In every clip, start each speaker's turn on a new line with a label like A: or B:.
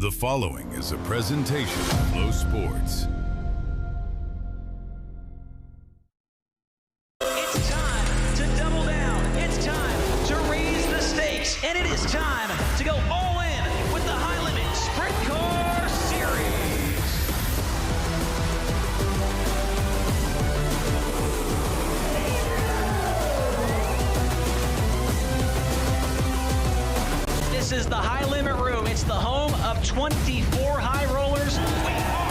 A: The following is a presentation of Flow Sports.
B: It's time to double down. It's time to raise the stakes. And it is time to go all in with the High Limit Sprint Car Series. This is the High Limit Room. It's the home of 24 high rollers. We are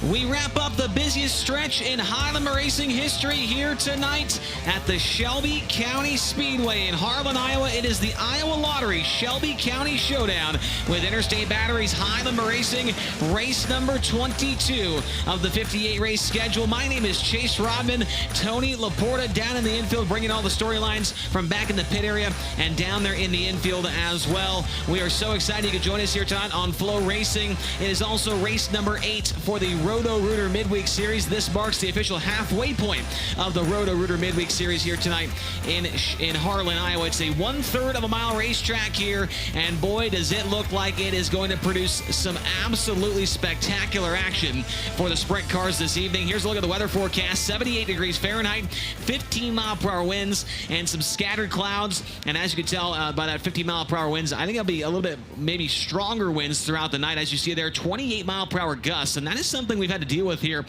B: free. We wrap up the busiest stretch in High Limit Racing history here tonight at the Shelby County Speedway in Harlan, Iowa. It is the Iowa Lottery Shelby County Showdown with Interstate Batteries High Limit Racing, race number 22 of the 58 race schedule. My name is Chase Rodman. Tony Laporta down in the infield, bringing all the storylines from back in the pit area and down there in the infield as well. We are so excited you could join us here tonight on FloRacing. It is also race number 8 for the Roto-Rooter Midweek Series. This marks the official halfway point of the Roto-Rooter Midweek Series here tonight in Harlan, Iowa. It's a 1/3 of a mile racetrack here, and boy, does it look like it is going to produce some absolutely spectacular action for the sprint cars this evening. Here's a look at the weather forecast. 78 degrees Fahrenheit, 15-mile-per-hour winds, and some scattered clouds. And as you can tell by that 15-mile-per-hour winds, I think it'll be a little bit maybe stronger winds throughout the night. As you see there, 28-mile-per-hour gusts, and that is something we've had to deal with here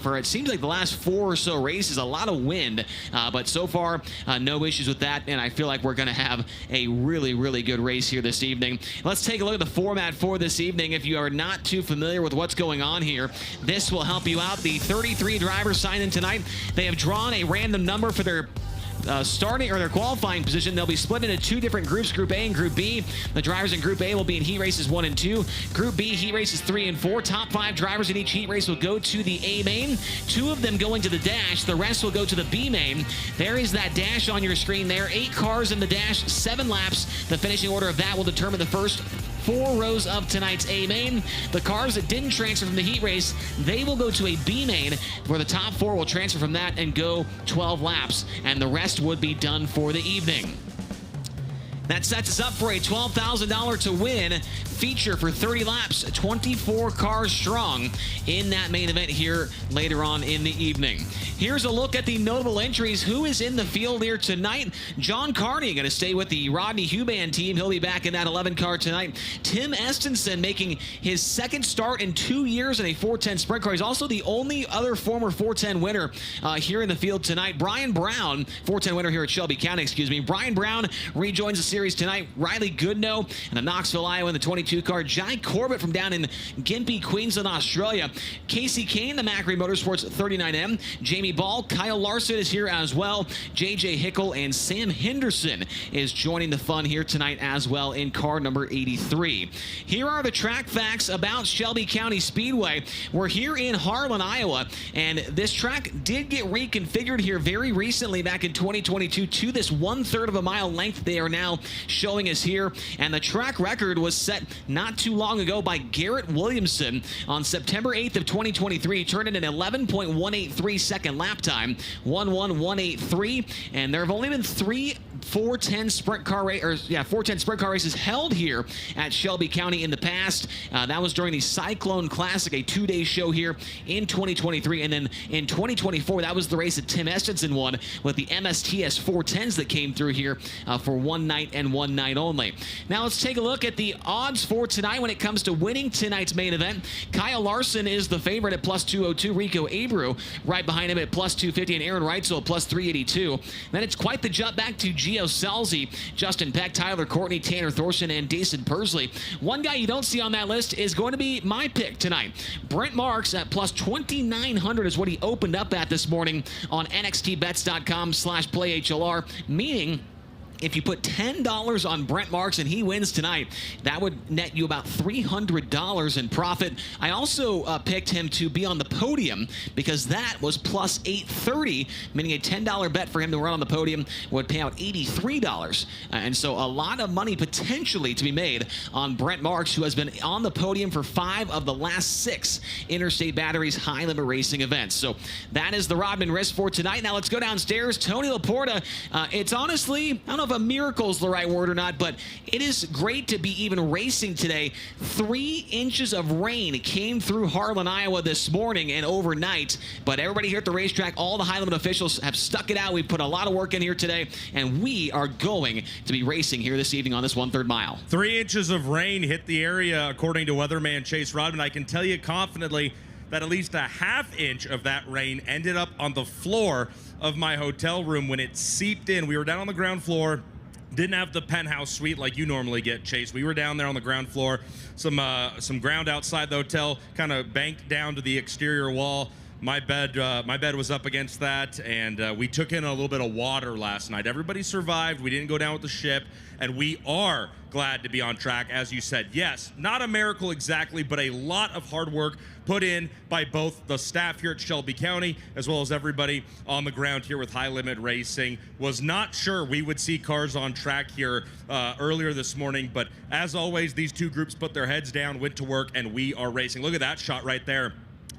B: for it seems like the last 4 or so races. A lot of wind, but so far no issues with that, and I feel like we're going to have a really good race here this evening. Let's take a look at the format for this evening. If you are not too familiar with what's going on here, this will help you out. The 33 drivers signed in tonight. They have drawn a random number for their starting or their qualifying position. They'll be split into 2 different groups, Group A and Group B. The drivers in Group A will be in heat races 1 and 2. Group B, heat races 3 and 4. Top 5 drivers in each heat race will go to the A main. 2 of them going to the dash. The rest will go to the B main. There is that dash on your screen there. 8 cars in the dash, 7 laps. The finishing order of that will determine the first 4 rows of tonight's A main. The cars that didn't transfer from the heat race, they will go to a B main, where the top 4 will transfer from that and go 12 laps, and the rest would be done for the evening. That sets us up for a $12,000 to win feature for 30 laps, 24 cars strong in that main event here later on in the evening. Here's a look at the notable entries. Who is in the field here tonight? John Carney going to stay with the Rodney Huban team. He'll be back in that 11 car tonight. Tim Estenson making his 2nd start in 2 years in a 410 sprint car. He's also the only other former 410 winner here in the field tonight. Brian Brown, 410 winner here at Shelby County, Brian Brown rejoins the series tonight. Riley Goodnow in the Knoxville, Iowa in the 22 car. Jai Corbett from down in Gympie, Queensland, Australia. Casey Kane, the Macri Motorsports 39M. Jamie Ball, Kyle Larson is here as well. JJ Hickle and Sam Henderson is joining the fun here tonight as well in car number 83. Here are the track facts about Shelby County Speedway. We're here in Harlan, Iowa, and this track did get reconfigured here very recently back in 2022 to this 1/3 of a mile length they are now showing us here, and the track record was set not too long ago by Garrett Williamson on September 8th of 2023. Turned in an 11.183 second lap time, 11183, and there have only been 3 410 sprint car races held here at Shelby County in the past. That was during the Cyclone Classic, a 2-day show here in 2023, and then in 2024 that was the race that Tim Estenson won with the MSTS 410s that came through here for 1 night and 1 night only. Now let's take a look at the odds for tonight when it comes to winning tonight's main event. Kyle Larson is the favorite at +202. Rico Abreu right behind him at +250, and Aaron Reitzel at +382. Then it's quite the jump back to Gio Selzy, Justin Peck, Tyler Courtney, Tanner Thorson, and Jason Persley. One guy you don't see on that list is going to be my pick tonight. Brent Marks at +2,900 is what he opened up at this morning on nxtbets.com/playhlr, meaning if you put $10 on Brent Marks and he wins tonight, that would net you about $300 in profit. I also picked him to be on the podium because that was plus $830, meaning a $10 bet for him to run on the podium would pay out $83. And so a lot of money potentially to be made on Brent Marks, who has been on the podium for 5 of the last 6 Interstate Batteries High Limit Racing events. So that is the Rodman Risk for tonight. Now let's go downstairs. Tony Laporta, it's honestly, I don't know if a miracle is the right word or not, but it is great to be even racing today. 3 inches of rain came through Harlan, Iowa this morning and overnight, but everybody here at the racetrack, all the high limit officials have stuck it out. We've put a lot of work in here today, and we are going to be racing here this evening on this 1/3 mile.
C: 3 inches of rain hit the area, according to weatherman Chase Rodman. I can tell you confidently that at least a ½ inch of that rain ended up on the floor of my hotel room when it seeped in. We were down on the ground floor. Didn't have the penthouse suite like you normally get, Chase. We were down there on the ground floor. Some ground outside the hotel, kind of banked down to the exterior wall. My bed was up against that, and we took in a little bit of water last night. Everybody survived. We didn't go down with the ship, and we are glad to be on track, as you said. Yes, not a miracle exactly, but a lot of hard work put in by both the staff here at Shelby County as well as everybody on the ground here with High Limit Racing. Was not sure we would see cars on track here earlier this morning, but as always, these two groups put their heads down, went to work, and we are racing. Look at that shot right there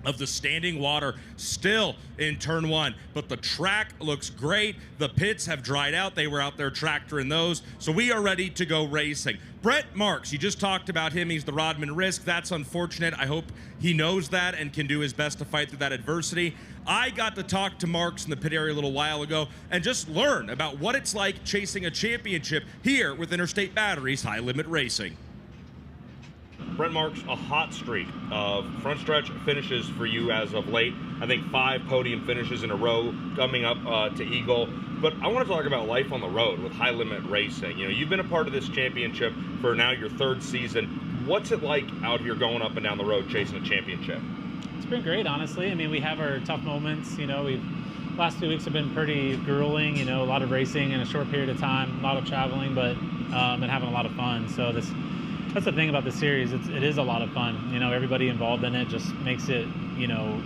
C: of the standing water still in turn 1, but the track looks great. The pits have dried out. They were out there tractoring those, so we are ready to go racing. Brent Marks, you just talked about him. He's the Rodman Risk. That's unfortunate. I hope he knows that and can do his best to fight through that adversity. I got to talk to Marks in the pit area a little while ago and just learn about what it's like chasing a championship here with Interstate Batteries High Limit Racing. Brent Marks, a hot streak of front stretch finishes for you as of late. I think 5 podium finishes in a row coming up to Eagle. But I want to talk about life on the road with High Limit Racing. You know, you've been a part of this championship for now your 3rd season. What's it like out here going up and down the road chasing a championship?
D: It's been great, honestly. I mean, we have our tough moments. You know, last 2 weeks have been pretty grueling. You know, a lot of racing in a short period of time, a lot of traveling, but and having a lot of fun. So that's the thing about the series. It is a lot of fun. You know, everybody involved in it just makes it, you know,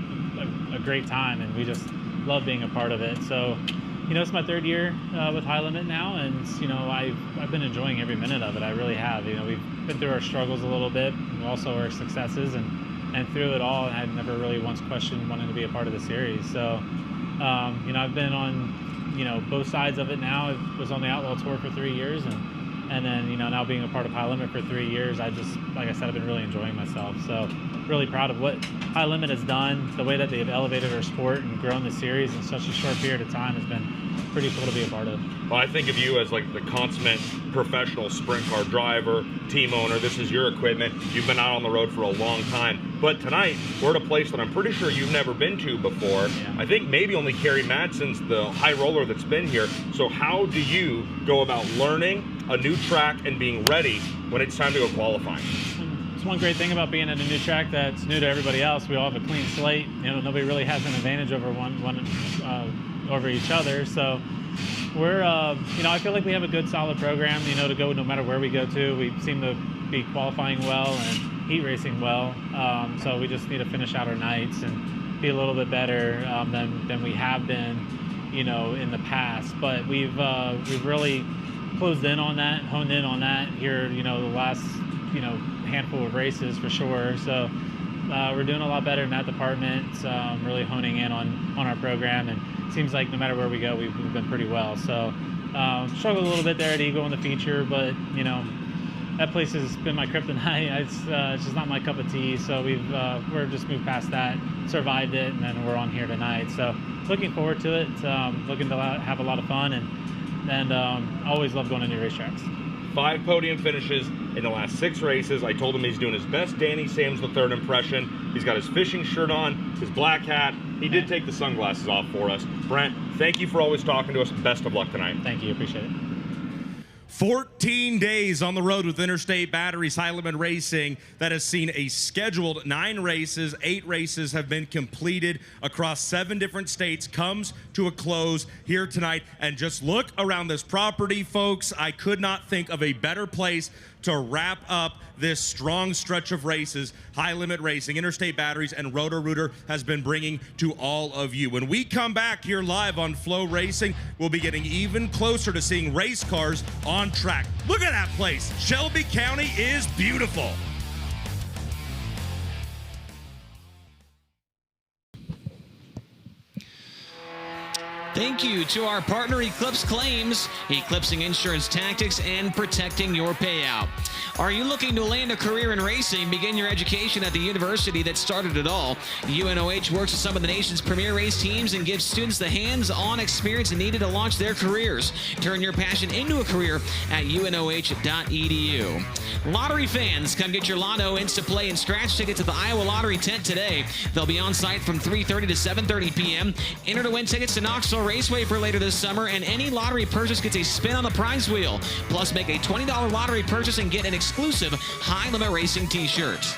D: a great time, and we just love being a part of it. So, you know, it's my 3rd year with High Limit now, and you know, I've been enjoying every minute of it. I really have. You know, we've been through our struggles a little bit, and also our successes, and through it all, I've never really once questioned wanting to be a part of the series. So, you know, I've been on, you know, both sides of it now. I was on the Outlaw Tour for 3 years, and then, you know, now being a part of High Limit for 3 years, I just, like I said, I've been really enjoying myself. So really proud of what High Limit has done. The way that they've elevated our sport and grown the series in such a short period of time has been pretty cool to be a part of.
C: Well, I think of you as like the consummate professional sprint car driver, team owner. This is your equipment. You've been out on the road for a long time. But tonight, we're at a place that I'm pretty sure you've never been to before. Yeah. I think maybe only Kerry Madsen's the high roller that's been here. So how do you go about learning a new track and being ready when it's time to go qualifying?
D: It's one great thing about being at a new track that's new to everybody else. We all have a clean slate. You know, nobody really has an advantage over over each other. So we're, you know, I feel like we have a good, solid program, you know, to go no matter where we go to. We seem to be qualifying well and heat racing well. So we just need to finish out our nights and be a little bit better than we have been, you know, in the past. But we've really closed in on that, honed in on that here, you know, the last, you know, handful of races for sure. So we're doing a lot better in that department, really honing in on our program, and it seems like no matter where we go, we've been pretty well. So struggled a little bit there at Eagle in the feature, but you know, that place has been my kryptonite. It's just not my cup of tea. So we're just moved past that, survived it, and then we're on here tonight. So looking forward to it, looking to have a lot of fun, and always love going to new racetracks.
C: 5 podium finishes in the last 6 races. I told him he's doing his best Danny Sam's the third impression. He's got his fishing shirt on, his black hat. He did take the sunglasses off for us. Brent, thank you for always talking to us. Best of luck tonight.
D: Thank you. Appreciate it.
C: 14 days on the road with Interstate Batteries High Limit Racing that has seen a scheduled 9 races. 8 races have been completed across 7 different states, comes to a close here tonight. And just look around this property, folks. I could not think of a better place to wrap up this strong stretch of races High Limit Racing, Interstate Batteries, and Roto-Rooter has been bringing to all of you. When we come back here live on FloRacing, we'll be getting even closer to seeing race cars on track. Look at that place. Shelby County is beautiful.
B: Thank you to our partner Eclipse Claims, eclipsing insurance tactics and protecting your payout. Are you looking to land a career in racing, begin your education at the university that started it all? UNOH works with some of the nation's premier race teams and gives students the hands-on experience needed to launch their careers. Turn your passion into a career at unoh.edu. Lottery fans, come get your Lotto Insta-Play and Scratch tickets at the Iowa Lottery tent today. They'll be on site from 3:30 to 7:30 p.m. Enter to win tickets to Knoxville Raceway for later this summer, and any lottery purchase gets a spin on the prize wheel. Plus, make a $20 lottery purchase and get an exclusive High Limit Racing t-shirt.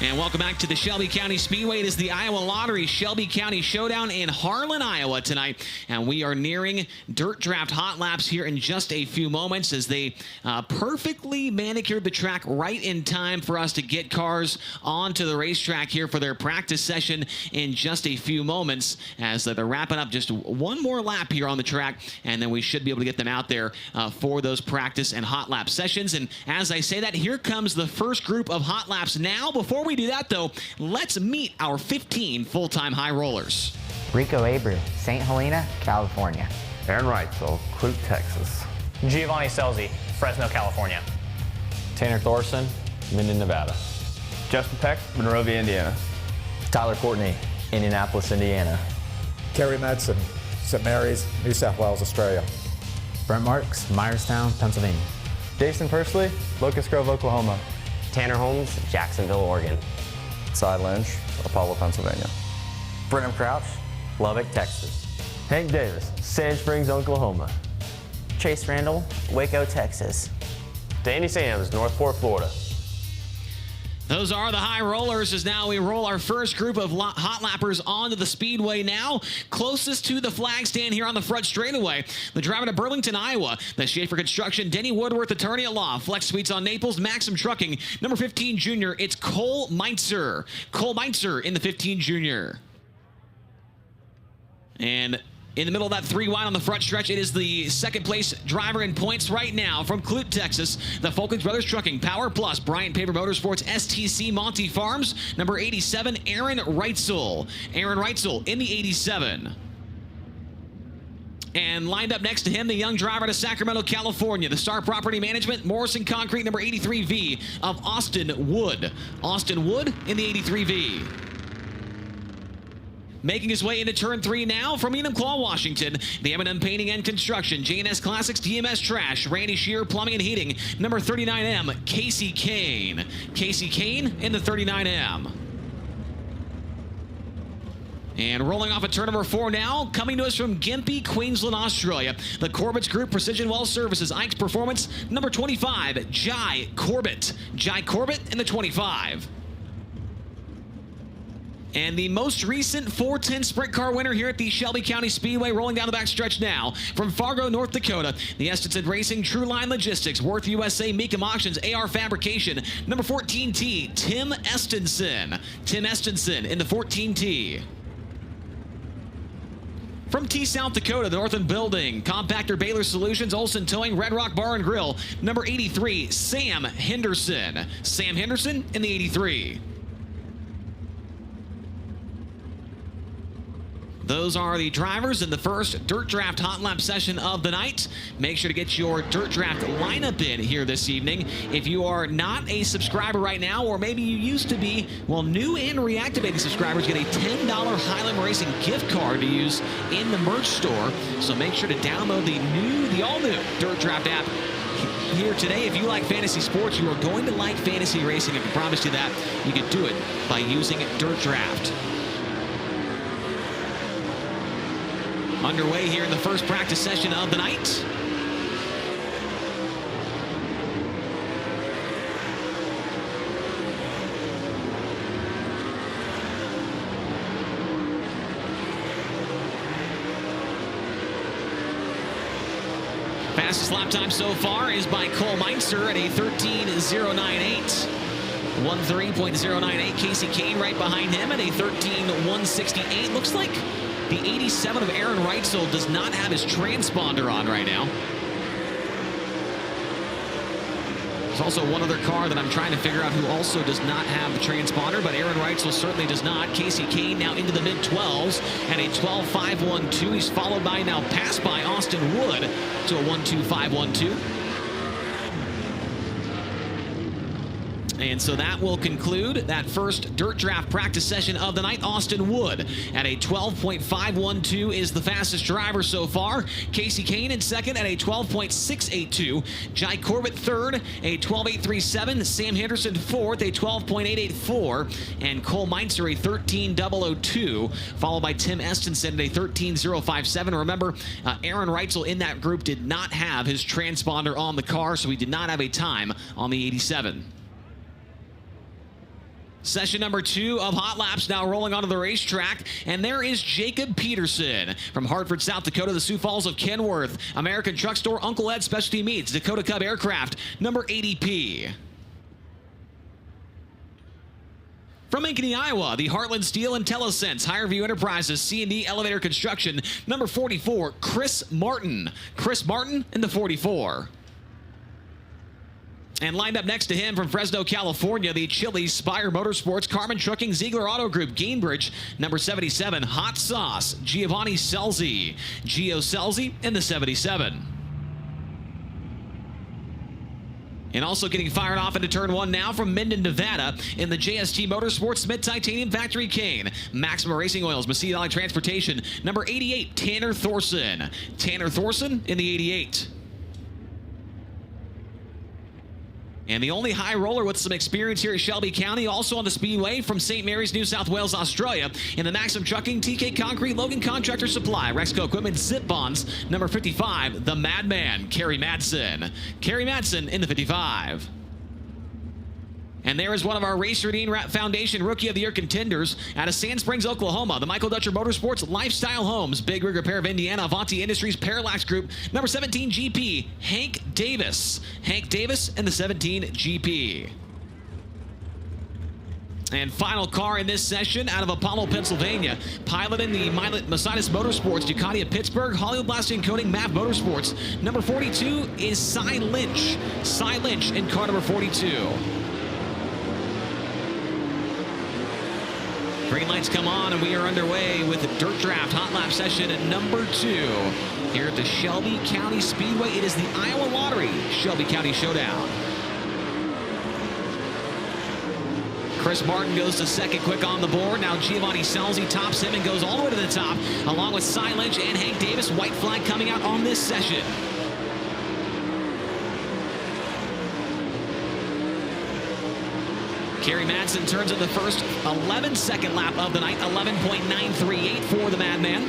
B: And welcome back to the Shelby County Speedway. It is the Iowa Lottery Shelby County Showdown in Harlan, Iowa tonight. And we are nearing Dirt Draft Hot Laps here in just a few moments as they perfectly manicured the track right in time for us to get cars onto the racetrack here for their practice session in just a few moments as they're wrapping up just one more lap here on the track. And then we should be able to get them out there for those practice and hot lap sessions. And as I say that, here comes the first group of hot laps now. Before we do that, though, let's meet our 15 full-time high rollers.
E: Rico Abreu, St. Helena, California.
F: Aaron Wrightsville, Clute, Texas.
G: Giovanni Scelzi, Fresno, California.
F: Tanner Thorson, Minden, Nevada.
H: Justin Peck, Monrovia, Indiana.
I: Tyler Courtney, Indianapolis, Indiana.
J: Kerry Madsen, St. Mary's, New South Wales, Australia.
I: Brent Marks, Myerstown, Pennsylvania.
H: Jason Persley, Locust Grove, Oklahoma.
K: Tanner Holmes, Jacksonville, Oregon.
H: Cy Lynch, Apollo, Pennsylvania.
I: Brennan Crouch, Lubbock, Texas.
F: Hank Davis, Sand Springs, Oklahoma.
K: Chase Randall, Waco, Texas.
F: Danny Sams, Northport, Florida.
B: Those are the high rollers as now we roll our first group of hot lappers onto the speedway now. Closest to the flag stand here on the front straightaway. The driver to Burlington, Iowa. The Schaefer Construction, Denny Woodworth, attorney at law. Flex Suites on Naples, Maxim Trucking. Number 15 junior, it's Cole Meitzer. Cole Meitzer in the 15 junior. And in the middle of that 3 wide on the front stretch, it is the second place driver in points right now from Clute, Texas. The Folkins Brothers Trucking, Power Plus, Bryant Paper Motorsports, STC Monty Farms. Number 87, Aaron Wrightsville. Aaron Wrightsville in the 87. And lined up next to him, the young driver to Sacramento, California. The Star Property Management, Morrison Concrete, number 83V of Austin Wood. Austin Wood in the 83V. Making his way into turn 3 now from Enumclaw, Washington. The M&M Painting and Construction, J&S Classics, DMS Trash, Randy Shear Plumbing and Heating, number 39M, Casey Kane. Casey Kane in the 39M. And rolling off at turn number 4 now, coming to us from Gympie, Queensland, Australia. The Corbett's Group Precision Well Services, Ike's Performance, number 25, Jai Corbett. Jai Corbett in the 25. And the most recent 410 sprint car winner here at the Shelby County Speedway, rolling down the back stretch now from Fargo, North Dakota. The Estenson Racing, True Line Logistics, Worth USA, Meekum Auctions, AR Fabrication, number 14T, Tim Estenson. Tim Estenson in the 14T. From T, South Dakota, the Northern Building, Compactor Baylor Solutions, Olson Towing, Red Rock Bar and Grill, number 83, Sam Henderson. Sam Henderson in the 83. Those are the drivers in the first Dirt Draft Hot Lap session of the night. Make sure to get your Dirt Draft lineup in here this evening. If you are not a subscriber right now, or maybe you used to be, well, new and reactivated subscribers get a $10 High Limit Racing gift card to use in the merch store. So make sure to download the all-new Dirt Draft app here today. If you like fantasy sports, you are going to like fantasy racing. I can promise you that. You can do it by using Dirt Draft. Underway here in the first practice session of the night. Fastest lap time so far is by Cole Meinzer at a 13.098. 13.098. Casey Kane right behind him at a 13.168. Looks like the 87 of Aaron Reitzel does not have his transponder on right now. There's also one other car that I'm trying to figure out who also does not have the transponder, but Aaron Reitzel certainly does not. Casey Kane now into the mid-12s at a 12.512. He's followed by, now passed by Austin Wood to a 1.2512. And so that will conclude that first dirt draft practice session of the night. Austin Wood at a 12.512 is the fastest driver so far. Casey Kane in second at a 12.682. Jai Corbett third, a 12.837. Sam Henderson fourth, a 12.884. And Cole Meinzer a 13.002, followed by Tim Estenson at a 13.057. Remember, Aaron Reitzel in that group did not have his transponder on the car, so he did not have a time on the 87. Session number 2 of Hot Laps now rolling onto the racetrack, and there is Jacob Peterson from Hartford, South Dakota, the Sioux Falls of Kenworth, American Truck Store, Uncle Ed Specialty Meats, Dakota Cub Aircraft, number 80P. From Ankeny, Iowa, the Heartland Steel and Telesense, Higherview Enterprises, C&D Elevator Construction, number 44, Chris Martin. Chris Martin in the 44. And lined up next to him from Fresno, California, the Chili's, Spire Motorsports, Carmen Trucking, Ziegler Auto Group, Gainbridge, number 77, Hot Sauce, Giovanni Selzi. Gio Selzi in the 77. And also getting fired off into turn 1 now from Minden, Nevada, in the JST Motorsports Smith Titanium Factory Kane. Maxima Racing Oils, Mesilla Valley Transportation, number 88, Tanner Thorson. Tanner Thorson in the 88. And the only high roller with some experience here at Shelby County, also on the Speedway from St. Mary's, New South Wales, Australia, in the Maxim Trucking, TK Concrete, Logan Contractor Supply, Rexco Equipment, Zip Bonds, number 55, the Madman, Kerry Madsen. Kerry Madsen in the 55. And there is one of our Racer Dean Foundation Rookie of the Year contenders out of Sand Springs, Oklahoma. The Michael Dutcher Motorsports, Lifestyle Homes, Big Rig Repair of Indiana, Avanti Industries, Parallax Group, number 17 GP, Hank Davis. Hank Davis in the 17 GP. And final car in this session out of Apollo, Pennsylvania, piloting the Mercedes Motorsports, Ducati of Pittsburgh, Hollywood Blasting Coating, MAV Motorsports. Number 42 is Cy Lynch. Cy Lynch in car number 42. Green lights come on, and we are underway with the Dirt Draft Hot Lap session at number 2 here at the Shelby County Speedway. It is the Iowa Lottery Shelby County Showdown. Chris Martin goes to second quick on the board. Now Giovanni Selzi tops him and goes all the way to the top, along with Cy Lynch and Hank Davis. White flag coming out on this session. Kerry Madsen turns in the first 11-second lap of the night, 11.938 for the Madman.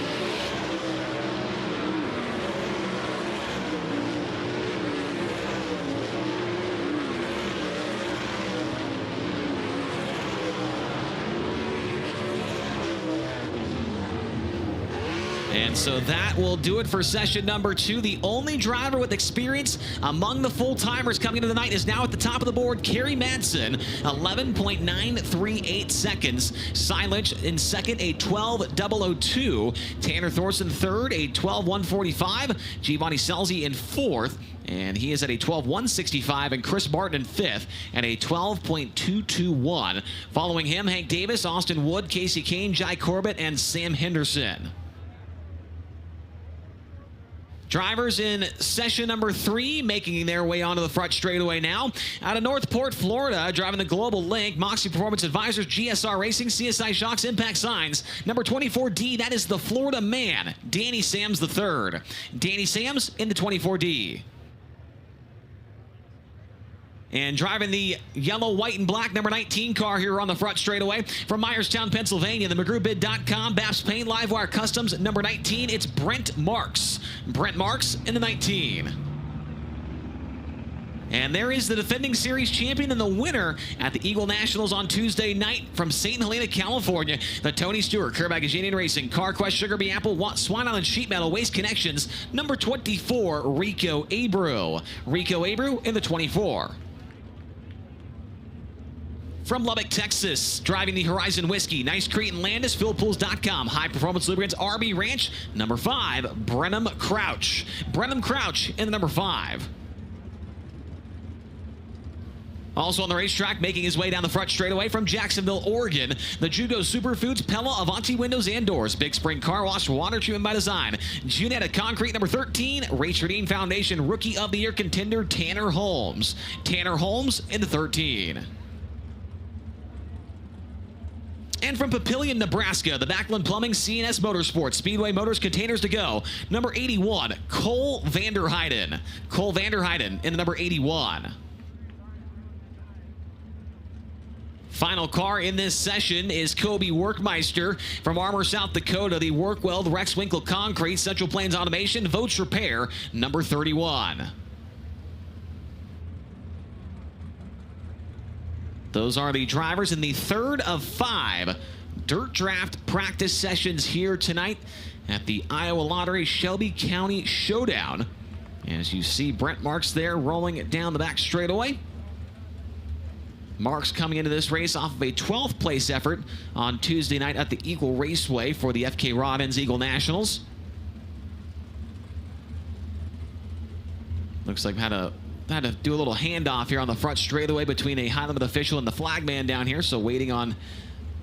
B: And so that will do it for session number 2. The only driver with experience among the full-timers coming into the night is now at the top of the board, Kerry Madsen, 11.938 seconds. Cy Lynch in second, a 12.002. Tanner Thorson third, a 12.145. Giovanni Selzi in fourth, and he is at a 12.165, and Chris Martin in fifth at a 12.221. Following him, Hank Davis, Austin Wood, Casey Kane, Jai Corbett, and Sam Henderson. Drivers in session number 3 making their way onto the front straightaway now. Out of Northport, Florida, driving the Global Link, Moxie Performance Advisors, GSR Racing, CSI Shocks, Impact Signs. Number 24D, that is the Florida Man, Danny Sams III. Danny Sams in the 24D. And driving the yellow, white, and black number 19 car here on the front straightaway from Myerstown, Pennsylvania, the McGrewBid.com, Baps Paint, Livewire Customs, number 19, it's Brent Marks. Brent Marks in the 19. And there is the defending series champion and the winner at the Eagle Nationals on Tuesday night from St. Helena, California. The Tony Stewart, Kerr Union Racing, CarQuest, Sugar Bee Apple, Swan Island Sheet Metal, Waste Connections, number 24, Rico Abreu. Rico Abreu in the 24. From Lubbock, Texas, driving the Horizon Whiskey, Nice Crete and Landis, PhilPools.com, High Performance Lubricants, RB Ranch, number 5, Brenham Crouch. Brenham Crouch in the number 5. Also on the racetrack, making his way down the front straightaway from Jacksonville, Oregon, the Jugo Superfoods, Pella, Avanti Windows and Doors, Big Spring Car Wash, Water Treatment by Design, Junetta Concrete, number 13, Race Redeem Foundation, Rookie of the Year contender, Tanner Holmes. Tanner Holmes in the 13. And from Papillion, Nebraska, the Backlund Plumbing, CNS Motorsports, Speedway Motors, Containers to Go, number 81, Cole Vanderheiden. Cole Vanderheiden in the number 81. Final car in this session is Kobe Workmeister from Armour, South Dakota, the Workweld Rex Winkle Concrete, Central Plains Automation, Votes Repair, number 31. Those are the drivers in the third of 5 dirt draft practice sessions here tonight at the Iowa Lottery Shelby County Showdown. As you see Brent Marks there rolling it down the back straightaway. Marks coming into this race off of a 12th place effort on Tuesday night at the Eagle Raceway for the FK Rod-Ends Eagle Nationals. Looks like had to do a little handoff here on the front straightaway between a high limit official and the flagman down here. So waiting on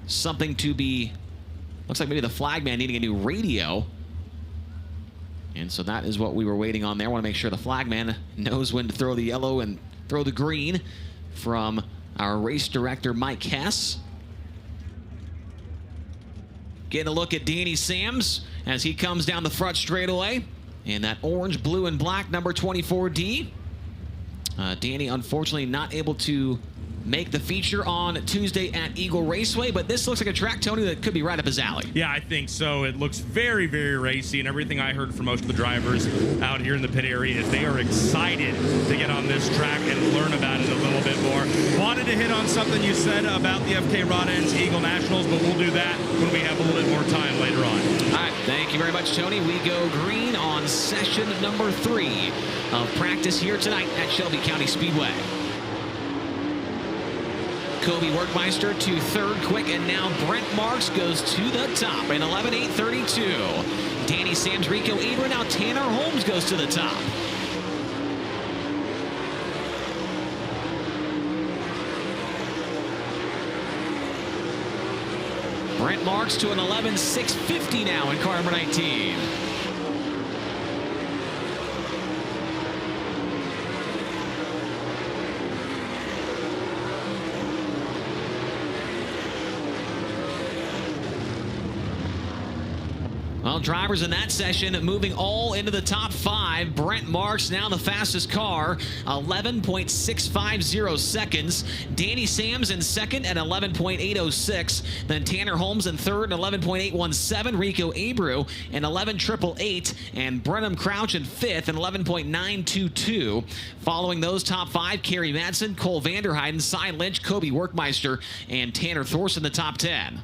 B: something to be, looks like maybe the flagman needing a new radio. And so that is what we were waiting on there. Want to make sure the flagman knows when to throw the yellow and throw the green from our race director, Mike Hess. Getting a look at Danny Sams as he comes down the front straightaway in that orange, blue, and black number 24D. Danny, unfortunately, not able to make the feature on Tuesday at Eagle Raceway, but this looks like a track, Tony, that could be right up his alley.
C: Yeah, I think so. It looks very, very racy, and everything I heard from most of the drivers out here in the pit area is they are excited to get on this track and learn about it a little bit more. Wanted to hit on something you said about the FK Rod-Ends Eagle Nationals, but we'll do that when we have a little bit more time later on.
B: All right, thank you very much, Tony. We go green on session number 3 of practice here tonight at Shelby County Speedway. Kobe Workmeister to third quick, and now Brent Marks goes to the top in 11.832. Danny Sams, Rico Abreu, now Tanner Holmes goes to the top. Brent Marks to an 11.650 now in car number 19. Well, drivers in that session moving all into the top 5. Brent Marks now the fastest car, 11.650 seconds. Danny Sams in second at 11.806. Then Tanner Holmes in third, 11.817. Rico Abreu in 11.888. And Brenham Crouch in fifth at 11.922. Following those top 5, Kerry Madsen, Cole Vanderheiden, Cy Lynch, Kobe Workmeister, and Tanner Thorson the top 10.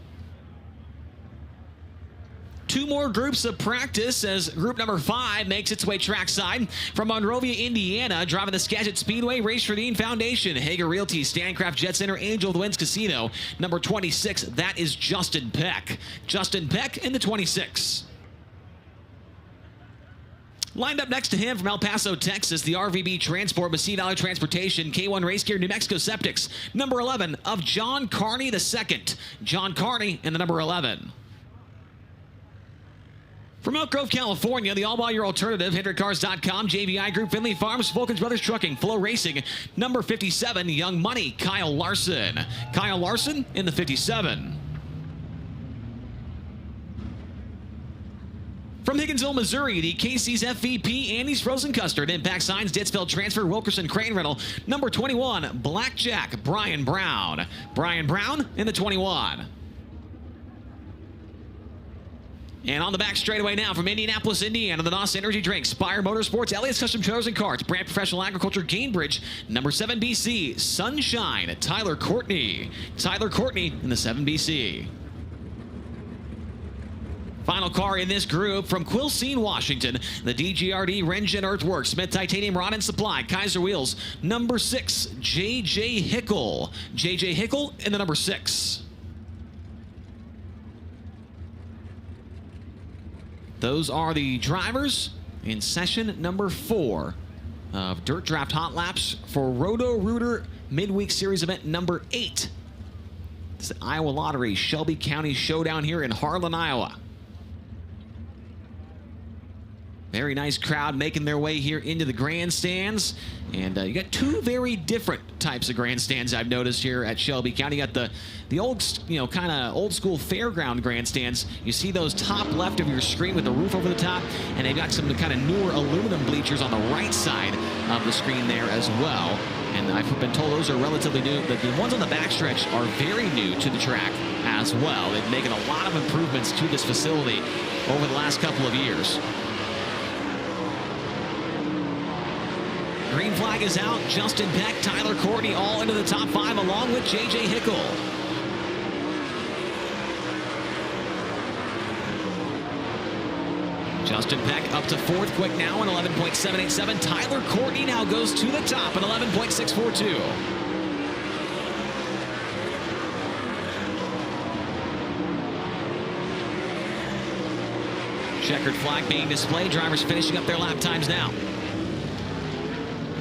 B: 2 more groups of practice as group number 5 makes its way trackside from Monrovia, Indiana, driving the Skagit Speedway, Race Redeem Foundation, Hager Realty, Stancraft Jet Center, Angel of the Winds Casino. Number 26, that is Justin Peck. Justin Peck in the 26. Lined up next to him from El Paso, Texas, the RVB Transport, Mesquite Valley Transportation, K1 Race Gear, New Mexico Septics. Number 11 of John Carney II. John Carney in the number 11. From Elk Grove, California, the all-by-your alternative, HendrickCars.com, JVI Group, Finley Farms, Vulcan's Brothers Trucking, FloRacing, number 57, Young Money, Kyle Larson. Kyle Larson in the 57. From Higginsville, Missouri, the Casey's FVP, Andy's Frozen Custard, Impact Signs, Dittsville Transfer, Wilkerson Crane Rental, number 21, Blackjack, Brian Brown. Brian Brown in the 21. And on the back straightaway now from Indianapolis, Indiana, the NOS Energy Drink, Spire Motorsports, Elliott's Custom Trailers and Carts, Brand Professional Agriculture, Gainbridge, number 7 BC, Sunshine, Tyler Courtney. Tyler Courtney in the 7 BC. Final car in this group from Quilcene, Washington, the DGRD Rengen Earthworks, Smith Titanium Rod and Supply, Kaiser Wheels, number 6, JJ Hickel. JJ Hickel in the number 6. Those are the drivers in session number 4 of Dirt Draft Hot Laps for Roto-Rooter Midweek Series event number 8. It's the Iowa Lottery Shelby County Showdown here in Harlan, Iowa. Very nice crowd making their way here into the grandstands. And you got 2 very different types of grandstands I've noticed here at Shelby County. You got the old, kind of old school fairground grandstands. You see those top left of your screen with the roof over the top. And they've got some kind of newer aluminum bleachers on the right side of the screen there as well. And I've been told those are relatively new. The ones on the backstretch are very new to the track as well. They've making a lot of improvements to this facility over the last couple of years. Green flag is out. Justin Peck, Tyler Courtney all into the top 5 along with JJ Hickel. Justin Peck up to 4th quick now in 11.787. Tyler Courtney now goes to the top in 11.642. Checkered flag being displayed. Drivers finishing up their lap times now.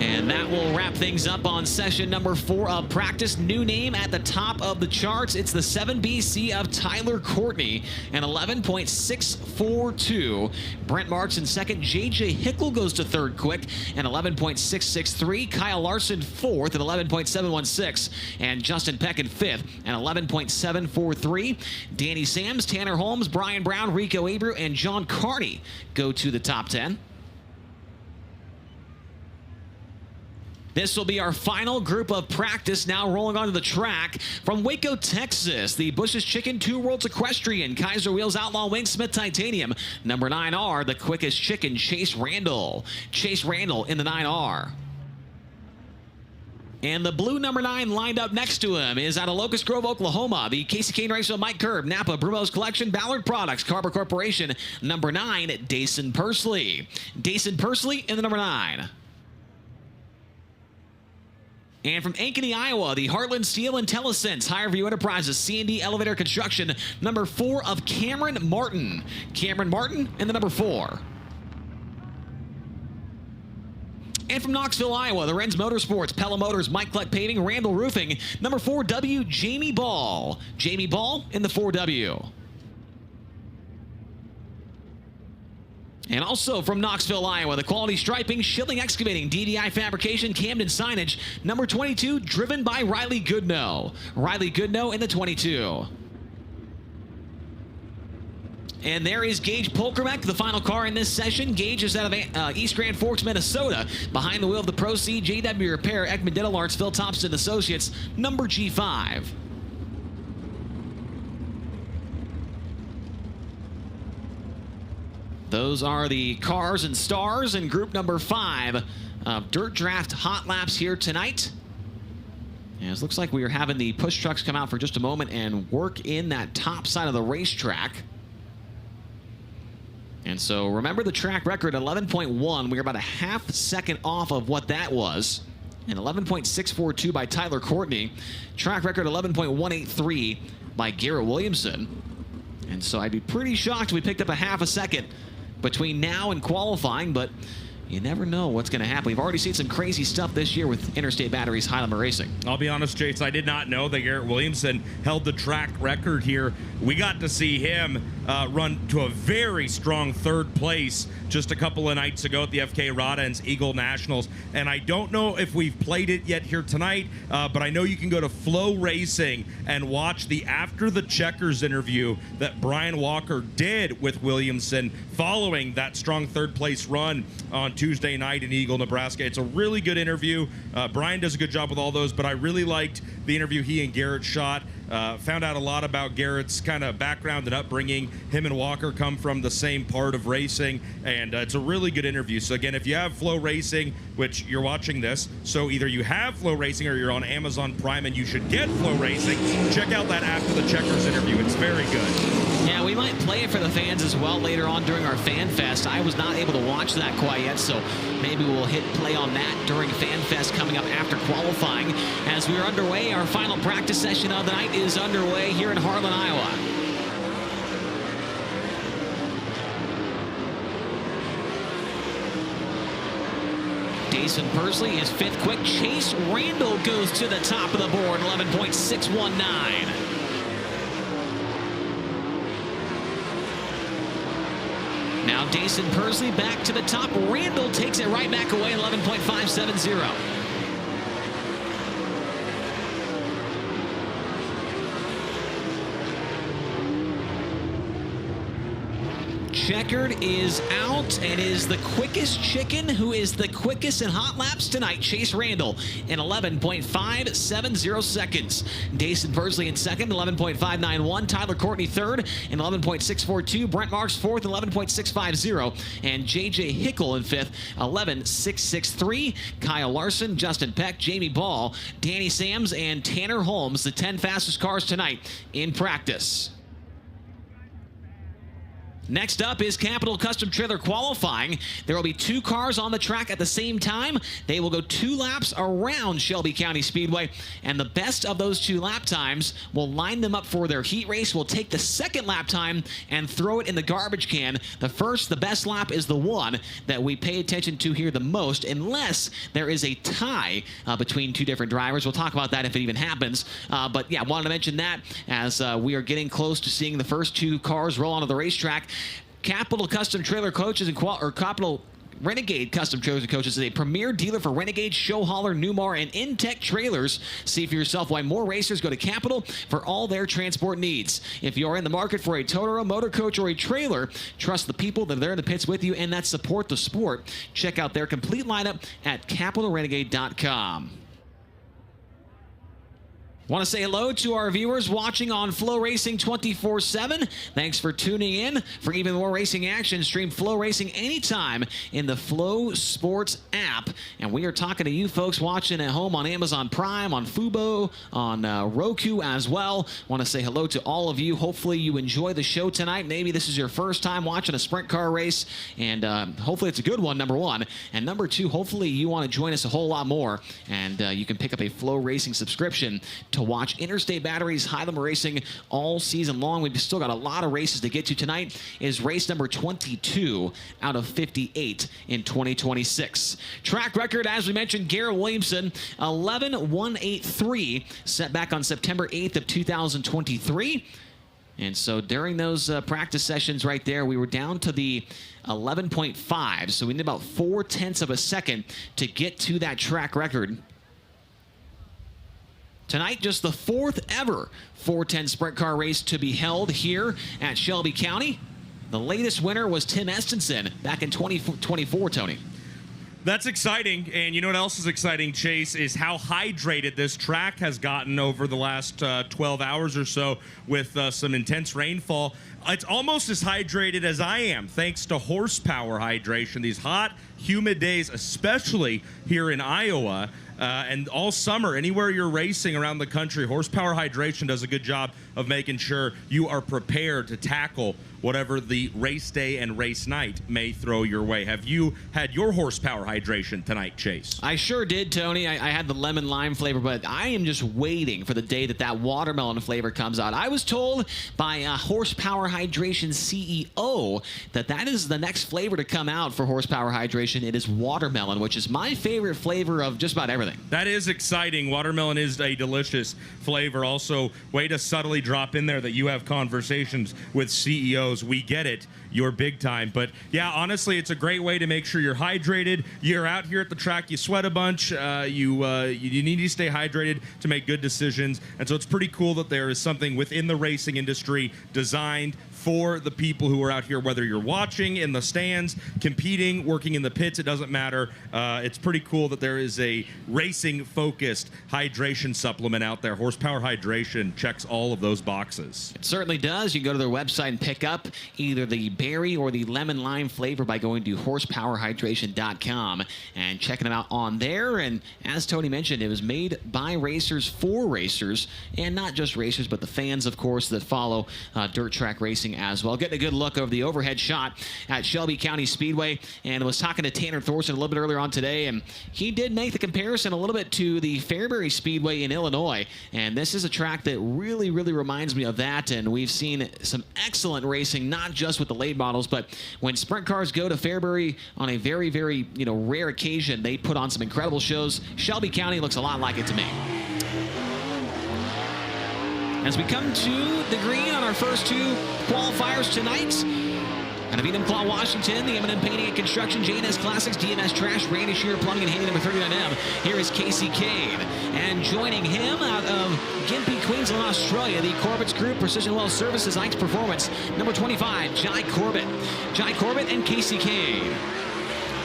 B: And that will wrap things up on session number 4 of practice. New name at the top of the charts. It's the 7 BC of Tyler Courtney and 11.642. Brent Marks in 2nd. JJ Hickel goes to 3rd quick and 11.663. Kyle Larson 4th at 11.716. And Justin Peck in 5th and 11.743. Danny Sams, Tanner Holmes, Brian Brown, Rico Abreu, and John Carney go to the top 10. This will be our final group of practice, now rolling onto the track. From Waco, Texas, the Bush's Chicken 2 Worlds Equestrian, Kaiser Wheels Outlaw Wing, Smith Titanium. Number 9R, the quickest chicken, Chase Randall. Chase Randall in the 9R. And the blue number 9 lined up next to him is out of Locust Grove, Oklahoma. The Casey Kane Raceway, Mike Curb, Napa, Brumos Collection, Ballard Products, Carver Corporation. Number 9, Dason Pursley. Dason Pursley in the number 9. And from Ankeny, Iowa, the Heartland Steel and Telesense, Higher View Enterprises, C&D Elevator Construction, number 4 of Cameron Martin. Cameron Martin in the number 4. And from Knoxville, Iowa, the Renz Motorsports, Pella Motors, Mike Kleck Paving, Randall Roofing, number 4W, Jamie Ball. Jamie Ball in the 4W. And also from Knoxville, Iowa, the Quality Striping, Schilling Excavating, DDI Fabrication, Camden Signage, number 22, driven by Riley Goodnow. Riley Goodnow in the 22. And there is Gage Polkerbeck, the final car in this session. Gage is out of East Grand Forks, Minnesota. Behind the wheel of the Pro C, JW Repair, Ekman Dental Arts, Phil Thompson Associates, number G5. Those are the cars and stars in group number 5 of Dirt Draft Hot Laps here tonight. And it looks like we are having the push trucks come out for just a moment and work in that top side of the racetrack. And so remember the track record, 11.1. We are about a half second off of what that was. And 11.642 by Tyler Courtney. Track record 11.183 by Garrett Williamson. And so I'd be pretty shocked if we picked up a half a second between now and qualifying, but you never know what's going to happen. We've already seen some crazy stuff this year with Interstate Batteries Highland Racing.
C: I'll be honest, Chase, I did not know that Garrett Williamson held the track record here. We got to see him run to a very strong 3rd place just a couple of nights ago at the FK Rodden's Eagle Nationals. And I don't know if we've played it yet here tonight, but I know you can go to FloRacing and watch the After the Checkers interview that Brian Walker did with Williamson following that strong 3rd place run on Tuesday night in Eagle, Nebraska. It's a really good interview. Brian does a good job with all those, but I really liked the interview he and Garrett shot Found out a lot about Garrett's kind of background and upbringing. Him and Walker come from the same part of racing, and it's a really good interview. So again, if you have FloRacing, which you're watching this, so either you have FloRacing or you're on Amazon Prime and you should get FloRacing, check out that After the Checkers interview. It's very good.
B: Yeah, we might play it for the fans as well later on during our Fan Fest. I was not able to watch that quite yet, so maybe we'll hit play on that during Fan Fest coming up after qualifying. As we are underway, our final practice session of the night is underway here in Harlan, Iowa. Jason Persley is fifth quick. Chase Randall goes to the top of the board, 11.619. Now Jason Persley back to the top. Randall takes it right back away, 11.570. Checkered is out and is the quickest chicken, who is the quickest in hot laps tonight. Chase Randall in 11.570 seconds. Jason Persley in second, 11.591. Tyler Courtney third in 11.642. Brent Marks fourth, 11.650. And J.J. Hickle in fifth, 11.663. Kyle Larson, Justin Peck, Jamie Ball, Danny Sams, and Tanner Holmes, the 10 fastest cars tonight in practice. Next up is Capital Custom Trailer qualifying. There will be 2 cars on the track at the same time. They will go 2 laps around Shelby County Speedway, and the best of those 2 lap times will line them up for their heat race. We'll take the second lap time and throw it in the garbage can. The best lap is the one that we pay attention to here the most, unless there is a tie between 2 different drivers. We'll talk about that if it even happens. But yeah, wanted to mention that as we are getting close to seeing the first 2 cars roll onto the racetrack. Capital Custom Trailer Coaches and Capital Renegade Custom Trailers and Coaches is a premier dealer for Renegade, Show Hauler, Newmar, and Intech trailers. See for yourself why more racers go to Capital for all their transport needs. If you are in the market for a Totoro, motor coach, or a trailer, trust the people that are there in the pits with you and that support the sport. Check out their complete lineup at capitalrenegade.com. Want to say hello to our viewers watching on FloRacing 24/7. Thanks for tuning in. For even more racing action, stream FloRacing anytime in the Flow Sports app. And we are talking to you folks watching at home on Amazon Prime, on Fubo, on Roku as well. Want to say hello to all of you. Hopefully you enjoy the show tonight. Maybe this is your first time watching a sprint car race, and hopefully it's a good one, number one. And number two, hopefully you want to join us a whole lot more, and you can pick up a FloRacing subscription to watch Interstate Batteries Highland Racing all season long. We've still got a lot of races to get to. Tonight is race number 22 out of 58 in 2026. Track record, as we mentioned, Garrett Williamson, 11.183, set back on September 8th of 2023. And so during those practice sessions right there, we were down to the 11.5. So we need about 0.4 of a second to get to that track record. Tonight, just the 4th ever 410 sprint car race to be held here at Shelby County. The latest winner was Tim Estenson back in 2024, Tony.
C: That's exciting, and you know what else is exciting, Chase, is how hydrated this track has gotten over the last 12 hours or so with some intense rainfall. It's almost as hydrated as I am, thanks to horsepower hydration. These hot, humid days, especially here in Iowa, and all summer, anywhere you're racing around the country, horsepower hydration does a good job of making sure you are prepared to tackle whatever the race day and race night may throw your way. Have you had your horsepower hydration tonight, Chase?
B: I sure did, Tony. I had the lemon lime flavor, but I am just waiting for the day that watermelon flavor comes out. I was told by a horsepower hydration CEO that is the next flavor to come out for horsepower hydration. It is watermelon, which is my favorite flavor of just about everything.
C: That is exciting. Watermelon is a delicious flavor. Also, way to subtly drop in there that you have conversations with CEOs. We get it. You're big time. But yeah, honestly, it's a great way to make sure you're hydrated. You're out here at the track, you sweat a bunch, you need to stay hydrated to make good decisions. And so it's pretty cool that there is something within the racing industry designed for the people who are out here, whether you're watching in the stands, competing, working in the pits, it doesn't matter. It's pretty cool that there is a racing-focused hydration supplement out there. Horsepower Hydration checks all of those boxes.
B: It certainly does. You can go to their website and pick up either the berry or the lemon lime flavor by going to horsepowerhydration.com and checking them out on there. And as Tony mentioned, it was made by racers for racers, and not just racers, but the fans, of course, that follow dirt track racing as well. Getting a good look over the overhead shot at Shelby County Speedway, and I was talking to Tanner Thorson a little bit earlier on today, and he did make the comparison a little bit to the Fairbury Speedway in Illinois, and this is a track that really reminds me of that. And we've seen some excellent racing, not just with the late models, but when sprint cars go to Fairbury on a very rare occasion, they put on some incredible shows. Shelby County looks a lot like it to me. As we come to the green on our first two qualifiers tonight, out of Enumclaw, Washington, the M&M Painting and Construction, J&S Classics, DMS Trash, Randy Shearer Plumbing, and Handy number 39M. Here is Casey Cade. And joining him out of Gympie, Queensland, Australia, the Corbett's Group, Precision Well Services, Ike's Performance, number 25, Jai Corbett. Jai Corbett and Casey Cade.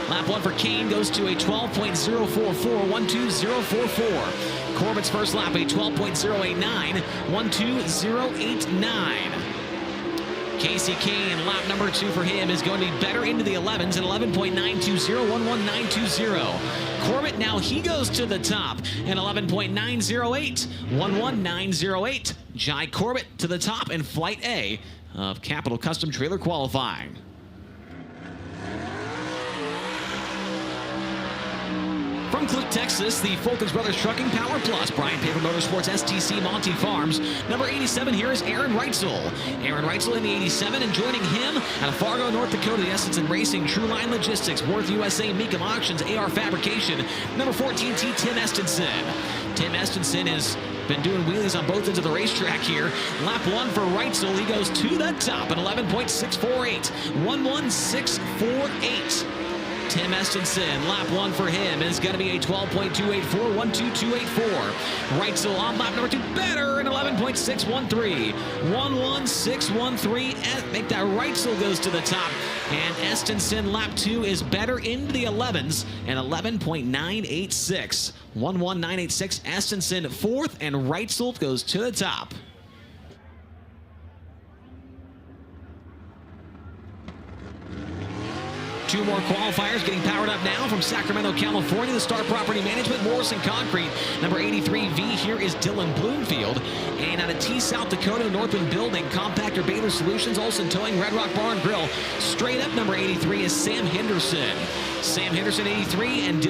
B: Lap 1 for Kane goes to a 12.044, 12044. Corbett's first lap, a 12.089, 12089. Casey Kane, lap number 2 for him is going to be better into the 11s at 11.920, 11920. Corbett, now he goes to the top in 11.908, 11908. Jai Corbett to the top in Flight A of Capital Custom Trailer Qualifying. From Clute, Texas, the Fulkins Brothers Trucking Power Plus, Brian Paper Motorsports, STC Monty Farms. Number 87 here is Aaron Reitzel. Aaron Reitzel in the 87, and joining him out of Fargo, North Dakota, the Essence Racing, True Line Logistics, Worth USA, Meekum Auctions, AR Fabrication. Number 14, Tim Estenson. Tim Estenson has been doing wheelies on both ends of the racetrack here. Lap 1 for Reitzel. He goes to the top at 11.648, 11648. Tim Estenson, lap 1 for him is going to be a 12.284, 12284. Reitzel on lap number 2, better in 11.613, 11613. Make that Reitzel goes to the top. And Estenson, lap 2 is better into the 11s and 11.986, 11986. Estenson 4th, and Reitzel goes to the top. Two more qualifiers getting powered up now from Sacramento, California. The Star Property Management, Morrison Concrete. Number 83V here is Dylan Bloomfield. And out of T, South Dakota, Northland Building, Compactor Baylor Solutions, Olson Towing, Red Rock Bar and Grill. Straight up, number 83 is Sam Henderson. Sam Henderson, 83, and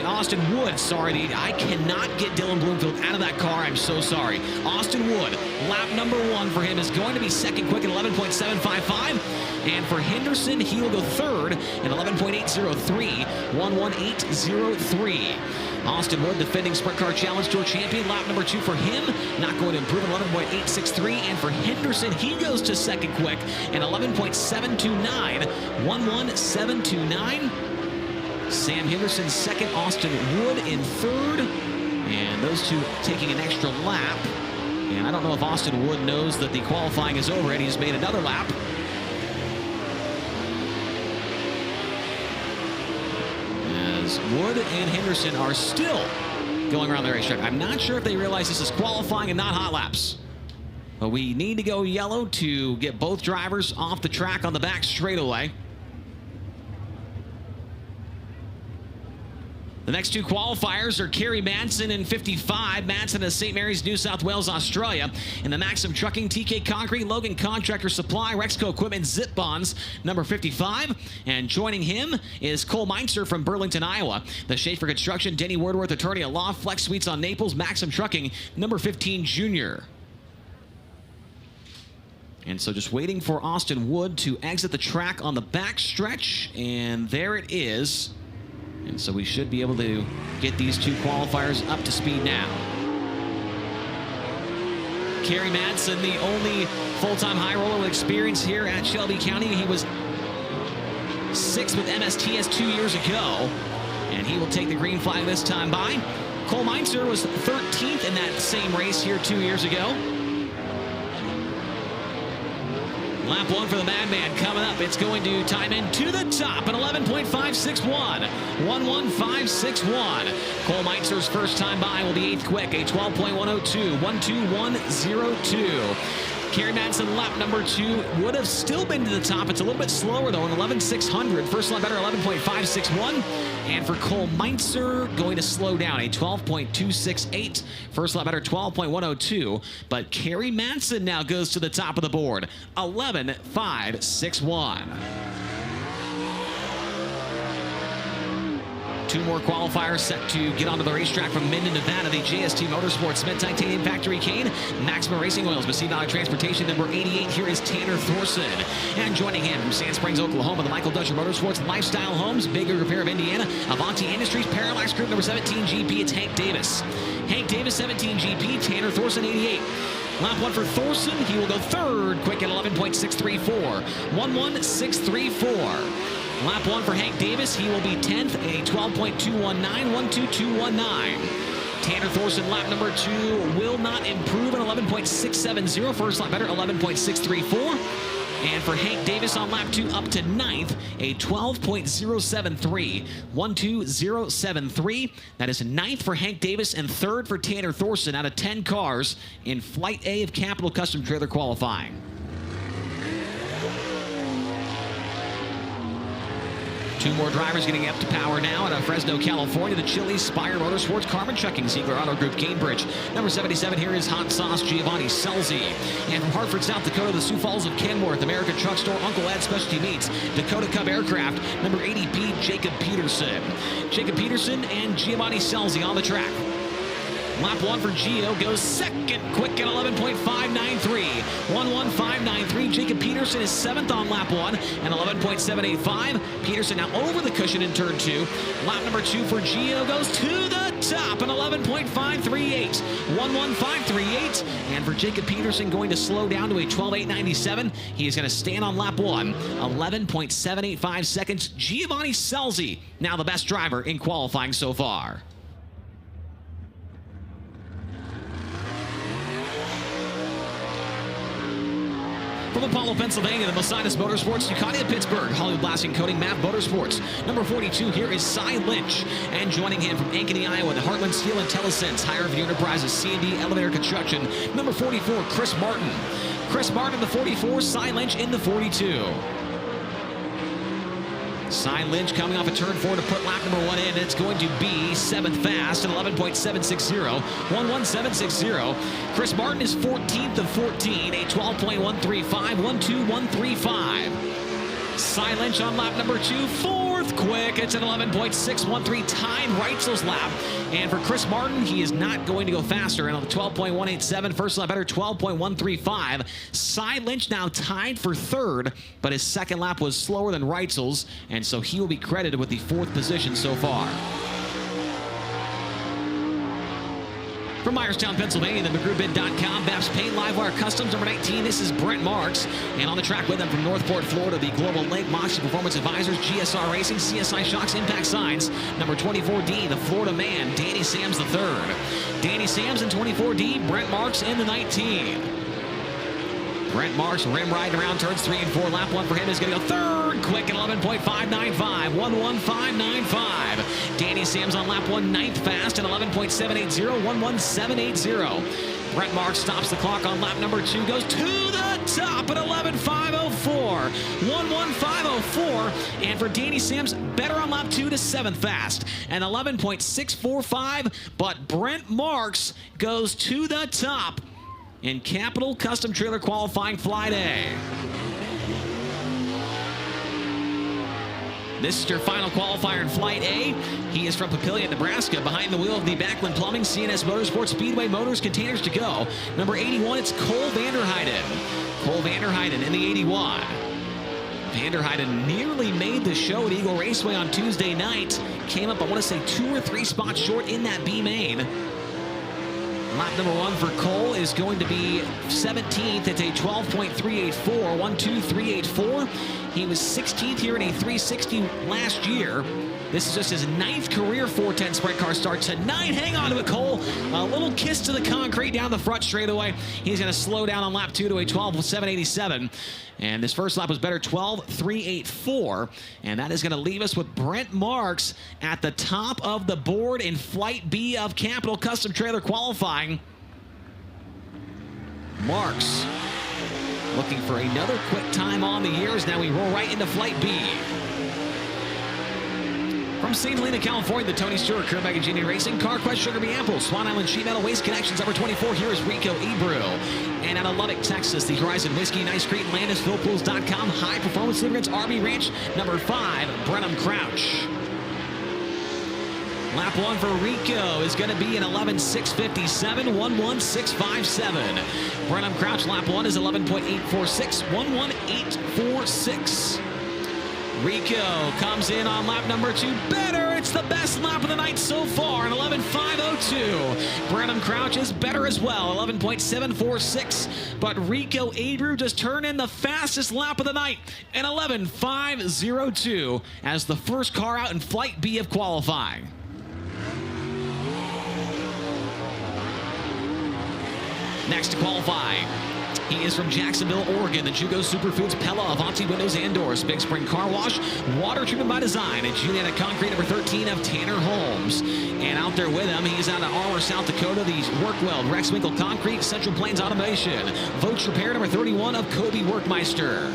B: Austin Wood, sorry, I cannot get Dylan Bloomfield out of that car. I'm so sorry. Austin Wood, lap number 1 for him is going to be second quick at 11.755. And for Henderson, he will go third at 11.803, 11803. Austin Wood, defending Sprint Car Challenge Tour champion, lap number 2 for him, not going to improve, 11.863. And for Henderson, he goes to second quick at 11.729, 11729. Sam Henderson second, Austin Wood in third, and those two taking an extra lap. And I don't know if Austin Wood knows that the qualifying is over, and he's made another lap. As Wood and Henderson are still going around the racetrack. I'm not sure if they realize this is qualifying and not hot laps. But we need to go yellow to get both drivers off the track on the back straightaway. The next two qualifiers are Kerry Manson in 55. Manson of St. Mary's, New South Wales, Australia. In the Maxim Trucking, TK Concrete, Logan Contractor Supply, Rexco Equipment, Zip Bonds, number 55. And joining him is Cole Meinzer from Burlington, Iowa. The Schaefer Construction, Denny Wordworth, Attorney at Law, Flex Suites on Naples, Maxim Trucking, number 15, Junior. And so just waiting for Austin Wood to exit the track on the back stretch. And there it is. And so we should be able to get these two qualifiers up to speed now. Kerry Madsen, the only full-time high roller with experience here at Shelby County. He was 6th with MSTS 2 years ago, and he will take the green flag this time by. Cole Meinzer was 13th in that same race here 2 years ago. Lap 1 for the Madman coming up. It's going to time in to the top at 11.561. 11561. Cole Meitzer's first time by will be 8th quick, a 12.102. 12102. Kerry Madsen, lap number 2, would have still been to the top. It's a little bit slower, though, in 11.600. First lap better, 11.561. And for Cole Meitzer, going to slow down, a 12.268. First lap better, 12.102. But Kerry Madsen now goes to the top of the board, 11.561. 2 more qualifiers set to get onto the racetrack from Minden, Nevada. The JST Motorsports Med Titanium Factory Cane, Maxima Racing Oils, Massey Valley Transportation, number 88. Here is Tanner Thorson. And joining him from Sand Springs, Oklahoma, the Michael Dutcher Motorsports, Lifestyle Homes, Big Repair of Indiana, Avanti Industries, Parallax Group, number 17 GP. It's Hank Davis. Hank Davis, 17 GP. Tanner Thorson, 88. Lap 1 for Thorson. He will go 3rd, quick at 11.634. 11634. Lap 1 for Hank Davis. He will be 10th, a 12.219, 12219. Tanner Thorson, lap number 2, will not improve at 11.670. First lap better, 11.634. And for Hank Davis on lap 2, up to 9th, a 12.073, 12073. That is 9th for Hank Davis and 3rd for Tanner Thorson out of 10 cars in Flight A of Capital Custom Trailer qualifying. 2 more drivers getting up to power now out of Fresno, California. The Chili's, Spire Motorsports, Carmen Chucking, Ziegler Auto Group, Cambridge. Number 77, here is Hot Sauce, Giovanni Selzy. And from Hartford, South Dakota, the Sioux Falls of Kenworth, American Truck Store, Uncle Ed Specialty Meats, Dakota Cub Aircraft, number 80P, Jacob Peterson. Jacob Peterson and Giovanni Selzy on the track. Lap 1 for Gio goes 2nd, quick at 11.593. 11593. Jacob Peterson is 7th on lap 1 and 11.785. Peterson now over the cushion in turn 2. Lap number 2 for Gio goes to the top at 11.538. 11538. And for Jacob Peterson, going to slow down to a 12.897. He is going to stand on lap 1. 11.785 seconds. Giovanni Selzy, now the best driver in qualifying so far. From Apollo, Pennsylvania, the Mosinas Motorsports, Ducati of Pittsburgh, Hollywood Blasting Coating, MAV Motorsports. Number 42, here is Cy Lynch. And joining him from Ankeny, Iowa, the Heartland Steel and Telesense, Higher View Enterprises, C&D Elevator Construction. Number 44, Chris Martin. Chris Martin in the 44, Cy Lynch in the 42. Cy Lynch coming off a turn 4 to put lap number 1 in. It's going to be 7th fast at 11.760. 11760. Chris Martin is 14th of 14, a 12.135. 12135. Cy Lynch on lap number 2, 4th quick. It's at 11.613, tied Reitzel's lap. And for Chris Martin, he is not going to go faster. And on the 12.187, first lap better, 12.135. Cy Lynch now tied for 3rd, but his 2nd lap was slower than Reitzel's, and so he will be credited with the 4th position so far. From Myerstown, Pennsylvania, the McGrewbid.com, Babs Paint Livewire Customs, number 19, this is Brent Marks. And on the track with them from Northport, Florida, the Global Lake Moxie Performance Advisors, GSR Racing, CSI Shocks, Impact Signs. Number 24D, the Florida man, Danny Sams III. Danny Sams in 24D, Brent Marks in the 19. Brent Marks rim riding around turns 3 and 4. Lap 1 for him is going to go 3rd, quick at 11.595. 11595. Danny Sams on lap 1, 9th fast at 11.780. 11780. Brent Marks stops the clock on lap number 2, goes to the top at 11.504. 11504. And for Danny Sams, better on lap 2 to 7th fast and 11.645. But Brent Marks goes to the top in Capital Custom Trailer qualifying Flight A. This is your final qualifier in Flight A. He is from Papillion, Nebraska, behind the wheel of the Backlund Plumbing, CNS Motorsports, Speedway Motors, Containers to Go. Number 81, it's Cole Vanderheiden. Cole Vanderheiden in the 81. Vanderheiden nearly made the show at Eagle Raceway on Tuesday night. Came up, I want to say, 2 or 3 spots short in that B main. Lap number 1 for Cole is going to be 17th. It's a 12.384, 12384. He was 16th here in a 360 last year. This is just his 9th career 410 sprint car start tonight. Hang on to it, Cole. A little kiss to the concrete down the front straightaway. He's going to slow down on lap 2 to a 12.787. And this first lap was better, 12.384. And that is going to leave us with Brent Marks at the top of the board in Flight B of Capital Custom Trailer Qualifying. Marks looking for another quick time on the years. Now we roll right into Flight B. From St. Helena, California, the Tony Stewart Kerr Junior Racing, CarQuest, Sugar Bee Apple, Swan Island Sheet Metal, Waste Connections, number 24. Here is Rico Ebrew. And out of Lubbock, Texas, the Horizon Whiskey, Nice Creek, LandisPhilPools.com, High Performance Lubricants, RB Ranch, number 5, Brenham Crouch. Lap 1 for Rico is going to be an 11.657, 11.657. Brenham Crouch, lap 1 is 11.846, 11.846. Rico comes in on lap number 2. Better. It's the best lap of the night so far, an 11.502. Brenham Crouch is better as well, 11.746. But Rico Ebrew just turned in the fastest lap of the night, an 11.502, as the first car out in Flight B of qualifying. Next to qualify, he is from Jacksonville, Oregon. The Jugo Superfoods, Pella, Avanti Windows and Doors, Big Spring Car Wash, Water Treatment by Design, and Juliana Concrete, number 13 of Tanner Holmes. And out there with him, he's out of Armour, South Dakota, the Workweld, Rex Winkle Concrete, Central Plains Automation, Votes Repair, number 31 of Kobe Workmeister.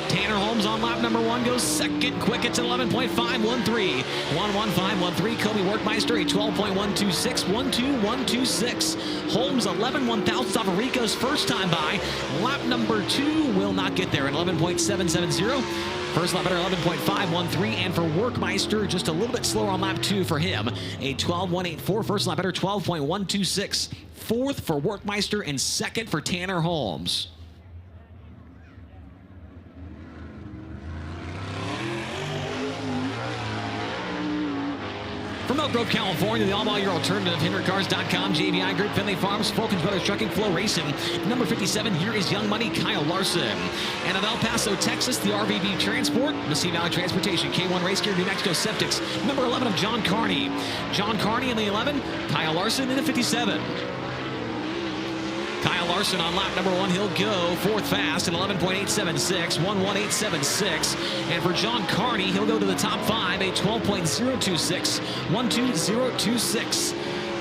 B: Tanner Holmes on lap number 1 goes second quick. It's 11.513. 11513. Kobe Workmeister, a 12.126. 12126. Holmes 11/1000 off of Rico's first time by. Lap number 2 will not get there. An 11.770. First lap better, 11.513. And for Workmeister, just a little bit slower on lap 2 for him. A 12.184. First lap better, 12.126. Fourth for Workmeister and second for Tanner Holmes. From Elk Grove, California, the all-year alternative, HendrickCars.com, JVI Group, Finley Farms, Fulkins Brothers Trucking, FloRacing. Number 57, here is Young Money, Kyle Larson. And of El Paso, Texas, the RVB Transport, Mississippi Valley Transportation, K1 Race Gear, New Mexico Septics. Number 11 of John Carney. John Carney in the 11, Kyle Larson in the 57. Kyle Larson on lap number 1, he'll go fourth fast at 11.876, 11876. And for John Carney, he'll go to the top 5, a 12.026, 12026.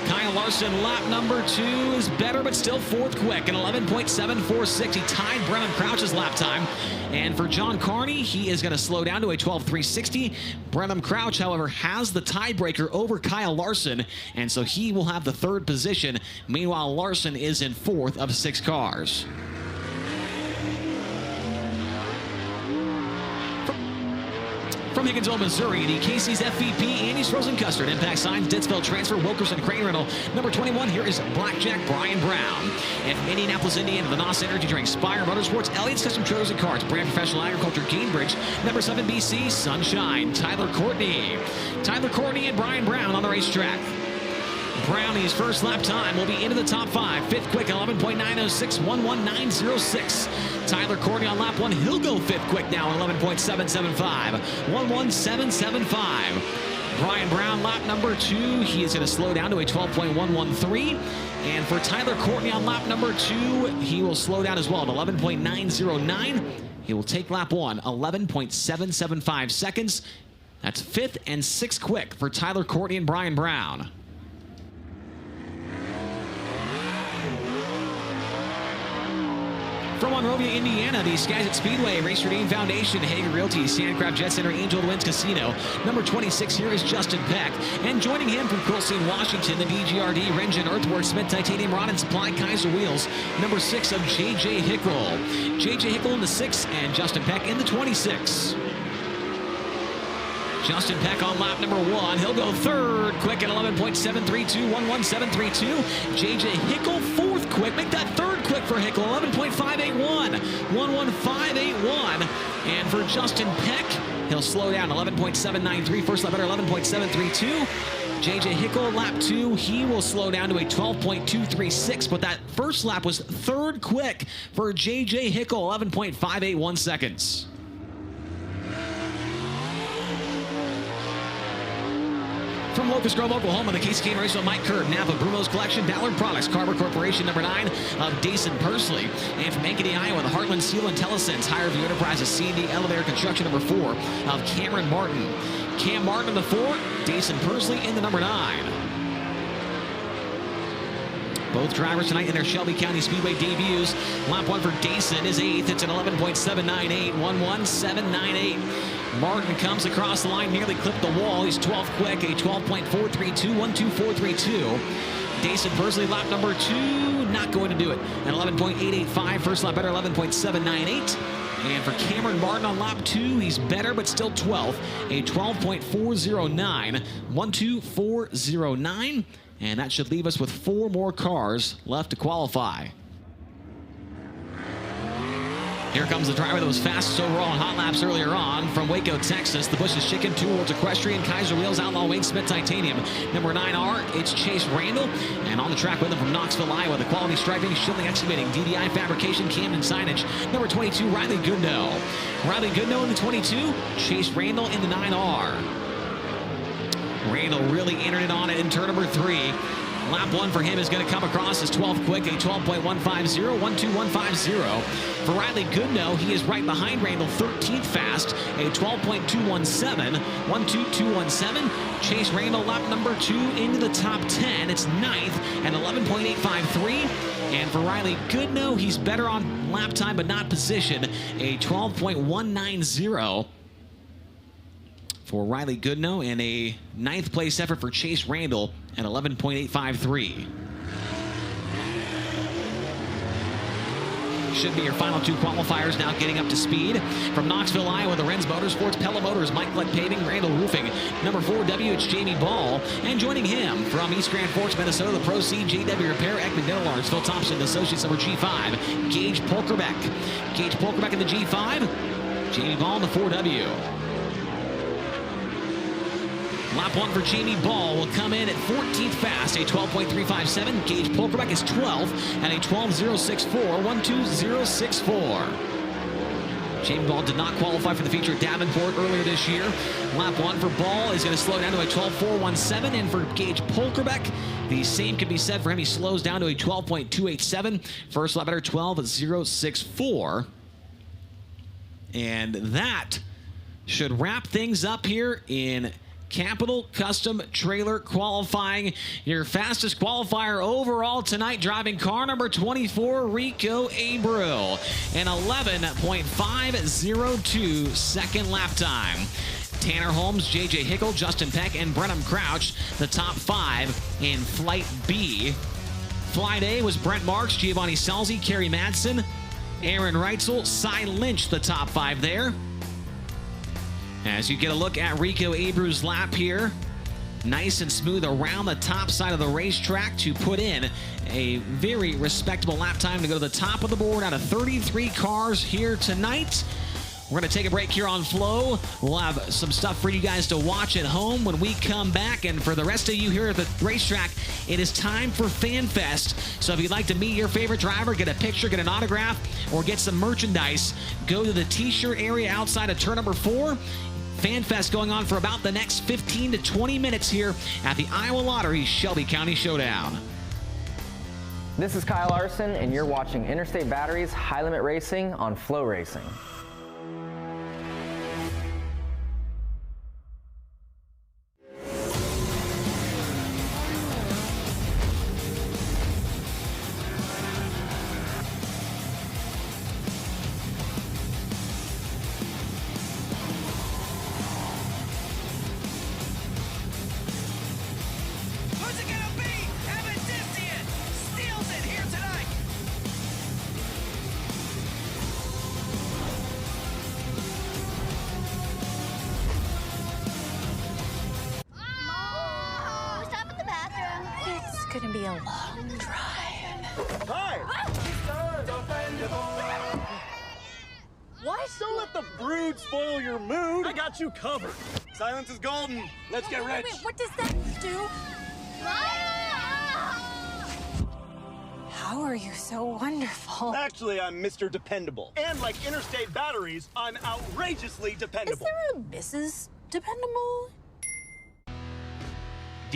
B: Kyle Larson, lap number 2 is better, but still fourth quick, an 11.746. He tied Brenham Crouch's lap time. And for John Carney, he is going to slow down to a 12.360. Brenham Crouch, however, has the tiebreaker over Kyle Larson, and so he will have the third position. Meanwhile, Larson is in fourth of 6 cars. From Higginsville, Missouri, the Casey's FVP, Andy's Frozen Custard, Impact Signs, Ditzville Transfer, Wilkerson Crane Rental. Number 21, here is Blackjack Brian Brown. And from Indianapolis, Indiana, the NOS Energy Drink, Spire Motorsports, Elliott's Custom Trailers and Carts, Brand Professional Agriculture, Cambridge. Number 7, BC, Sunshine, Tyler Courtney. Tyler Courtney and Brian Brown on the racetrack. Brownie's first lap time will be into the top 5. Fifth quick, 11.906, 11906. Tyler Courtney on lap 1, he'll go fifth quick now, 11.775, 11775. Brian Brown, lap number 2, he is going to slow down to a 12.113. And for Tyler Courtney on lap number 2, he will slow down as well at 11.909. He will take lap 1, 11.775 seconds. That's fifth and sixth quick for Tyler Courtney and Brian Brown. From Monrovia, Indiana, the Skies at Speedway, Racer Dean Foundation, Hager Realty, Sandcraft Jet Center, Angel Winds Casino. Number 26, here is Justin Peck. And joining him from Quilcene, Washington, the DGRD, Rengen Earthworks, Smith Titanium Rod and Supply, Kaiser Wheels. Number 6 of J.J. Hickel. J.J. Hickel in the 6 and Justin Peck in the 26. Justin Peck on lap number 1. He'll go third quick at 11.732, 11732. J.J. Hickel fourth quick. Make that third quick for Hickel, 11.581, 11581. And for Justin Peck, he'll slow down, 11.793. First lap better, 11.732. J.J. Hickel, lap 2, he will slow down to a 12.236, but that first lap was third quick for J.J. Hickel, 11.581 seconds. From Locust Grove, Oklahoma, the Casey Kane Race with Mike Kerr, Napa, Brumo's Collection, Ballard Products, Carver Corporation, number 9 of Dason Persley. And from Ankeny, Iowa, the Heartland Steel and Telesense, Higher View Enterprises, C&D Elevator Construction, number 4 of Cameron Martin. Cam Martin in the 4, Dason Persley in the number 9. Both drivers tonight in their Shelby County Speedway debuts. Lap 1 for Dason is 8th. It's an 11.798, 11798. Martin comes across the line, nearly clipped the wall. He's 12th quick, a 12.432, 12432. Dason Persley, lap number 2, not going to do it. An 11.885, first lap better, 11.798. And for Cameron Martin on lap 2, he's better, but still 12th, a 12.409, 12409. And that should leave us with 4 more cars left to qualify. Here comes the driver that was fastest overall in hot laps earlier on from Waco, Texas. The Bush's Chicken, Two Worlds Equestrian, Kaiser Wheels, Outlaw Wayne Smith Titanium. Number 9R, it's Chase Randall. And on the track with him from Knoxville, Iowa, the Quality Striping, Schilling Excavating, DDI Fabrication, Camden Signage. Number 22, Riley Goodnow. Riley Goodnow in the 22, Chase Randall in the 9R. Randall really entered it on it in turn number 3. Lap 1 for him is going to come across as 12th quick, a 12.150, 12150. For Riley Goodnow, he is right behind Randall, 13th fast, a 12.217, 12217. Chase Randall, lap number 2 into the top 10. It's 9th and 11.853. And for Riley Goodnow, he's better on lap time but not position, a 12.190. For Riley Goodnow, and a 9th place effort for Chase Randall at 11.853. Should be your final 2 qualifiers now getting up to speed. From Knoxville, Iowa, the Renz Motorsports, Pella Motors, Mike Lett Paving, Randall Roofing. Number 4W, it's Jamie Ball. And joining him from East Grand Forks, Minnesota, the Pro Seed, JW Repair, Ekman Dental Arts, Phil Thompson, Associates, number G5, Gage Polkerbeck. Gage Polkerbeck in the G5, Jamie Ball in the 4W. Lap 1 for Jamie Ball will come in at 14th fast, a 12.357. Gage Polkerbeck is 12th and a 12.064, 12064. Jamie Ball did not qualify for the feature at Davenport earlier this year. Lap 1 for Ball is going to slow down to a 12.417, and for Gage Polkerbeck, the same can be said for him. He slows down to a 12.287. First lap better, 12.064. And that should wrap things up here in Capital Custom Trailer qualifying. Your fastest qualifier overall tonight, driving car number 24, Rico Abreu. An 11.502 second lap time. Tanner Holmes, J.J. Hickel, Justin Peck, and Brenham Crouch, the top 5 in Flight B. Flight A was Brent Marks, Giovanni Salzi, Kerry Madsen, Aaron Reitzel, Cy Lynch, the top 5 there. As you get a look at Rico Abreu's lap here, nice and smooth around the top side of the racetrack to put in a very respectable lap time to go to the top of the board out of 33 cars here tonight. We're going to take a break here on Flow. We'll have some stuff for you guys to watch at home when we come back. And for the rest of you here at the racetrack, it is time for Fan Fest. So if you'd like to meet your favorite driver, get a picture, get an autograph, or get some merchandise, go to the t-shirt area outside of turn number 4. Fan Fest going on for about the next 15 to 20 minutes here at the Iowa Lottery Shelby County Showdown.
E: This is Kyle Larson, and you're watching Interstate Batteries High Limit Racing on FloRacing.
L: Gonna be a long drive.
M: Hi! Why so let the brood spoil your mood? I got you covered. Silence is golden. Let's get rich.
L: Wait, what does that do? How are you so wonderful?
M: Actually, I'm Mr. Dependable. And like Interstate Batteries, I'm outrageously dependable.
L: Is there a Mrs. Dependable?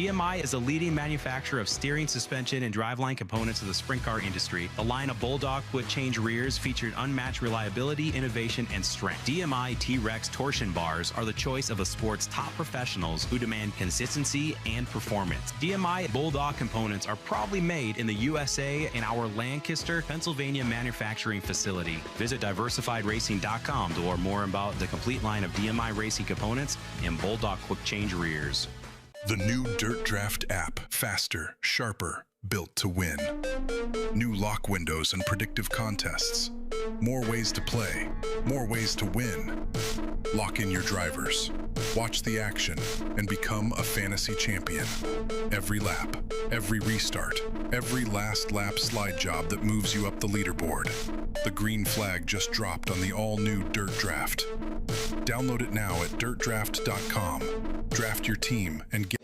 N: DMI is a leading manufacturer of steering, suspension, and driveline components of the sprint car industry. The line of Bulldog quick change rears featured unmatched reliability, innovation, and strength. DMI T-Rex torsion bars are the choice of the sport's top professionals who demand consistency and performance. DMI Bulldog components are proudly made in the USA in our Lancaster, Pennsylvania manufacturing facility. Visit diversifiedracing.com to learn more about the complete line of DMI racing components and Bulldog quick change rears.
O: The new Dirt Draft app, faster, sharper, built to win. New lock windows and predictive contests. More ways to play, more ways to win. Lock in your drivers, watch the action, and become a fantasy champion. Every lap, every restart, every last lap slide job that moves you up the leaderboard. The green flag just dropped on the all-new Dirt Draft. Download it now at dirtdraft.com. Draft your team and get...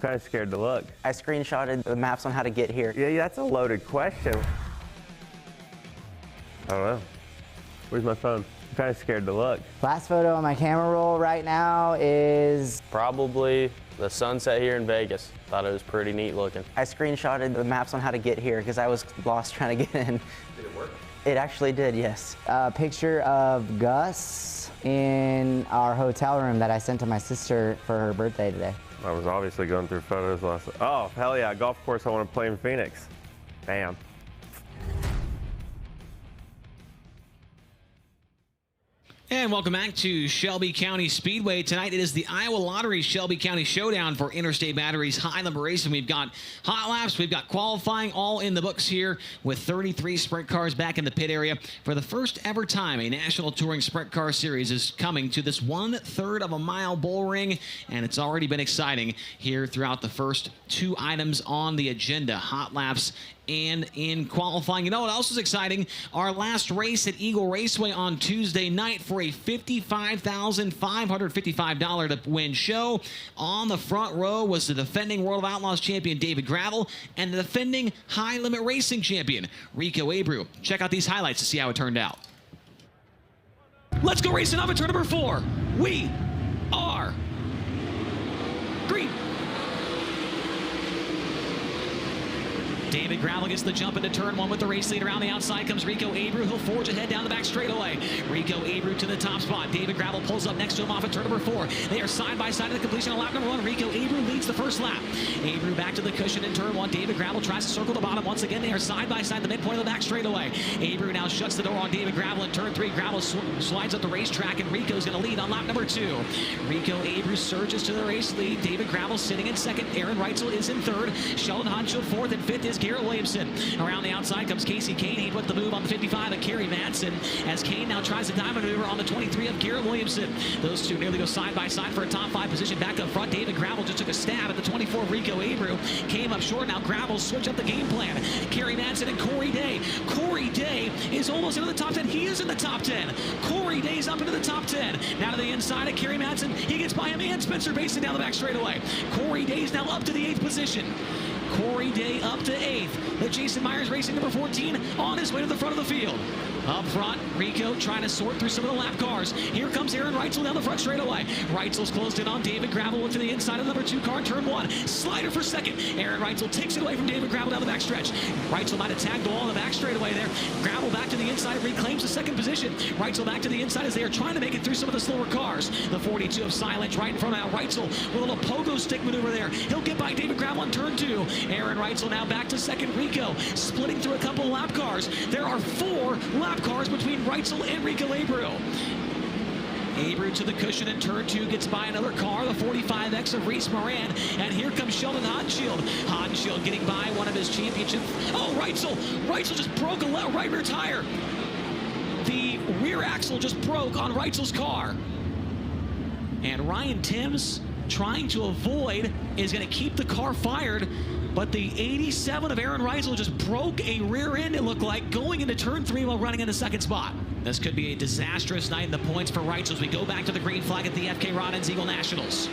P: kind of scared to look.
K: I screenshotted the maps on how to get here.
P: Yeah, that's a loaded question. I don't know. Where's my phone? I'm kind of scared to look.
Q: Last photo on my camera roll right now is
F: Probably the sunset here in Vegas. Thought it was pretty neat looking.
K: I screenshotted the maps on how to get here because I was lost trying to get in.
F: Did it work?
K: It actually did, yes.
Q: a picture of Gus in our hotel room that I sent to my sister for her birthday today.
P: I was obviously going through photos last. Oh, hell yeah, golf course I want to play in Phoenix. Bam.
B: And welcome back to Shelby County Speedway. Tonight it is the Iowa Lottery Shelby County Showdown for Interstate Batteries Highland Racing. We've got hot laps, we've got qualifying, all in the books here with 33 sprint cars back in the pit area. For the first ever time, a National Touring Sprint Car Series is coming to this 1/3 of a mile bull ring, and it's already been exciting here throughout the first two items on the agenda, hot laps and in qualifying. You know what else is exciting? Our last race at Eagle Raceway on Tuesday night for a $55,555 to win show. On the front row was the defending World of Outlaws champion David Gravel and the defending High Limit Racing champion Rico Abreu. Check out these highlights to see how it turned out. Let's go racing up at turn number 4. We are green. David Gravel gets the jump into turn 1 with the race lead. Around the outside comes Rico Abreu. He'll forge ahead down the back straightaway. Rico Abreu to the top spot. David Gravel pulls up next to him off at turn number 4. They are side by side at the completion of lap number 1. Rico Abreu leads the first lap. Abreu back to the cushion in turn 1. David Gravel tries to circle the bottom. Once again, they are side by side at the midpoint of the back straightaway. Abreu now shuts the door on David Gravel in turn 3. Gravel slides up the racetrack, and Rico's going to lead on lap number 2. Rico Abreu surges to the race lead. David Gravel sitting in second. Aaron Reitzel is in third. Sheldon Hansfield fourth, and fifth is Garrett Williamson. Around the outside comes Casey Kane. He put the move on the 55 of Kerry Madsen, as Kane now tries a diamond maneuver on the 23 of Garrett Williamson. Those two nearly go side by side for a top 5 position. Back up front, David Gravel just took a stab at the 24 of Rico Abreu. Came up short. Now Gravel switch up the game plan. Kerry Madsen and Corey Day. Corey Day is almost into the top 10. He is in the top 10. Corey Day's up into the top 10. Now to the inside of Kerry Madsen. He gets by him and Spencer Basin down the back straightaway. Corey Day's now up to the 8th position. Corey Day up to 8th. The Jason Myers Racing number 14 on his way to the front of the field. Up front, Rico trying to sort through some of the lap cars. Here comes Aaron Reitzel down the front straightaway. Reitzel's closed in on David Gravel to the inside of the number 2 car in turn 1. Slider for second. Aaron Reitzel takes it away from David Gravel down the back stretch. Reitzel might have tagged the wall on the back straightaway there. Gravel back to the inside, reclaims the second position. Reitzel back to the inside as they are trying to make it through some of the slower cars. The 42 of Silence right in front of now. Reitzel with a little pogo stick maneuver there. He'll get by David Gravel in turn 2. Aaron Reitzel now back to second. Rico splitting through a couple of lap cars. There are 4 lap cars between Reitzel and Rico Abreu. Abreu to the cushion in turn 2, gets by another car, the 45X of Reese Moran, and here comes Sheldon Hansfield. Hansfield getting by one of his championship. Oh, Reitzel just broke a right rear tire. The rear axle just broke on Reitzel's car. And Ryan Timms, trying to avoid, is going to keep the car fired. But the 87 of Aaron Reitzel just broke a rear end, it looked like, going into turn 3 while running in the second spot. This could be a disastrous night in the points for Reitzel as we go back to the green flag at the FK Roddens Eagle Nationals.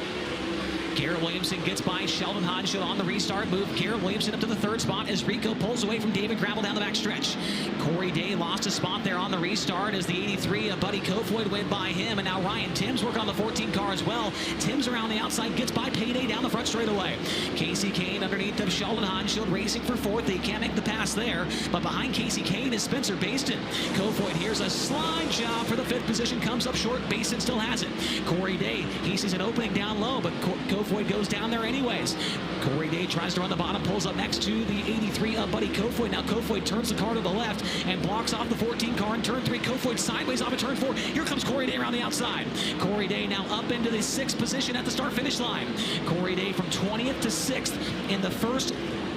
B: Garrett Williamson gets by Sheldon Hansfield on the restart move. Garrett Williamson up to the 3rd spot as Rico pulls away from David Gravel down the back stretch. Corey Day lost a spot there on the restart as the 83 of Buddy Kofoid went by him, and now Ryan Timms working on the 14 car as well. Timms around the outside gets by Payday down the front straightaway. Casey Kane underneath of Sheldon Hansfield racing for 4th. They can't make the pass there, but behind Casey Kane is Spencer Baston. Kofoid here's a slide job for the 5th position, comes up short. Baston still has it. Corey Day, he sees an opening down low, but Kofoid goes down there anyways. Corey Day tries to run the bottom, pulls up next to the 83 of Buddy Kofoid. Now Kofoid turns the car to the left and blocks off the 14 car in turn 3. Kofoid sideways off of turn 4. Here comes Corey Day around the outside. Corey Day now up into the 6th position at the start-finish line. Corey Day from 20th to 6th in the first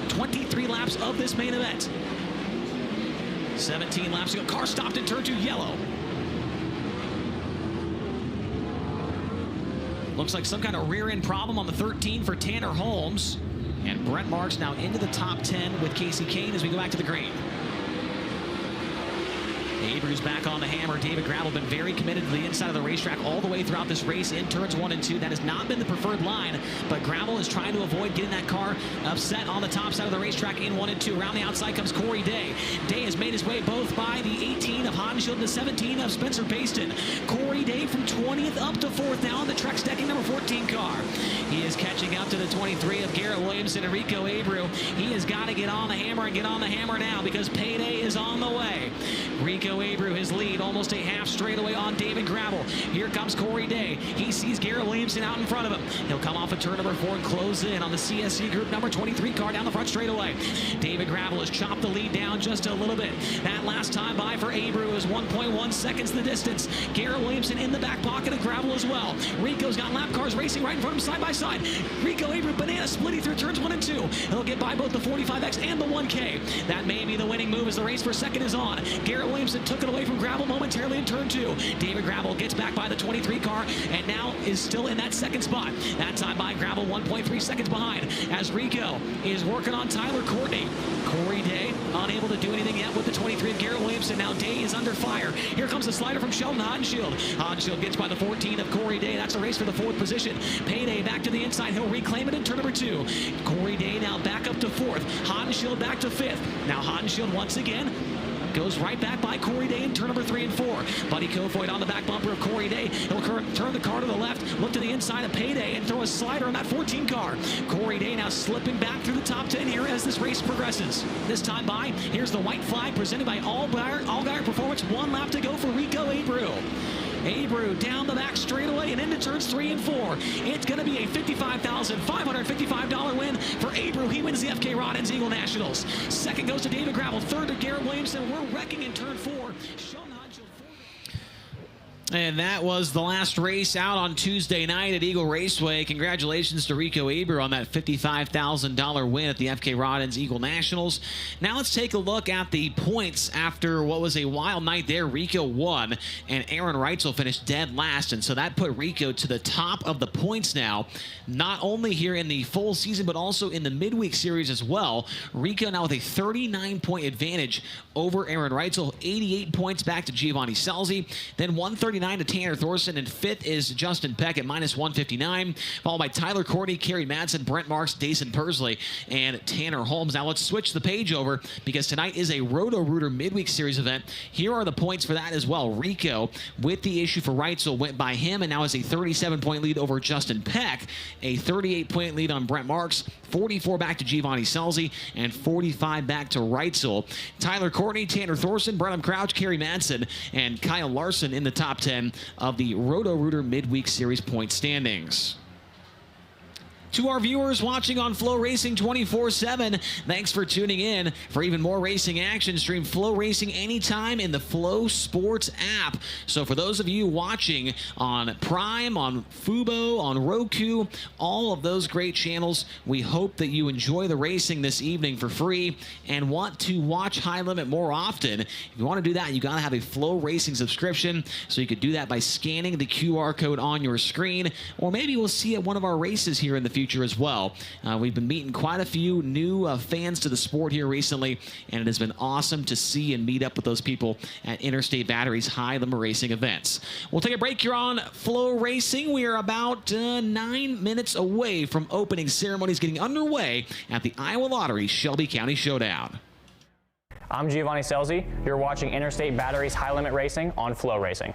B: 23 laps of this main event. 17 laps ago. Car stopped in turn 2, yellow. Looks like some kind of rear end problem on the 13 for Tanner Holmes. And Brent Marks now into the top 10 with Casey Kane as we go back to the green. Abreu's back on the hammer. David Gravel been very committed to the inside of the racetrack all the way throughout this race in turns 1 and 2. That has not been the preferred line, but Gravel is trying to avoid getting that car upset on the top side of the racetrack in 1 and 2. Around the outside comes Corey Day. Day has made his way both by the 18 of Hodenshield and the 17 of Spencer Baston. Corey Day from 20th up to 4th now on the Trek Stecking number 14 car. He is catching up to the 23 of Garrett Williamson and Rico Abreu. He has got to get on the hammer and get on the hammer now because payday is on the way. Rico Abreu, his lead, almost a half straightaway on David Gravel. Here comes Corey Day. He sees Garrett Williamson out in front of him. He'll come off of turn number 4 and close in on the CSC Group number 23 car down the front straightaway. David Gravel has chopped the lead down just a little bit. That last time by for Abreu is 1.1 seconds the distance. Garrett Williamson in the back pocket of Gravel as well. Rico's got lap cars racing right in front of him side by side. Rico Abreu banana splitting through turns 1 and 2. He'll get by both the 45X and the 1K. That may be the winning move as the race for second is on. Garrett Williamson took it away from Gravel momentarily in turn 2. David Gravel gets back by the 23 car and now is still in that second spot. That time by Gravel 1.3 seconds behind as Rico is working on Tyler Courtney. Corey Day unable to do anything yet with the 23 of Garrett Williamson. Now Day is under fire. Here comes the slider from Sheldon Hodenshield. Hodenshield gets by the 14 of Corey Day. That's a race for the 4th position. Payday back to the inside. He'll reclaim it in turn number 2. Corey Day now back up to 4th. Hodenshield back to 5th. Now Hodenshield once again goes right back by Corey Day in turn number 3 and 4. Buddy Kofoid on the back bumper of Corey Day. He'll turn the car to the left, look to the inside of Payday, and throw a slider on that 14 car. Corey Day now slipping back through the top 10 here as this race progresses. This time by, here's the white flag presented by Allgaier Performance. 1 lap to go for Rico Abreu. Abreu down the back straightaway and into turns 3 and 4. It's going to be a $55,555 win for Abreu. He wins the FK Rod Ends Eagle Nationals. Second goes to David Gravel. Third to Garrett Williamson. We're wrecking in turn 4. And that was the last race out on Tuesday night at Eagle Raceway. Congratulations to Rico Abreu on that $55,000 win at the FK Rod Ends Eagle Nationals. Now let's take a look at the points after what was a wild night there. Rico won, and Aaron Reitzel finished dead last, and so that put Rico to the top of the points now, not only here in the full season, but also in the midweek series as well. Rico now with a 39-point advantage over Aaron Reitzel, 88 points back to Giovanni Scelzi, then 139 to Tanner Thorson, and 5th is Justin Peck at minus 159, followed by Tyler Courtney, Kerry Madsen, Brent Marks, Dason Persley, and Tanner Holmes. Now let's switch the page over because tonight is a Roto-Rooter midweek series event. Here are the points for that as well. Rico, with the issue for Reitzel, went by him and now has a 37-point lead over Justin Peck, a 38-point lead on Brent Marks, 44 back to Giovanni Scelzi, and 45 back to Reitzel. Tyler Courtney, Tanner Thorson, Brenham Crouch, Kerry Madsen, and Kyle Larson in the top 10 of the Roto-Rooter midweek series point standings. To our viewers watching on FloRacing 24/7, thanks for tuning in. For even more racing action, stream FloRacing anytime in the Flo Sports app. So for those of you watching on Prime, on Fubo, on Roku, all of those great channels, we hope that you enjoy the racing this evening for free and want to watch High Limit more often. If you want to do that, you got to have a FloRacing subscription. So you could do that by scanning the QR code on your screen, or maybe we'll see at one of our races here in the future as well. We've been meeting quite a few new fans to the sport here recently, and it has been awesome to see and meet up with those people at Interstate Battery's High Limit Racing events. We'll take a break here on FloRacing. We are about 9 minutes away from opening ceremonies getting underway at the Iowa Lottery Shelby County Showdown.
G: I'm Giovanni Scelzi. You're watching Interstate Battery's High Limit Racing on FloRacing.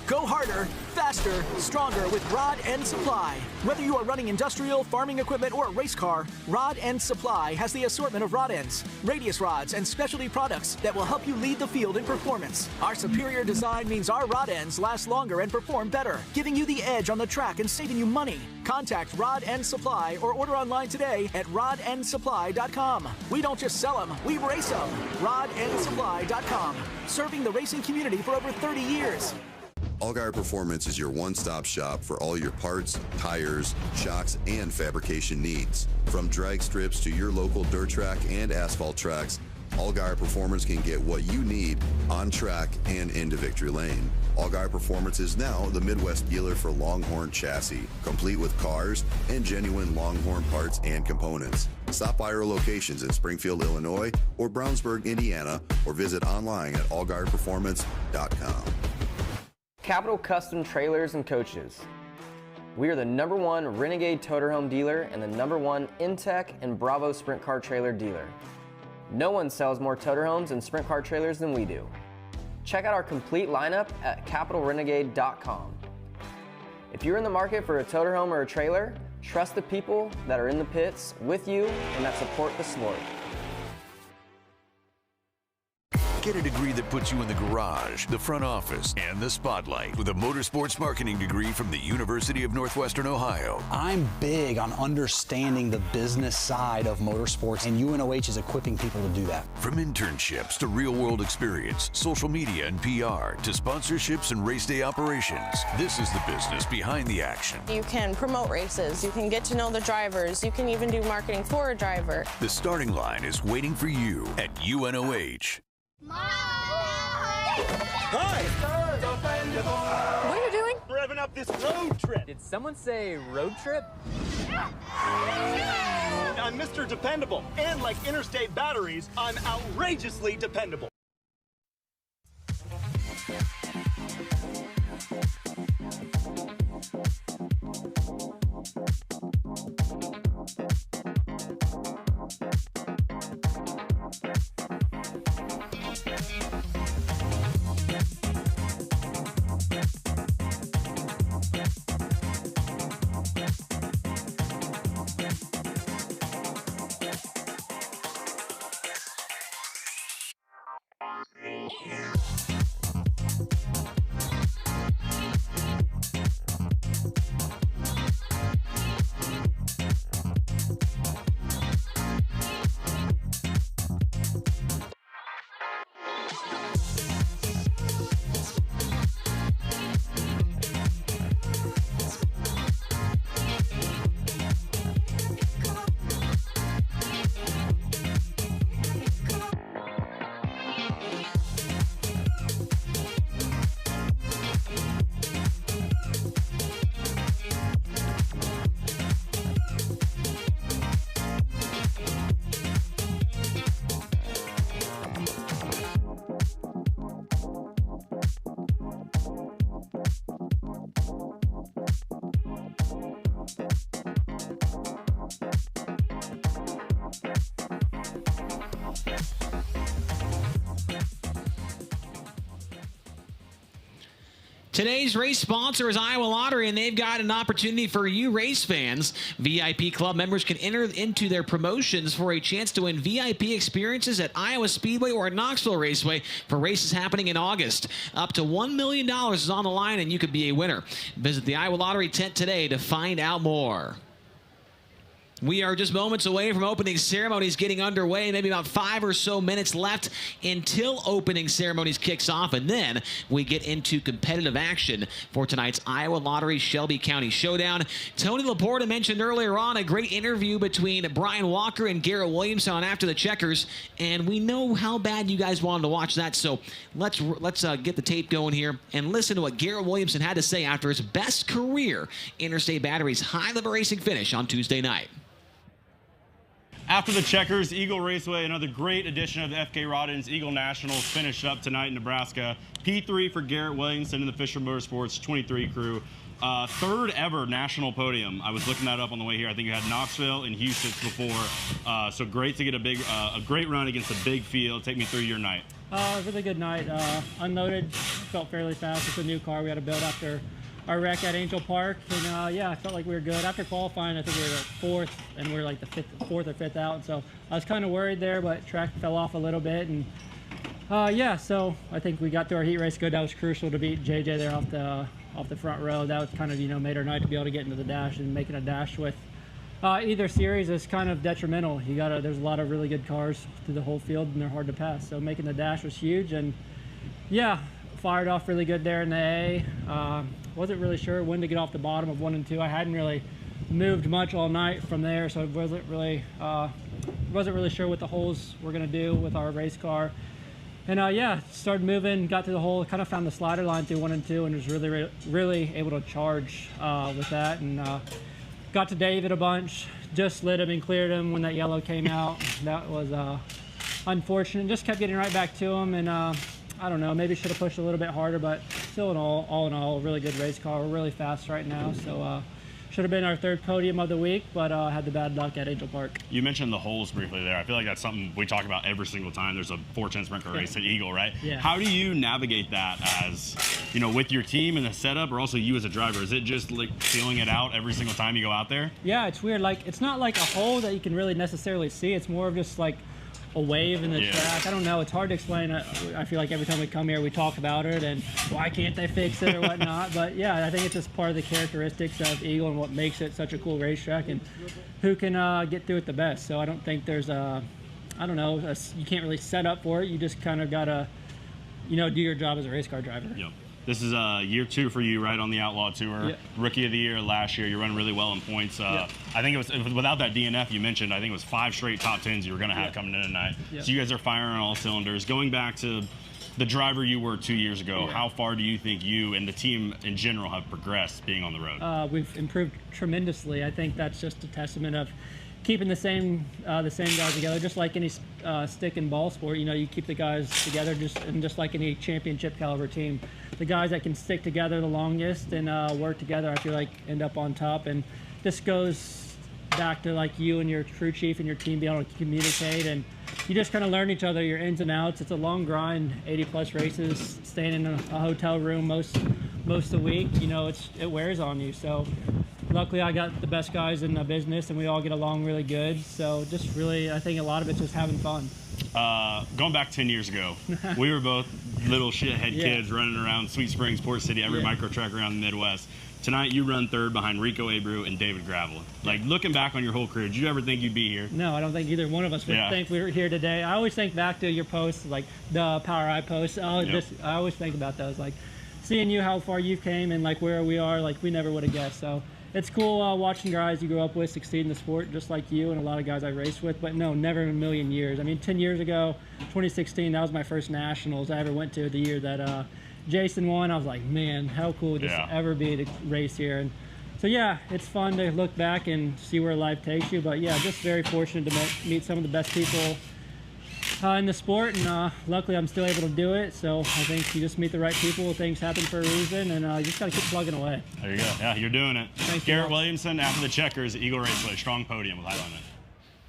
R: Go harder, faster, stronger with Rod End Supply. Whether you are running industrial, farming equipment, or a race car, Rod End Supply has the assortment of rod ends, radius rods, and specialty products that will help you lead the field in performance. Our superior design means our rod ends last longer and perform better, giving you the edge on the track and saving you money. Contact Rod End Supply or order online today at rodendsupply.com. We don't just sell them, we race them. rodendsupply.com, serving the racing community for over 30 years.
S: Allgaier Performance is your one-stop shop for all your parts, tires, shocks, and fabrication needs. From drag strips to your local dirt track and asphalt tracks, Allgaier Performance can get what you need on track and into victory lane. Allgaier Performance is now the Midwest dealer for Longhorn chassis, complete with cars and genuine Longhorn parts and components. Stop by our locations in Springfield, Illinois, or Brownsburg, Indiana, or visit online at allgaierperformance.com.
E: Capital Custom Trailers and Coaches. We are the #1 Renegade Toterhome dealer and the #1 Intech and Bravo Sprint Car Trailer dealer. No one sells more Toterhomes and Sprint Car Trailers than we do. Check out our complete lineup at capitalrenegade.com. If you're in the market for a Toterhome or a trailer, trust the people that are in the pits with you and that support the sport.
A: Get a degree that puts you in the garage, the front office, and the spotlight with a motorsports marketing degree from the University of Northwestern Ohio.
T: I'm big on understanding the business side of motorsports, and UNOH is equipping people to do that.
A: From internships to real-world experience, social media and PR, to sponsorships and race day operations, this is the business behind the action.
U: You can promote races, you can get to know the drivers, you can even do marketing for a driver.
A: The starting line is waiting for you at UNOH.
M: Hi!
U: What are you doing?
M: We're revving up this road trip.
I: Did someone say road trip?
M: I'm Mr. Dependable, and like Interstate Batteries, I'm outrageously dependable.
B: Today's race sponsor is Iowa Lottery, and they've got an opportunity for you race fans. VIP club members can enter into their promotions for a chance to win VIP experiences at Iowa Speedway or Knoxville Raceway for races happening in August. Up to $1 million is on the line, and you could be a winner. Visit the Iowa Lottery tent today to find out more. We are just moments away from opening ceremonies getting underway. Maybe about 5 or so minutes left until opening ceremonies kicks off. And then we get into competitive action for tonight's Iowa Lottery Shelby County Showdown. Tony Laporta mentioned earlier on a great interview between Brian Walker and Garrett Williamson on After the Checkers. And we know how bad you guys wanted to watch that. So let's get the tape going here and listen to what Garrett Williamson had to say after his best career Interstate Batteries high-level racing finish on Tuesday night.
V: After the Checkers, Eagle Raceway, another great edition of the FK Rodden's Eagle Nationals finished up tonight in Nebraska. P3 for Garrett Williamson and the Fisher Motorsports 23 crew. Third ever national podium. I was looking that up on the way here. I think you had Knoxville and Houston before. So great to get a great run against a big field. Take me through your night.
D: Really good night. Unloaded, felt fairly fast. It's a new car we had to build after our wreck at Angel Park, and yeah, I felt like we were good. After qualifying, I think we were at 4th, and we were like the 4th or 5th out, so I was kind of worried there, but track fell off a little bit, and yeah, so I think we got through our heat race good. That was crucial to beat JJ there off the front row. That was kind of, made our night to be able to get into the dash, and making a dash with either series is kind of detrimental. There's a lot of really good cars through the whole field, and they're hard to pass, so making the dash was huge, and yeah, fired off really good there in the A. Wasn't really sure when to get off the bottom of 1 and 2. I hadn't really moved much all night from there, so it wasn't really
H: wasn't really sure what the holes were going to do with our race car. And yeah, started moving, got through the hole, kind of found the slider line through 1 and 2, and was really able to charge with that. And got to David a bunch, just slid him and cleared him when that yellow came out. That was unfortunate. Just kept getting right back to him, and I don't know, maybe should have pushed a little bit harder, but still all in all, a really good race car. We're really fast right now, so should have been our 3rd podium of the week, but had the bad luck at Angel Park.
V: You mentioned the holes briefly there. I feel like that's something we talk about every single time there's a 410 sprint car race at Eagle, right?
H: Yeah.
V: How do you navigate that as, with your team and the setup, or also you as a driver? Is it just like feeling it out every single time you go out there?
H: Yeah, it's weird. Like, it's not like a hole that you can really necessarily see. It's more of just like a wave in the track. I don't know. It's hard to explain. I feel like every time we come here, we talk about it and why can't they fix it or whatnot. But yeah, I think it's just part of the characteristics of Eagle and what makes it such a cool racetrack and who can get through it the best. So I don't think there's I don't know, you can't really set up for it. You just kind of got to, do your job as a race car driver.
V: Yep. This is year 2 for you, right, on the Outlaw Tour.
H: Yep.
V: Rookie of the Year last year. You're running really well in points.
H: Yep.
V: I think it was without that DNF you mentioned, I think it was 5 straight top 10s you were going to have coming in tonight.
H: Yep.
V: So you guys are firing on all cylinders. Going back to the driver you were 2 years ago, how far do you think you and the team in general have progressed being on the road?
H: We've improved tremendously. I think that's just a testament of keeping the same guys together, just like any stick and ball sport. You keep the guys together, just like any championship caliber team. The guys that can stick together the longest and work together, I feel like, end up on top. And this goes back to like you and your crew chief and your team being able to communicate, and you just kind of learn each other, your ins and outs. It's a long grind, 80+ races, staying in a hotel room most of the week. It wears on you. So luckily I got the best guys in the business and we all get along really good. So just really, I think a lot of it's just having fun.
V: Going back 10 years ago, we were both little shithead kids running around Sweet Springs, Port City, every micro track around the Midwest. Tonight you run 3rd behind Rico Abreu and David Gravel. Like, looking back on your whole career, did you ever think you'd be here?
H: No, I don't think either one of us would think we were here today. I always think back to your posts, like the Power Eye posts. I always think about those, like seeing you, how far you've came and like where we are, like we never would have guessed. So it's cool watching guys you grew up with succeed in the sport, just like you and a lot of guys I raced with. But no, never in a million years. I mean, 10 years ago, 2016, that was my first nationals I ever went to. The year that Jason won, I was like, man, how cool would this ever be to race here? And so yeah, it's fun to look back and see where life takes you. But yeah, just very fortunate to meet some of the best people in the sport, and luckily I'm still able to do it. So I think you just meet the right people, things happen for a reason, and you just got to keep plugging away.
V: There you go. Yeah, you're doing it.
H: Thank
V: Garrett
H: you.
V: Williamson after the checkers, Eagle Raceway, strong podium with high limit.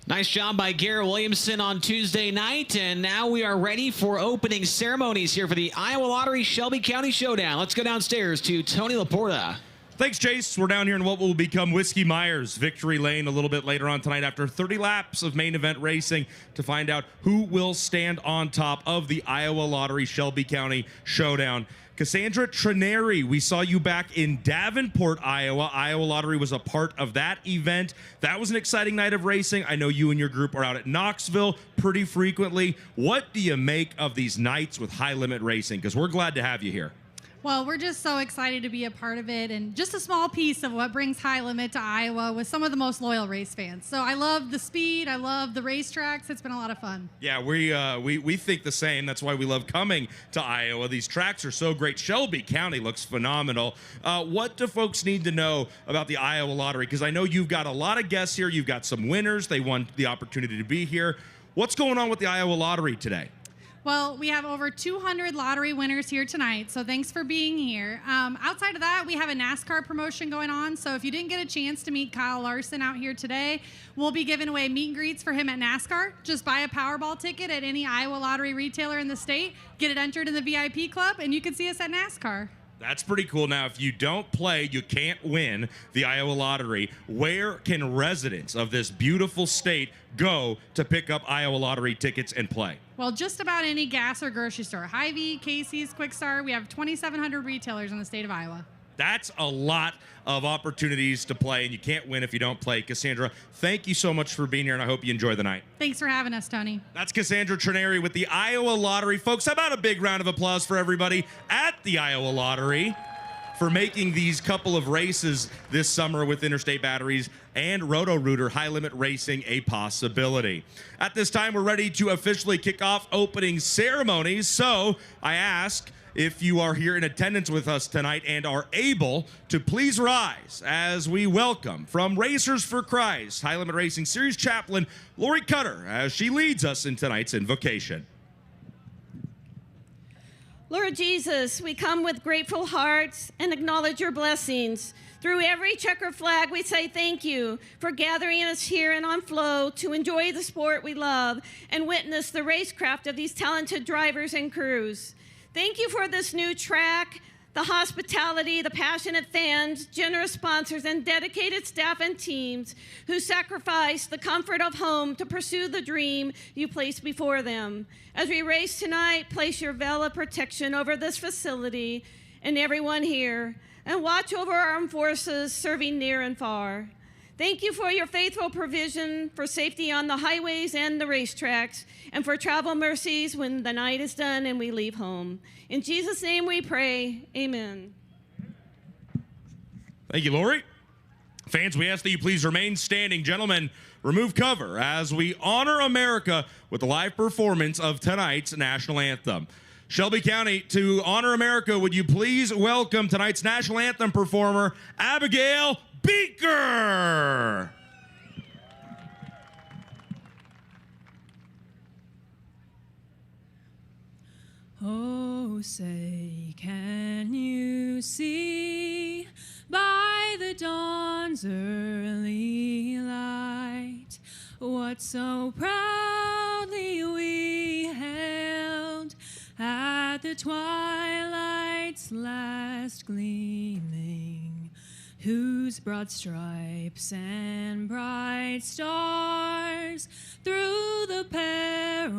B: Nice job by Garrett Williamson on Tuesday night, and now we are ready for opening ceremonies here for the Iowa Lottery Shelby County Showdown. Let's go downstairs to Tony Laporta.
C: Thanks, Chase. We're down here in what will become Whiskey Myers Victory Lane a little bit later on tonight after 30 laps of main event racing to find out who will stand on top of the Iowa Lottery Shelby County Showdown. Cassandra Trineri, we saw you back in Davenport, Iowa. Iowa Lottery was a part of that event. That was an exciting night of racing. I know you and your group are out at Knoxville pretty frequently. What do you make of these nights with high limit racing? Because we're glad to have you here.
J: Well, we're just so excited to be a part of it, and just a small piece of what brings high limit to Iowa with some of the most loyal race fans. So I love the speed, I love the racetracks. It's been a lot of fun.
C: Yeah, we think the same. That's why we love coming to Iowa. These tracks are so great. Shelby County looks phenomenal. What do folks need to know about the Iowa Lottery? Because I know you've got a lot of guests here. You've got some winners. They won the opportunity to be here. What's going on with the Iowa Lottery today?
J: Well, we have over 200 lottery winners here tonight, so thanks for being here. Outside of that, we have a NASCAR promotion going on, so if you didn't get a chance to meet Kyle Larson out here today, we'll be giving away meet and greets for him at NASCAR. Just buy a Powerball ticket at any Iowa Lottery retailer in the state, get it entered in the VIP club, and you can see us at NASCAR.
C: That's pretty cool. Now, if you don't play, you can't win the Iowa Lottery. Where can residents of this beautiful state go to pick up Iowa Lottery tickets and play?
J: Well, just about any gas or grocery store. Hy-Vee, Casey's, Quick Start. We have 2,700 retailers in the state of Iowa.
C: That's a lot of opportunities to play, and you can't win if you don't play. Cassandra, thank you so much for being here, and I hope you enjoy the night.
J: Thanks for having us, Tony.
C: That's Cassandra Trineri with the Iowa Lottery. Folks, how about a big round of applause for everybody at the Iowa Lottery? for making these couple of races this summer with Interstate Batteries and Roto-Rooter High Limit Racing a possibility. At this time, we're ready to officially kick off opening ceremonies. So I ask if you are here in attendance with us tonight and are able to please rise as we welcome from Racers for Christ High Limit Racing Series Chaplain Lori Cutter as she leads us in tonight's invocation.
L: Lord Jesus, we come with grateful hearts and acknowledge your blessings. Through every checker flag, we say thank you for gathering us here and on Flow to enjoy the sport we love and witness the racecraft of these talented drivers and crews. Thank you for this new track, the hospitality, the passionate fans, generous sponsors, and dedicated staff and teams who sacrifice the comfort of home to pursue the dream you placed before them. As we race tonight, place your veil of protection over this facility and everyone here, and watch over our armed forces serving near and far. Thank you for your faithful provision for safety on the highways and the racetracks, and for travel mercies when the night is done and we leave home. In Jesus' name we pray, amen.
C: Thank you, Lori. Fans, we ask that you please remain standing. Gentlemen, remove cover as we honor America with a live performance of tonight's national anthem. Shelby County, to honor America, would you please welcome tonight's national anthem performer, Abigail Beaker.
N: Oh, say, can you see by the dawn's early light what so proudly we hailed at the twilight's last gleaming, whose broad stripes and bright stars through the perilous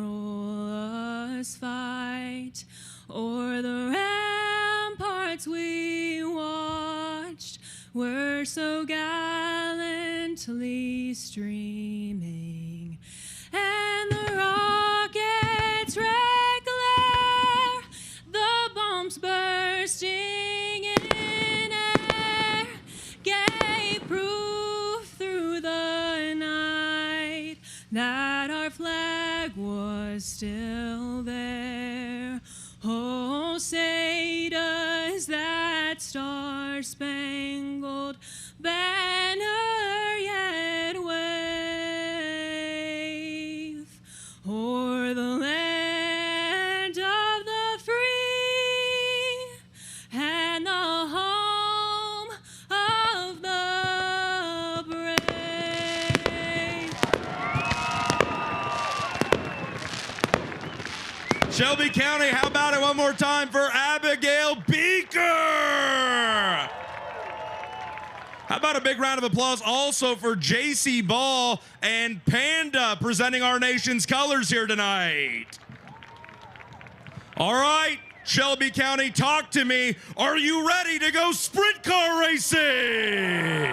N: fight o'er the ramparts we watched were so gallantly streaming, and the rockets' red glare, the bombs bursting in air, gave proof through the night that our flag was still there. Oh, say does that star-spangled banner yet wave o'er the land of the free and the home of the brave?
C: Shelby County, how about it one more time for Abigail Beaker? How about a big round of applause also for JC Ball and Panda presenting our nation's colors here tonight. All right, Shelby County, talk to me. Are you ready to go sprint car racing?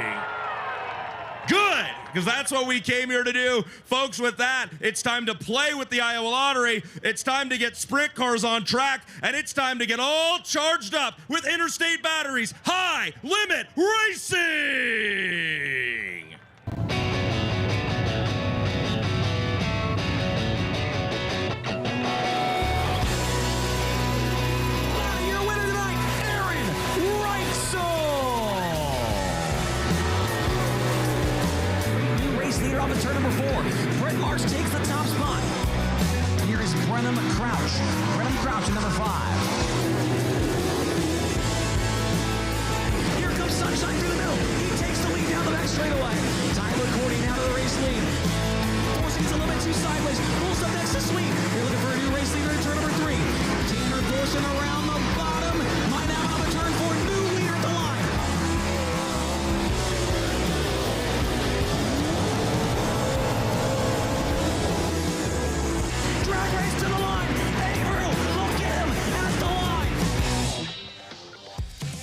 C: Good, because that's what we came here to do. Folks, with that, it's time to play with the Iowa Lottery. It's time to get sprint cars on track, and it's time to get all charged up with Interstate Batteries High Limit Racing.
R: Your winner tonight, Aaron Reichsel. Race leader off of turn number 4. Brett Marsh takes the top spot. Here is Brenham Crouch. Brenham Crouch in number 5. Here comes Sunshine through the middle. He takes the lead down the back straightaway. Tyler Cordy now to the race lead. Forcing a little bit too sideways. Pulls up next to Sweet. We're looking for a new race leader in turn number 3. Tanner Thorson around the bottom. Might now have a turn for new leader at the line. Drag race to the line. Averill, look at him at the line.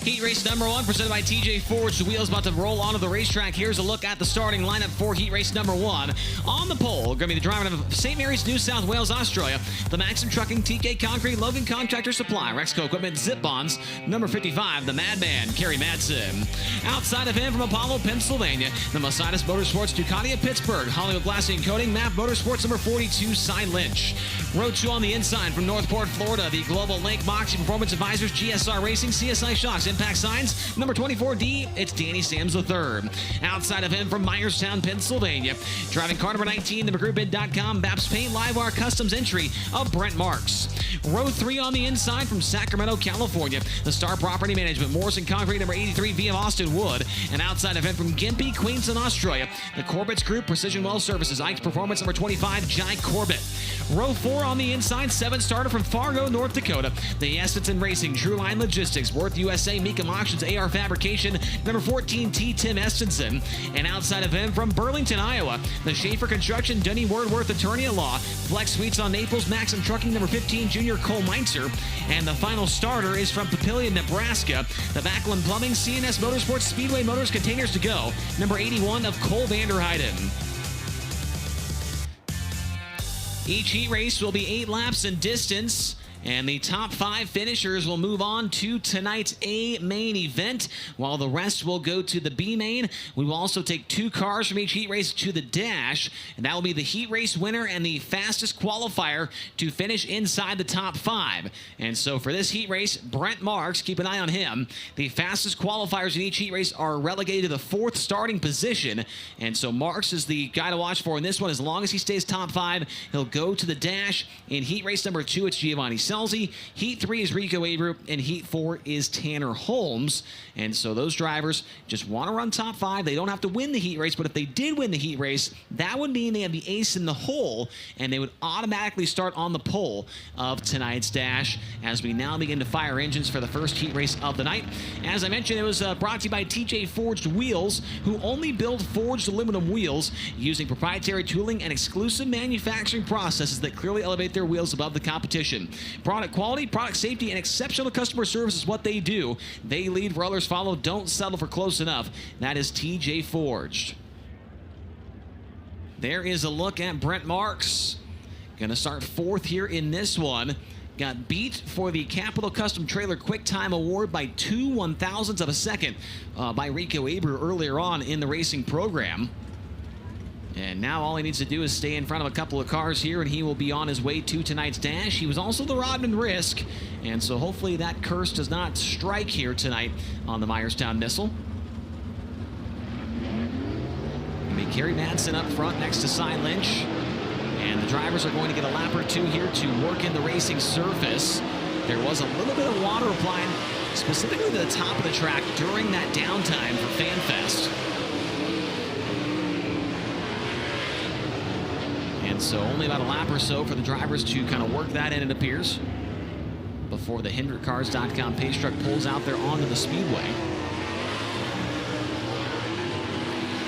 B: Heat race number 1 presented by TJ Forge. The wheels about to roll onto the racetrack. Here's a look at the starting lineup for heat race number 1. On the pole, going to be the driver of St. Mary's, New South Wales, Australia, the Maxim Trucking, TK Concrete, Logan Contractor Supply, Rexco Equipment, Zip Bonds, number 55, the Madman, Kerry Madsen. Outside of him from Apollo, Pennsylvania, the Mercedes Motorsports, Ducati of Pittsburgh, Hollywood Glassing and Coating, MAP Motorsports, number 42, Cy Lynch. Row 2 on the inside from Northport, Florida, the Global Link, Moxie Performance Advisors, GSR Racing, CSI Shocks, Impact Signs, number 24D, it's Danny Sams III. Outside of him from Myerstown, Pennsylvania, driving car number 19, the McGrewBid.com, Baps Paint, Livewire Customs entry of Brent Marks. Row 3 on the inside from Sacramento, California, the Star Property Management, Morrison Concrete, number 83, VM Austin Wood. And outside of him from Gympie, Queensland, Australia, the Corbett's Group, Precision Well Services, Ike's Performance, number 25, Jai Corbett. Row 4 on the inside, 7-starter from Fargo, North Dakota, the Essenson Racing, True Line Logistics, Worth USA, Mecum Auctions, AR Fabrication, number 14, T. Tim Estenson. And outside of him from Burlington, Iowa, the Schaefer Construction, Denny Wordworth, Attorney at Law, Flex Suites on Naples, Maxim Trucking, number 15, Junior Cole Meintzer. And the final starter is from Papillion, Nebraska, the Backlund Plumbing, CNS Motorsports, Speedway Motors, Containers to Go, number 81 of Cole Vanderheiden. Each heat race will be 8 laps in distance, and the top 5 finishers will move on to tonight's A main event, while the rest will go to the B main. We will also take 2 cars from each heat race to the dash, and that will be the heat race winner and the fastest qualifier to finish inside the top 5. And so for this heat race, Brent Marks, keep an eye on him. The fastest qualifiers in each heat race are relegated to the 4th starting position, and so Marks is the guy to watch for in this one. As long as he stays top 5, he'll go to the dash. In heat race number 2, it's Giovanni Selzy. Heat 3 is Rico Abreu, and Heat 4 is Tanner Holmes. And so those drivers just want to run top 5. They don't have to win the heat race, but if they did win the heat race, that would mean they have the ace in the hole, and they would automatically start on the pole of tonight's dash as we now begin to fire engines for the first heat race of the night. As I mentioned, it was brought to you by TJ Forged Wheels, who only build forged aluminum wheels using proprietary tooling and exclusive manufacturing processes that clearly elevate their wheels above the competition. Product quality, product safety, and exceptional customer service is what they do. They lead where others follow. Don't settle for close enough. That is TJ Forged. There is a look at Brent Marks. Going to start 4th here in this one. Got beat for the Capital Custom Trailer Quick Time Award by 2 1/1000ths of a second by Rico Abreu earlier on in the racing program. And now all he needs to do is stay in front of a couple of cars here, and he will be on his way to tonight's dash. He was also the Rodman Risk, and so hopefully that curse does not strike here tonight on the Myerstown Missile. It'll be Kerry Madsen up front next to Cy Lynch. And the drivers are going to get a lap or 2 here to work in the racing surface. There was a little bit of water applying specifically to the top of the track during that downtime for FanFest. And so only about a lap or so for the drivers to kind of work that in, it appears, before the HendrickCars.com pace truck pulls out there onto the speedway.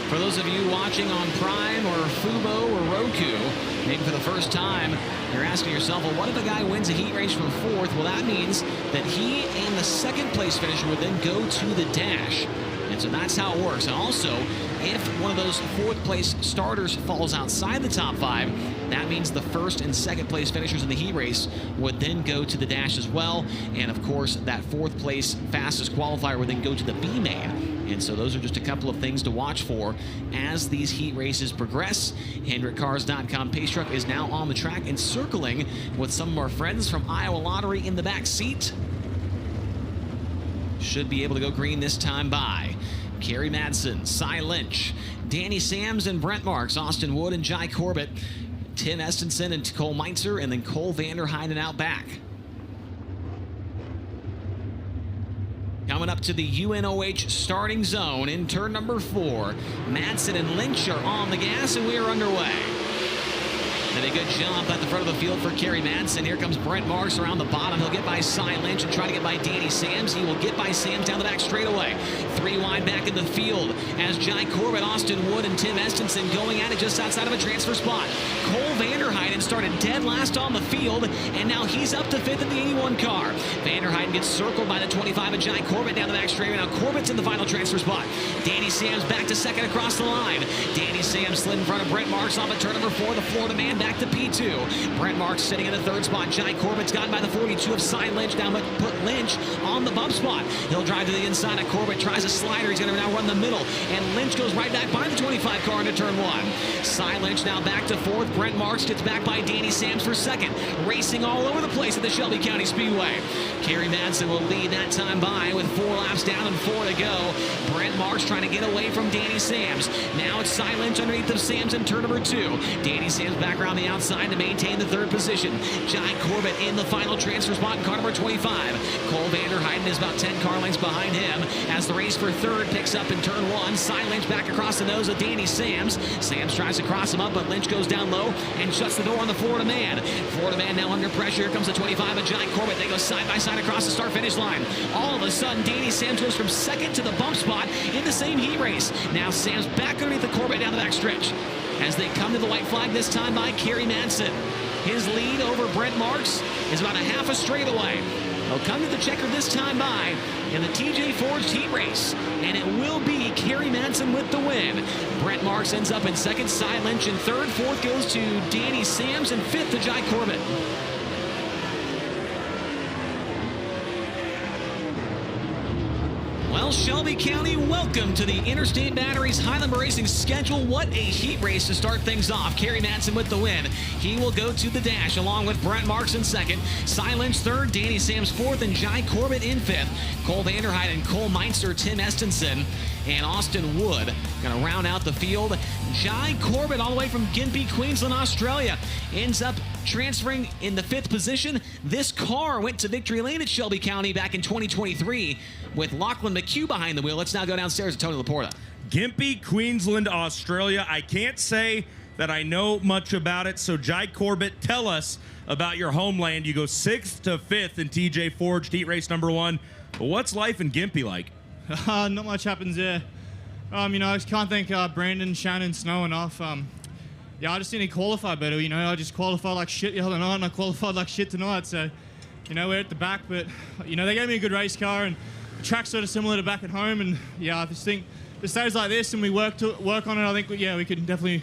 B: For those of you watching on Prime or Fubo or Roku, maybe for the first time, you're asking yourself, well, what if a guy wins a heat race from 4th? Well, that means that he and the 2nd place finisher would then go to the dash. And so that's how it works. And also, if one of those 4th place starters falls outside the top 5, that means the 1st and 2nd place finishers in the heat race would then go to the dash as well. And of course, that 4th place fastest qualifier would then go to the B main. And so those are just a couple of things to watch for as these heat races progress. HendrickCars.com pace truck is now on the track and circling with some of our friends from Iowa Lottery in the back seat. Should be able to go green this time by Kerry Madsen, Cy Lynch, Danny Sams and Brent Marks, Austin Wood and Jai Corbett, Tim Estenson and Cole Meintzer, and then Cole Vanderheiden out back. Coming up to the UNOH starting zone in turn number 4. Madsen and Lynch are on the gas, and we are underway. Did a good jump at the front of the field for Kerry Madsen. Here comes Brent Marks around the bottom. He'll get by Cy Lynch and try to get by Danny Sams. He will get by Sams down the back straightaway. 3 wide back in the field as Jai Corbett, Austin Wood, and Tim Estenson going at it just outside of a transfer spot. Cole Vanderheiden started dead last on the field, and now he's up to 5th in the 81 car. Vanderheiden gets circled by the 25 of Jai Corbett down the back straightaway. Now Corbett's in the final transfer spot. Danny Sams back to 2nd across the line. Danny Sams slid in front of Brent Marks off at turn number 4. The Florida man back to P2. Brent Marks sitting in the 3rd spot. Jai Corbett's gotten by the 42 of Cy Lynch. Now put Lynch on the bump spot. He'll drive to the inside of Corbett. Tries a slider. He's going to now run the middle. And Lynch goes right back by the 25 car into turn 1. Cy Lynch now back to 4th. Brent Marks gets back by Danny Sams for 2nd. Racing all over the place at the Shelby County Speedway. Kerry Madsen will lead that time by with 4 laps down and 4 to go. Brent Marks trying to get away from Danny Sams. Now it's Cy Lynch underneath of Sams in turn number 2. Danny Sams back around the outside to maintain the 3rd position. Jai Corbett in the final transfer spot in car number 25. Cole Vanderheiden is about 10 car lengths behind him as the race for 3rd picks up in turn 1. Cy Lynch back across the nose of Danny Sams. Sams tries to cross him up, but Lynch goes down low and shuts the door on the Florida man. Florida man now under pressure. Here comes the 25 of Jai Corbett. They go side by side across the start-finish line. All of a sudden, Danny Sams goes from 2nd to the bump spot in the same heat race. Now Sams back underneath the Corbett down the back stretch as they come to the white flag, this time by Kerry Madsen. His lead over Brent Marks is about a half a straightaway. They'll come to the checker this time by in the TJ Forged heat race, and it will be Kerry Madsen with the win. Brent Marks ends up in 2nd, Cy Lynch in 3rd, 4th goes to Danny Sams, and 5th to Jai Corbett. Well, Shelby County, welcome to the Interstate Batteries Highland Racing schedule. What a heat race to start things off. Kerry Madsen with the win. He will go to the dash along with Brent Marks in 2nd, Cy Lynch 3rd, Danny Sams 4th, and Jai Corbett in 5th. Cole Vanderheiden, Cole Meinster, Tim Estenson, and Austin Wood going to round out the field. Jai Corbett, all the way from Gympie, Queensland, Australia, ends up transferring in the 5th position. This car went to victory lane at Shelby County back in 2023 with Lachlan McHugh behind the wheel. Let's now go downstairs to Tony Laporta.
C: Gympie, Queensland, Australia. I can't say that I know much about it, so Jai Corbett, tell us about your homeland. You go 6th to 5th in TJ Forged heat race number 1. But what's life in Gympie like?
F: Not much happens there. I just can't thank Brandon, Shannon, Snow enough. Yeah, I just need to qualify better. I just qualified like shit the other night, and I qualified like shit tonight. So, we're at the back, but they gave me a good race car, and the track's sort of similar to back at home. And yeah, I just think if it stays like this and we work on it, I think we can definitely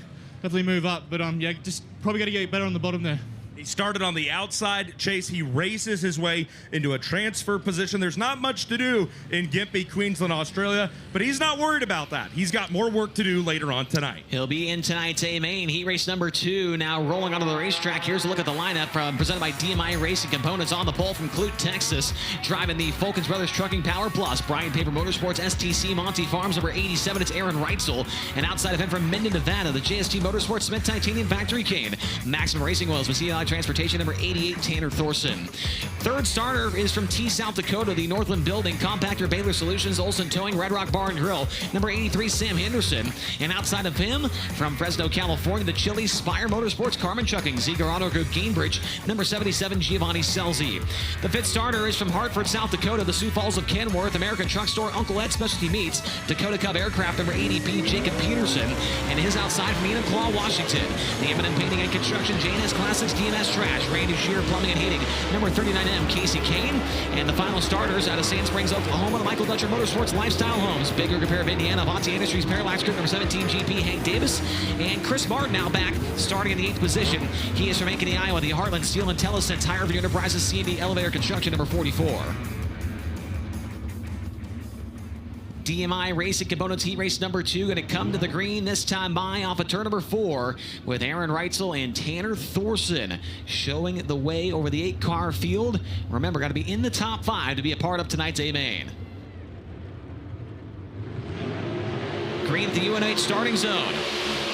F: move up. But yeah, just probably got to get better on the bottom there.
C: He started on the outside, Chase. He races his way into a transfer position. There's not much to do in Gympie, Queensland, Australia, but he's not worried about that. He's got more work to do later on tonight.
B: He'll be in tonight's A-Main heat race number 2. Now rolling onto the racetrack. Here's a look at the lineup presented by DMI Racing Components on the pole from Clute, Texas. Driving the Fulkins Brothers Trucking Power Plus, Brian Paper Motorsports, STC Monty Farms, number 87. It's Aaron Reitzel. And outside of him from Minden, Nevada, the JST Motorsports Smith Titanium Factory Cane. Maximum Racing Oils with CLI Transportation, number 88, Tanner Thorson. 3rd starter is from T South Dakota, the Northland Building, Compactor Baylor Solutions, Olson Towing, Red Rock Bar and Grill, number 83, Sam Henderson. And outside of him, from Fresno, California, the Chili's Spire Motorsports, Carmen Chucking, Ziegler Auto Group, Gainbridge, number 77, Giovanni Selzy. The 5th starter is from Hartford, South Dakota, the Sioux Falls of Kenworth, American Truck Store, Uncle Ed Specialty Meats, Dakota Cub Aircraft, number 80, Jacob Peterson. And his outside from Enumclaw, Washington, the M&M Painting and Construction, JNS Classics, DMS Trash, Randy Shear Plumbing and Heating, number 39M, Casey Kane. And the final starters out of Sand Springs, Oklahoma, the Michael Dutcher Motorsports Lifestyle Homes, Big Rig Repair of Indiana, Avanti Industries, Parallax Group, number 17, GP, Hank Davis. And Chris Martin now back, starting in the 8th position. He is from Ankeny, Iowa, the Heartland Steel Intellisense, Higher View Enterprises, C&D Elevator Construction, number 44. DMI Racing Components heat race number 2 going to come to the green this time by off of turn number 4 with Aaron Reitzel and Tanner Thorson showing the way over the 8-car field. Remember, got to be in the top 5 to be a part of tonight's A-Main. Green at the UNH starting zone.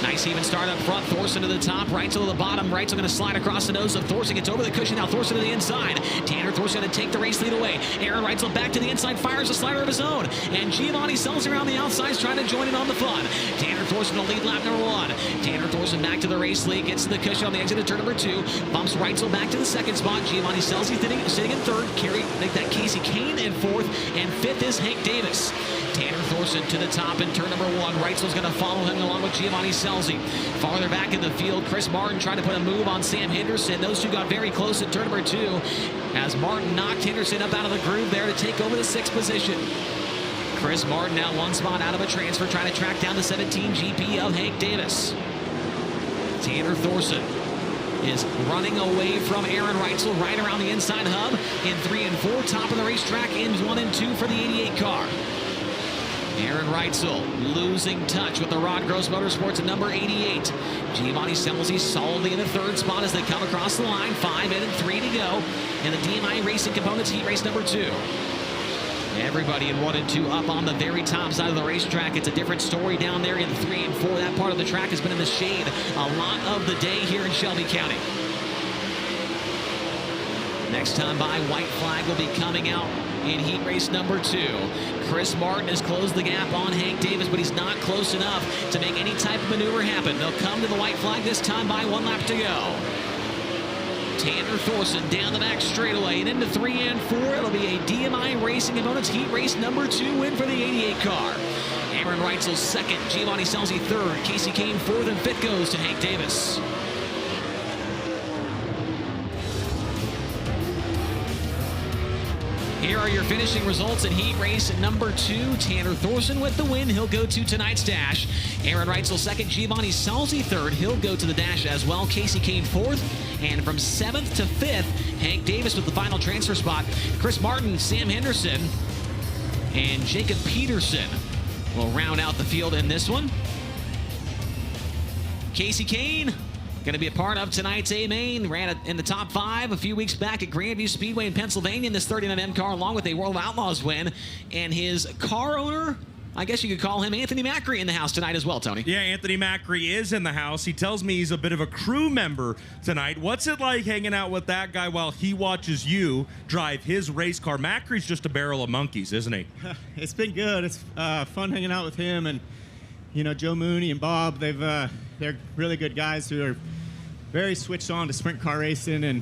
B: Nice even start up front. Thorson to the top. Reitzel to the bottom. Reitzel going to slide across the nose of Thorson. Gets over the cushion. Now Thorson to the inside. Tanner Thorson going to take the race lead away. Aaron Reitzel back to the inside. Fires a slider of his own. And Giovanni Sells around the outside trying to join in on the fun. Tanner Thorson to lead lap number 1. Tanner Thorson back to the race lead. Gets to the cushion on the exit of turn number 2. Bumps Reitzel back to the second spot. Giovanni Sells sitting in third. Make that Casey Kane in fourth. And fifth is Hank Davis. Tanner Thorson to the top in turn number 1. Reitzel's going to follow him along with Giovanni Selzy. Farther back in the field, Chris Martin trying to put a move on Sam Henderson. Those two got very close at turn number 2 as Martin knocked Henderson up out of the groove there to take over the 6th position. Chris Martin now 1 spot out of a transfer, trying to track down the 17 GP of Hank Davis. Tanner Thorson is running away from Aaron Reitzel right around the inside hub in 3 and 4. Top of the racetrack in 1 and 2 for the 88 car. Aaron Reitzel losing touch with the Rod Gross Motorsports at number 88. Giovanni Selzy solidly in the 3rd spot as they come across the line. 5 in and 3 to go in the DMI Racing Components heat race number 2. Everybody in 1 and 2 up on the very top side of the racetrack. It's a different story down there in 3 and 4. That part of the track has been in the shade a lot of the day here in Shelby County. Next time by, white flag will be coming out in heat race number 2. Chris Martin has closed the gap on Hank Davis, but he's not close enough to make any type of maneuver happen. They'll come to the white flag this time by 1 lap to go. Tanner Thorson down the back straightaway and into 3 and 4. It'll be a DMI Racing Components heat race number 2 win for the 88 car. Aaron Reitzel 2nd, Giovanni Selzy 3rd, Casey Kane 4th, and 5th goes to Hank Davis. Here are your finishing results in heat race number 2. Tanner Thorson with the win. He'll go to tonight's dash. Aaron Reitzel 2nd. Giovanni Selzy 3rd. He'll go to the dash as well. Casey Kane 4th. And from 7th to 5th, Hank Davis with the final transfer spot. Chris Martin, Sam Henderson, and Jacob Peterson will round out the field in this one. Casey Kane going to be a part of tonight's A-Main. Ran in the top 5 a few weeks back at Grandview Speedway in Pennsylvania in this 39M car, along with a World of Outlaws win. And his car owner, I guess you could call him Anthony Macri, in the house tonight as well, Tony.
C: Yeah, Anthony Macri is in the house. He tells me he's a bit of a crew member tonight. What's it like hanging out with that guy while he watches you drive his race car? Macri's just a barrel of monkeys, isn't he?
K: It's been good. It's fun hanging out with him, and you know, Joe Mooney and Bob. They're really good guys who are very switched on to sprint car racing, and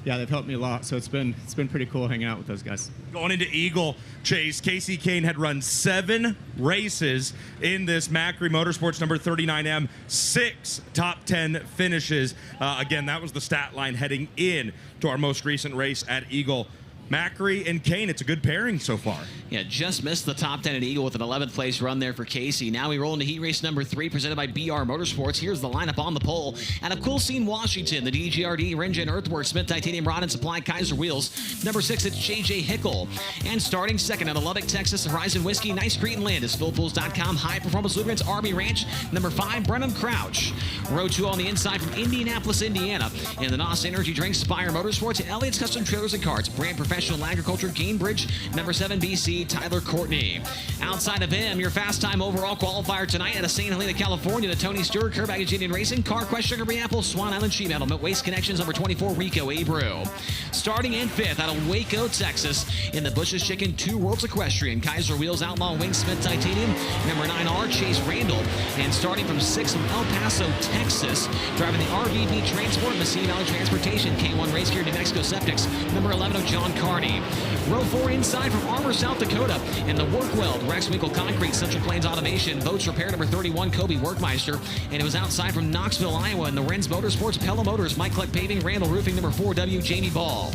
K: yeah, they've helped me a lot. So it's been pretty cool hanging out with those guys.
C: Going into Eagle Chase, Casey Kane had run 7 races in this Macri Motorsports number 39M, 6 top 10 finishes. Again, that was the stat line heading in to our most recent race at Eagle. Macri and Kane, it's a good pairing so far.
B: Yeah, just missed the top 10 at Eagle with an 11th place run there for Casey. Now we roll into heat race number 3, presented by BR Motorsports. Here's the lineup on the pole. Out of Cool Scene, Washington, the DGRD, Ringen Earthworks, Smith Titanium Rod and Supply, Kaiser Wheels. Number 6, it's JJ Hickle. And starting second out of Lubbock, Texas, Horizon Whiskey, Nice Creek and Landis, FillPools.com, High Performance Lubricants, Army Ranch. Number 5, Brenham Crouch. Row 2 on the inside from Indianapolis, Indiana. And the NOS Energy Drinks, Spire Motorsports, Elliott's Custom Trailers and Carts, Brand Professional Agriculture, Gainbridge. Number 7, BC, Tyler Courtney. Outside of him, your fast time overall qualifier tonight out of St. Helena, California, the Tony Stewart, Kerr Baggage Indian Racing, Car Quest, Sugar Free Apple, Swan Island Sheet Metal, Waste Connections, number 24, Rico Abreu. Starting in 5th out of Waco, Texas, in the Bush's Chicken, 2 Worlds Equestrian, Kaiser Wheels, Outlaw Wing, Smith Titanium, number 9, R. Chase Randall. And starting from 6th from El Paso, Texas, driving the RVB Transport, Messina Valley Transportation, K1 Race Gear, New Mexico Septics, number 11 of John Carney. Row 4 inside from Armour, South Dakota, and the Workweld, Rex Winkle Concrete, Central Plains Automation, Boats Repair, number 31, Kobe Workmeister. And it was outside from Knoxville, Iowa, and the Renz Motorsports, Pella Motors, Mike Kleck Paving, Randall Roofing, number 4W, Jamie Ball.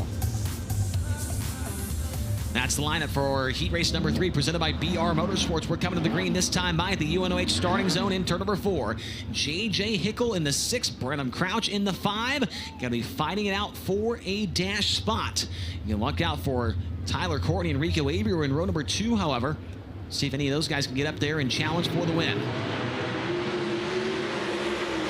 B: That's the lineup for heat race number 3, presented by BR Motorsports. We're coming to the green this time by at the UNOH starting zone in turn number 4. JJ Hickle in the 6, Brenham Crouch in the 5. Gonna be fighting it out for a dash spot. You can look out for Tyler Courtney and Rico Abreu in row number 2, however. See if any of those guys can get up there and challenge for the win.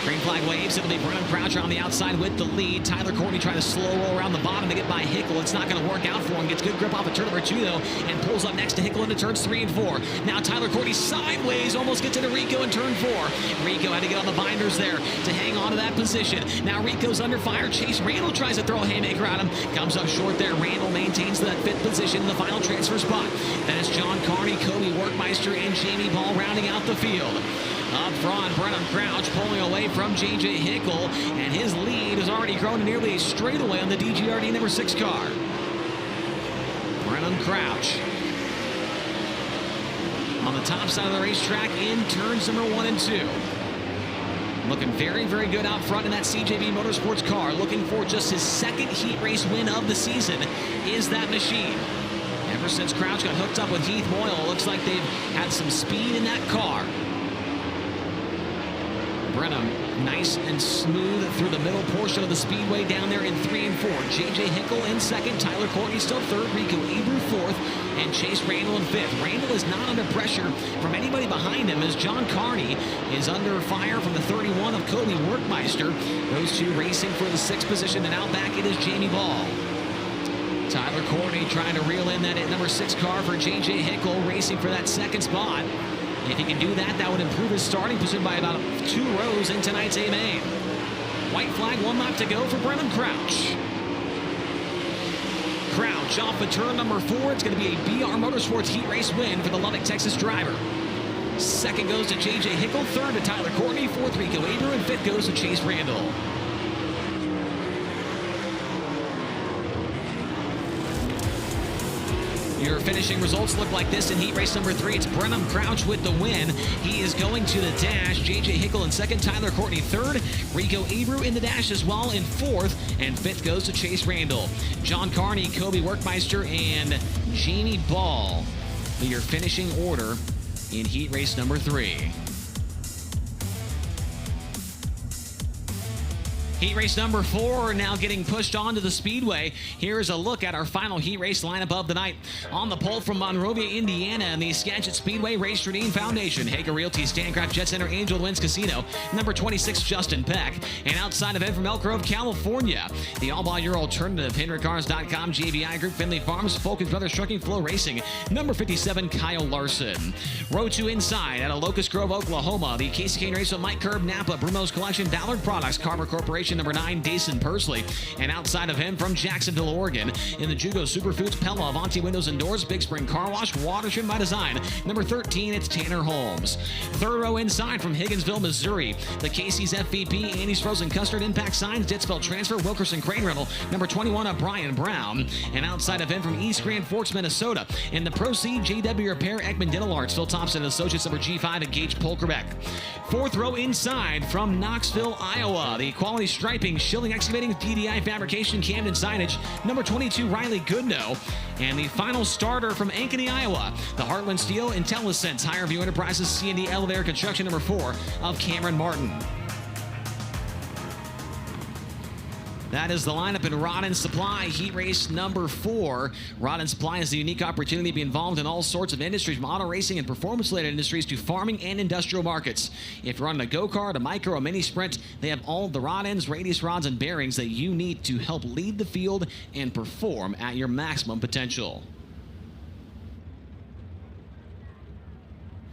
B: Green flag waves. It'll be Brennan Croucher on the outside with the lead. Tyler Courtney trying to slow roll around the bottom to get by Hickle. It's not going to work out for him. Gets good grip off of turn number 2, though, and pulls up next to Hickle into turns 3 and 4. Now Tyler Courtney sideways, almost gets into Rico in turn 4. Rico had to get on the binders there to hang on to that position. Now Rico's under fire. Chase Randall tries to throw a haymaker at him. Comes up short there. Randall maintains that 5th position in the final transfer spot. Then it's John Carney, Kobe Workmeister, and Jamie Ball rounding out the field. Up front, Brennan Crouch pulling away from J.J. Hickle, and his lead has already grown to nearly a straightaway on the DGRD number 6 car. Brennan Crouch on the top side of the racetrack in turns number 1 and 2. Looking very, very good out front in that CJB Motorsports car. Looking for just his 2nd heat race win of the season is that machine. Ever since Crouch got hooked up with Heath Moyle, looks like they've had some speed in that car. Brenham, nice and smooth through the middle portion of the speedway down there in 3 and 4. J.J. Hickle in 2nd, Tyler Courtney still 3rd, Rico Abreu 4th, and Chase Randall in 5th. Randall is not under pressure from anybody behind him as John Carney is under fire from the 31 of Kobe Workmeister. Those two racing for the 6th position, and out back it is Jamie Ball. Tyler Courtney trying to reel in that number 6 car for J.J. Hickle, racing for that 2nd spot. If he can do that, that would improve his starting position by about 2 rows in tonight's A-Main. White flag, 1 lap to go for Brennan Crouch. Crouch off of turn number 4. It's going to be a BR Motorsports heat race win for the Lubbock, Texas driver. 2nd goes to J.J. Hickle, 3rd to Tyler Courtney, 4th Rico Abreu, and 5th goes to Chase Randall. Your finishing results look like this in heat race number 3. It's Brennan Crouch with the win. He is going to the dash. J.J. Hickle in 2nd, Tyler Courtney 3rd. Rico Abreu in the dash as well in 4th. And 5th goes to Chase Randall. John Carney, Kobe Workmeister, and Jamie Ball for your finishing order in heat race number 3. Heat race number 4 now getting pushed onto the speedway. Here's a look at our final heat race lineup of the night. On the pole from Monrovia, Indiana, and the Skagit Speedway Race Trading Foundation, Hager Realty, Stancraft Jet Center, Angel Winds Casino, number 26, Justin Peck. And outside of him from Elk Grove, California, the All Ball Your Alternative, HenryCars.com, JVI Group, Finley Farms, Falcons Brothers Trucking, FloRacing, number 57, Kyle Larson. Row 2 inside out of Locust Grove, Oklahoma, the Casey Kane Race with Mike Curb, Napa, Brumo's Collection, Ballard Products, Carver Corporation, number 9, Dason Pursley. And outside of him from Jacksonville, Oregon, in the Jugo Superfoods, Pella, Avanti Windows and Doors, Big Spring Car Wash, Watership by Design, number 13, it's Tanner Holmes. 3rd row inside from Higginsville, Missouri, the Casey's FVP, Andy's Frozen Custard, Impact Signs, Ditsville Transfer, Wilkerson Crane Rental, number 21, of Brian Brown. And outside of him from East Grand Forks, Minnesota, in the Proceed, JW Repair, Ekman Dental Arts, Phil Thompson Associates, number G5, and Gage Polkerbeck. 4th row inside from Knoxville, Iowa, the Quality Striping, Schilling Excavating, DDI Fabrication, Camden Signage, number 22, Riley Goodnow. And the final starter from Ankeny, Iowa, the Heartland Steel, IntelliSense, Higher View Enterprises, C&D Elevator Construction, number 4, of Cameron Martin. That is the lineup in Rod and Supply, heat race number 4. Rod and Supply is the unique opportunity to be involved in all sorts of industries, from auto racing and performance-related industries to farming and industrial markets. If you're running a go-kart, a micro, a mini sprint, they have all the rod ends, radius rods, and bearings that you need to help lead the field and perform at your maximum potential.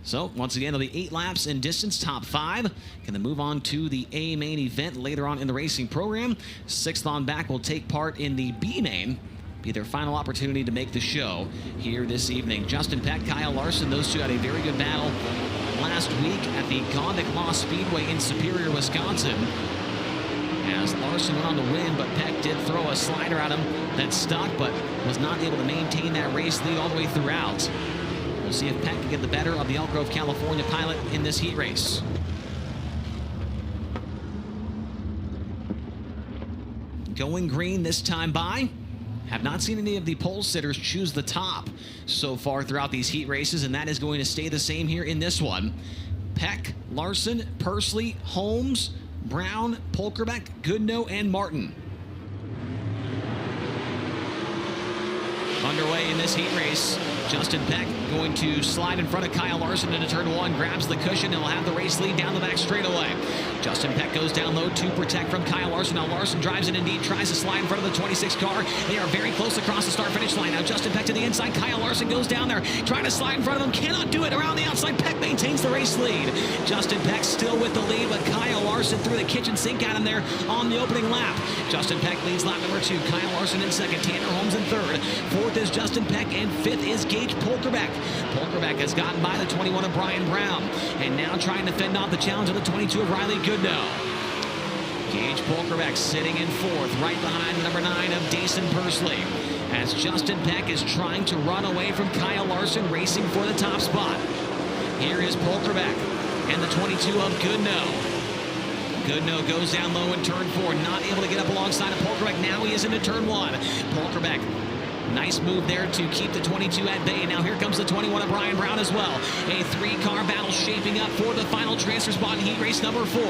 B: So, once again, it'll be 8 laps in distance, top 5. Going to move on to the A-Main event later on in the racing program. 6th on back will take part in the B-Main. Be their final opportunity to make the show here this evening. Justin Peck, Kyle Larson, those two had a very good battle last week at the Gondik Law Speedway in Superior, Wisconsin. As Larson went on to win, but Peck did throw a slider at him that stuck, but was not able to maintain that race lead all the way throughout. We'll see if Peck can get the better of the Elk Grove, California pilot in this heat race. Going green this time by. Have not seen any of the pole sitters choose the top so far throughout these heat races, and that is going to stay the same here in this one. Peck, Larson, Pursley, Holmes, Brown, Polkerbeck, Goodnow, and Martin. Underway in this heat race Justin Peck going to slide in front of Kyle Larson into turn 1, grabs the cushion, and will have the race lead down the back straightaway. Justin Peck goes down low to protect from Kyle Larson. Now Larson drives in indeed, tries to slide in front of the 26 car. They are very close across the start-finish line. Now Justin Peck to the inside. Kyle Larson goes down there, trying to slide in front of him. Cannot do it around the outside. Peck maintains the race lead. Justin Peck still with the lead, but Kyle Larson threw the kitchen sink at him there on the opening lap. Justin Peck leads lap number 2. Kyle Larson in second. Tanner Holmes in third. Fourth is Justin Peck, and fifth is Gage Polkerbeck. Polkerbeck has gotten by the 21 of Brian Brown, and now trying to fend off the challenge of the 22 of Riley Goodnow. Gage Polkerbeck sitting in fourth, right behind number 9 of Dason Pursley, as Justin Peck is trying to run away from Kyle Larson, racing for the top spot. Here is Polkerbeck and the 22 of Goodnow. Goodnow goes down low in turn 4, not able to get up alongside of Polkerbeck. Now he is into turn 1. Polkerbeck, nice move there to keep the 22 at bay. And now here comes the 21 of Brian Brown as well. A 3-car battle shaping up for the final transfer spot in heat race number 4.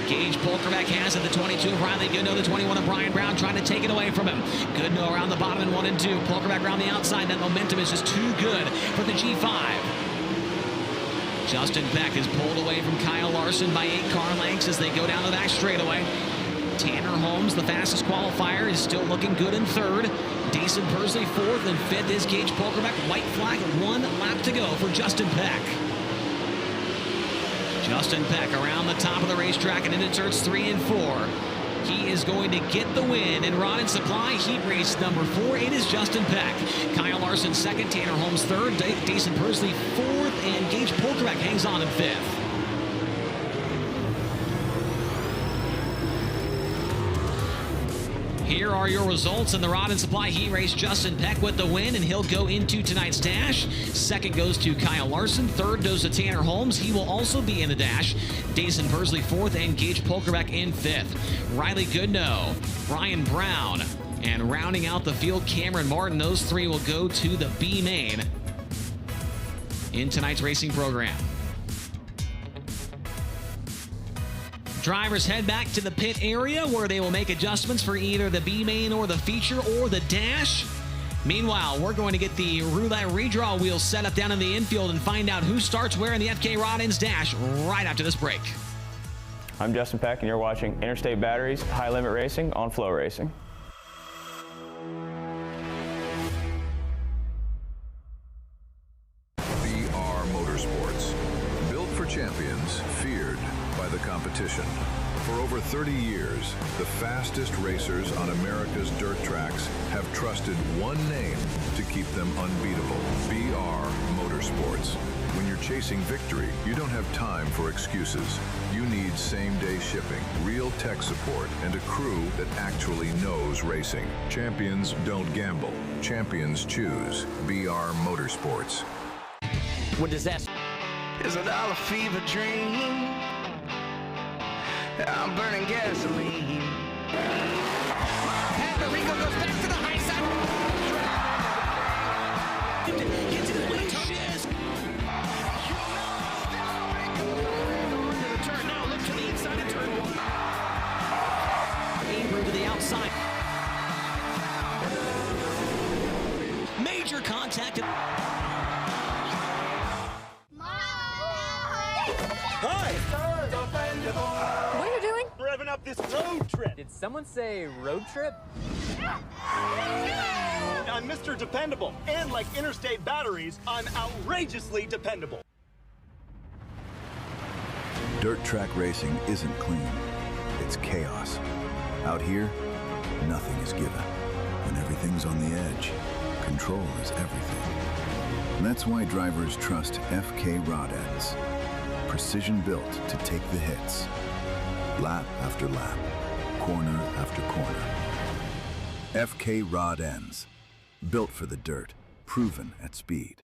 B: Gage Polkerbeck has it, the 22 of Riley Goodnow, the 21 of Brian Brown trying to take it away from him. Goodnow around the bottom in 1 and 2. Polkerbeck around the outside. That momentum is just too good for the G5. Justin Peck is pulled away from Kyle Larson by 8 car lengths as they go down the back straightaway. Tanner Holmes, the fastest qualifier, is still looking good in third. Dason Pursley fourth, and fifth is Gage Polkerbeck. White flag, 1 lap to go for Justin Peck. Justin Peck around the top of the racetrack and into turns 3 and 4. He is going to get the win in Rod and Supply heat race number 4. It is Justin Peck. Kyle Larson second, Tanner Holmes third, Dason Pursley fourth, and Gage Polkerbeck hangs on in fifth. Here are your results in the Rod and Supply heat race. Justin Peck with the win, and he'll go into tonight's dash. Second goes to Kyle Larson. Third goes to Tanner Holmes. He will also be in the dash. Dason Pursley fourth, and Gage Polkerbeck in fifth. Riley Goodnow, Brian Brown, and rounding out the field, Cameron Martin. Those 3 will go to the B main in tonight's racing program. Drivers head back to the pit area where they will make adjustments for either the B main or the feature or the dash. Meanwhile, we're going to get the roulette redraw wheel set up down in the infield and find out who starts where in the FK Rod Ends dash right after this break.
G: I'm Justin Peck, and you're watching Interstate Batteries High Limit Racing on FloRacing.
O: BR Motorsports, built for champions, feared by the competition. For over 30 years, the fastest racers on America's dirt tracks have trusted one name to keep them unbeatable: BR Motorsports. When you're chasing victory, you don't have time for excuses. You need same-day shipping, real tech support, and a crew that actually knows racing. Champions don't gamble. Champions choose BR Motorsports.
Q: When disaster is it all a fever dream? I'm burning gasoline. And Rico goes back to the high side. Gets his lead touches. Into the turn now. Look to the inside of turn 1.
B: Ingram to the outside. Major contact.
M: Hi!
I: What are you doing?
M: Revving up this road trip.
I: Did someone say road trip?
M: I'm Mr. Dependable, and like Interstate Batteries, I'm outrageously dependable.
S: Dirt track racing isn't clean. It's chaos. Out here, nothing is given. When everything's on the edge, control is everything. And that's why drivers trust FK Rod Ends. Precision built to take the hits. Lap after lap, corner after corner. FK Rod Ends. Built for the dirt, proven at speed.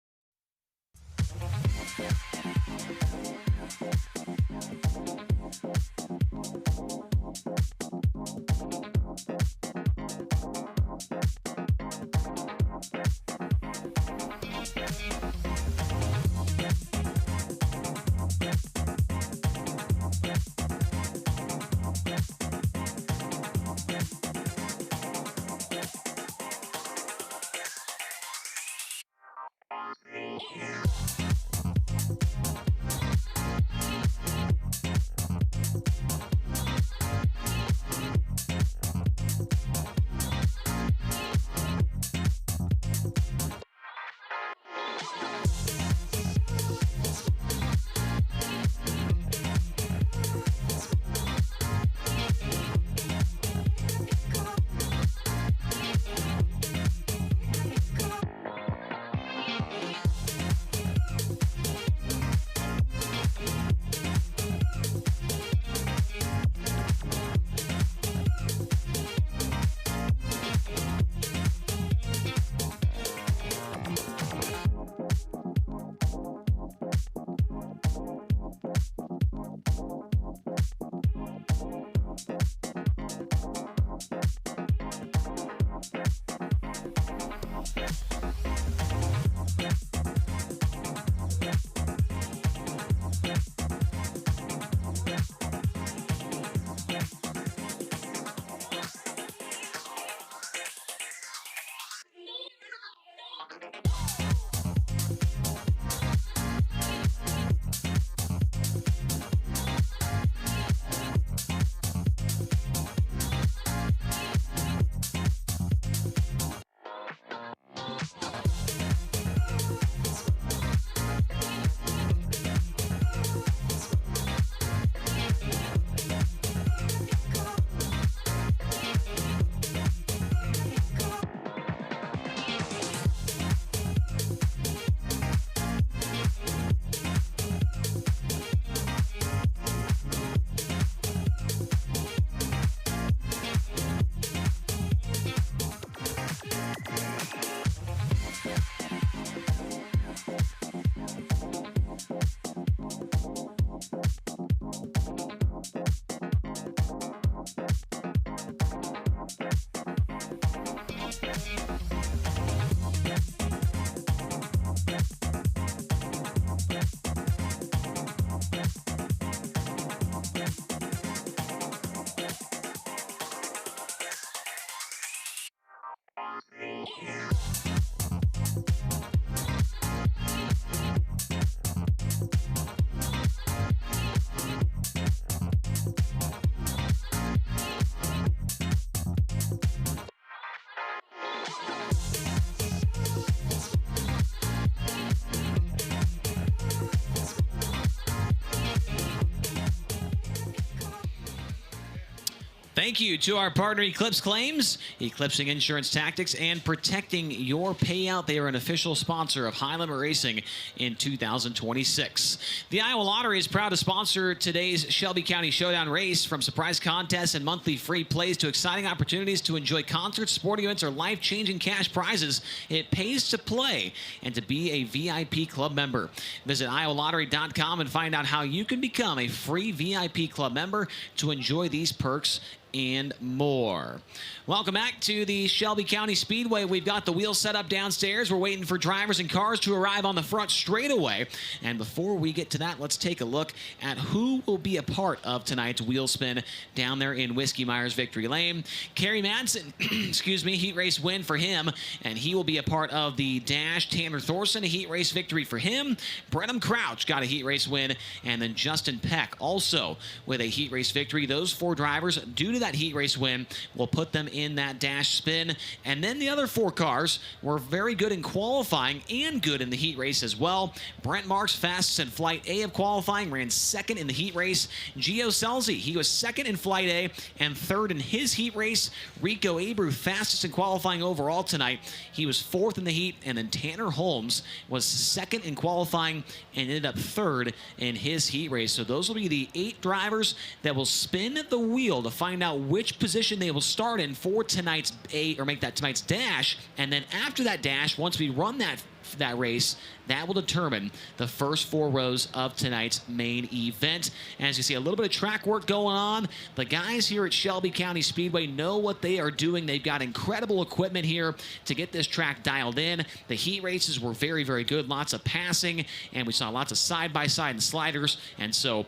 B: Thank you to our partner Eclipse Claims, eclipsing insurance tactics and protecting your payout. They are an official sponsor of High Limit Racing in 2026. The Iowa Lottery is proud to sponsor today's Shelby County Showdown race. From surprise contests and monthly free plays to exciting opportunities to enjoy concerts, sporting events, or life-changing cash prizes, it pays to play and to be a VIP club member. Visit iowalottery.com and find out how you can become a free VIP club member to enjoy these perks and more. Welcome back to the Shelby County Speedway. We've got the wheels set up downstairs. We're waiting for drivers and cars to arrive on the front straightaway. And before we get to that, let's take a look at who will be a part of tonight's wheel spin down there in Whiskey Myers Victory Lane. Kerry Madsen, excuse me, heat race win for him, and he will be a part of the dash. Tanner Thorson, a heat race victory for him. Brenham Crouch got a heat race win, and then Justin Peck also with a heat race victory. Those four drivers, due to that heat race win, will put them in that dash spin. And then the other four cars were very good in qualifying and good in the heat race as well. Brent Marks, fastest in Flight A of qualifying, ran second in the heat race. Gio Selzy, he was second in Flight A and third in his heat race. Rico Abreu, fastest in qualifying overall tonight. He was fourth in the heat. And then Tanner Holmes was second in qualifying and ended up third in his heat race. So those will be the 8 drivers that will spin the wheel to find out which position they will start in for tonight's tonight's dash. And then after that dash, once we run that race, that will determine the first 4 rows of tonight's main event. As you see, a little bit of track work going on. The guys here at Shelby County Speedway know what they are doing. They've got incredible equipment here to get this track dialed in. The heat races were very, very good. Lots of passing, and we saw lots of side-by-side and sliders. And so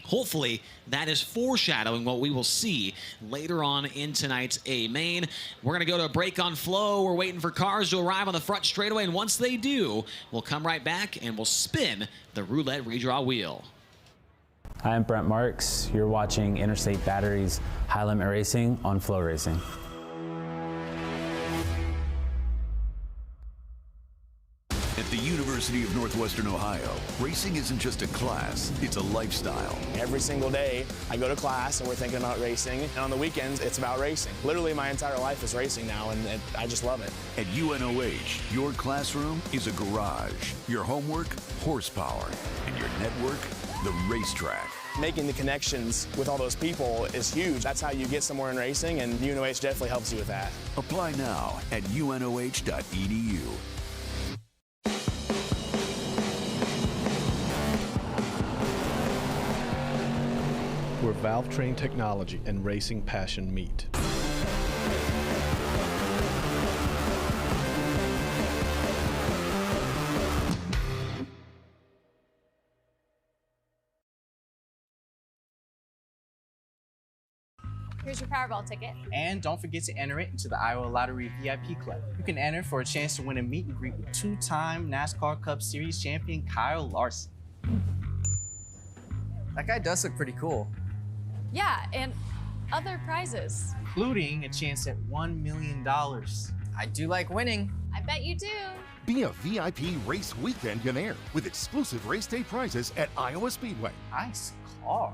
B: hopefully that is foreshadowing what we will see later on in tonight's A main. We're going to go to a break on Flow. We're waiting for cars to arrive on the front straightaway, and once they do, we'll come right back and we'll spin the roulette redraw wheel.
E: Hi, I'm Brent Marks. You're watching Interstate Batteries High Limit Racing on FloRacing.
A: At the University of Northwestern Ohio, racing isn't just a class, it's a lifestyle.
P: Every single day, I go to class and we're thinking about racing. And on the weekends, it's about racing. Literally, my entire life is racing now, and I just love it.
A: At UNOH, your classroom is a garage. Your homework, horsepower. And your network, the racetrack.
P: Making the connections with all those people is huge. That's how you get somewhere in racing, and UNOH definitely helps you with that.
A: Apply now at unoh.edu.
W: Where valve train technology and racing passion meet.
I: Here's your Powerball ticket.
D: And don't forget to enter it into the Iowa Lottery VIP Club. You can enter for a chance to win a meet and greet with two-time NASCAR Cup Series champion Kyle Larson.
T: That guy does look pretty cool.
I: Yeah, and other prizes.
D: Including a chance at $1 million.
T: I do like winning.
I: I bet you do.
U: Be a VIP race weekendonaire with exclusive race day prizes at Iowa Speedway.
D: Nice car.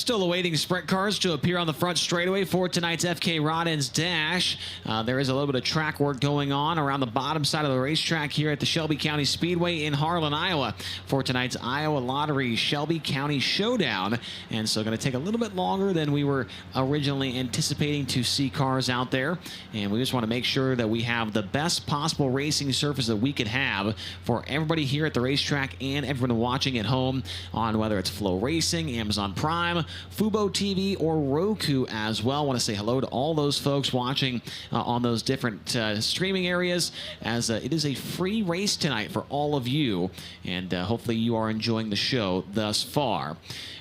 B: Still awaiting sprint cars to appear on the front straightaway for tonight's FK Rod Ends Dash. There is a little bit of track work going on around the bottom side of the racetrack here at the Shelby County Speedway in Harlan, Iowa for tonight's Iowa Lottery Shelby County Showdown. And so going to take a little bit longer than we were originally anticipating to see cars out there. And we just want to make sure that we have the best possible racing surface that we could have for everybody here at the racetrack and everyone watching at home on whether it's FloRacing, Amazon Prime, Fubo TV, or Roku as well. I want to say hello to all those folks watching on those different streaming areas, as it is a free race tonight for all of you, and hopefully you are enjoying the show thus far.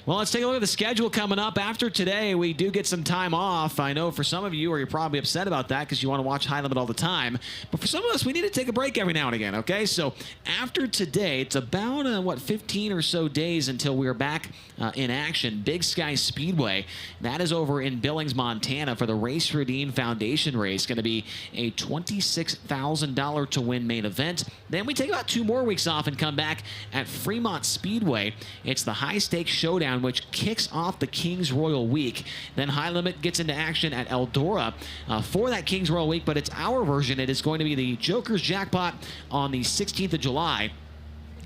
B: Well, let's take a look at the schedule coming up. After today, we do get some time off. I know for some of you, or you're probably upset about that because you want to watch High Limit all the time. But for some of us, we need to take a break every now and again, okay? So after today, it's about, 15 or so days until we're back in action. Big Sky Speedway. That is over in Billings, Montana for the Race Redeem Foundation race. Going to be a $26,000 to win main event. Then we take about 2 more weeks off and come back at Fremont Speedway. It's the High Stakes Showdown, which kicks off the Kings Royal Week. Then High Limit gets into action at Eldora for that Kings Royal Week, but it's our version. It is going to be the Joker's Jackpot on the 16th of July.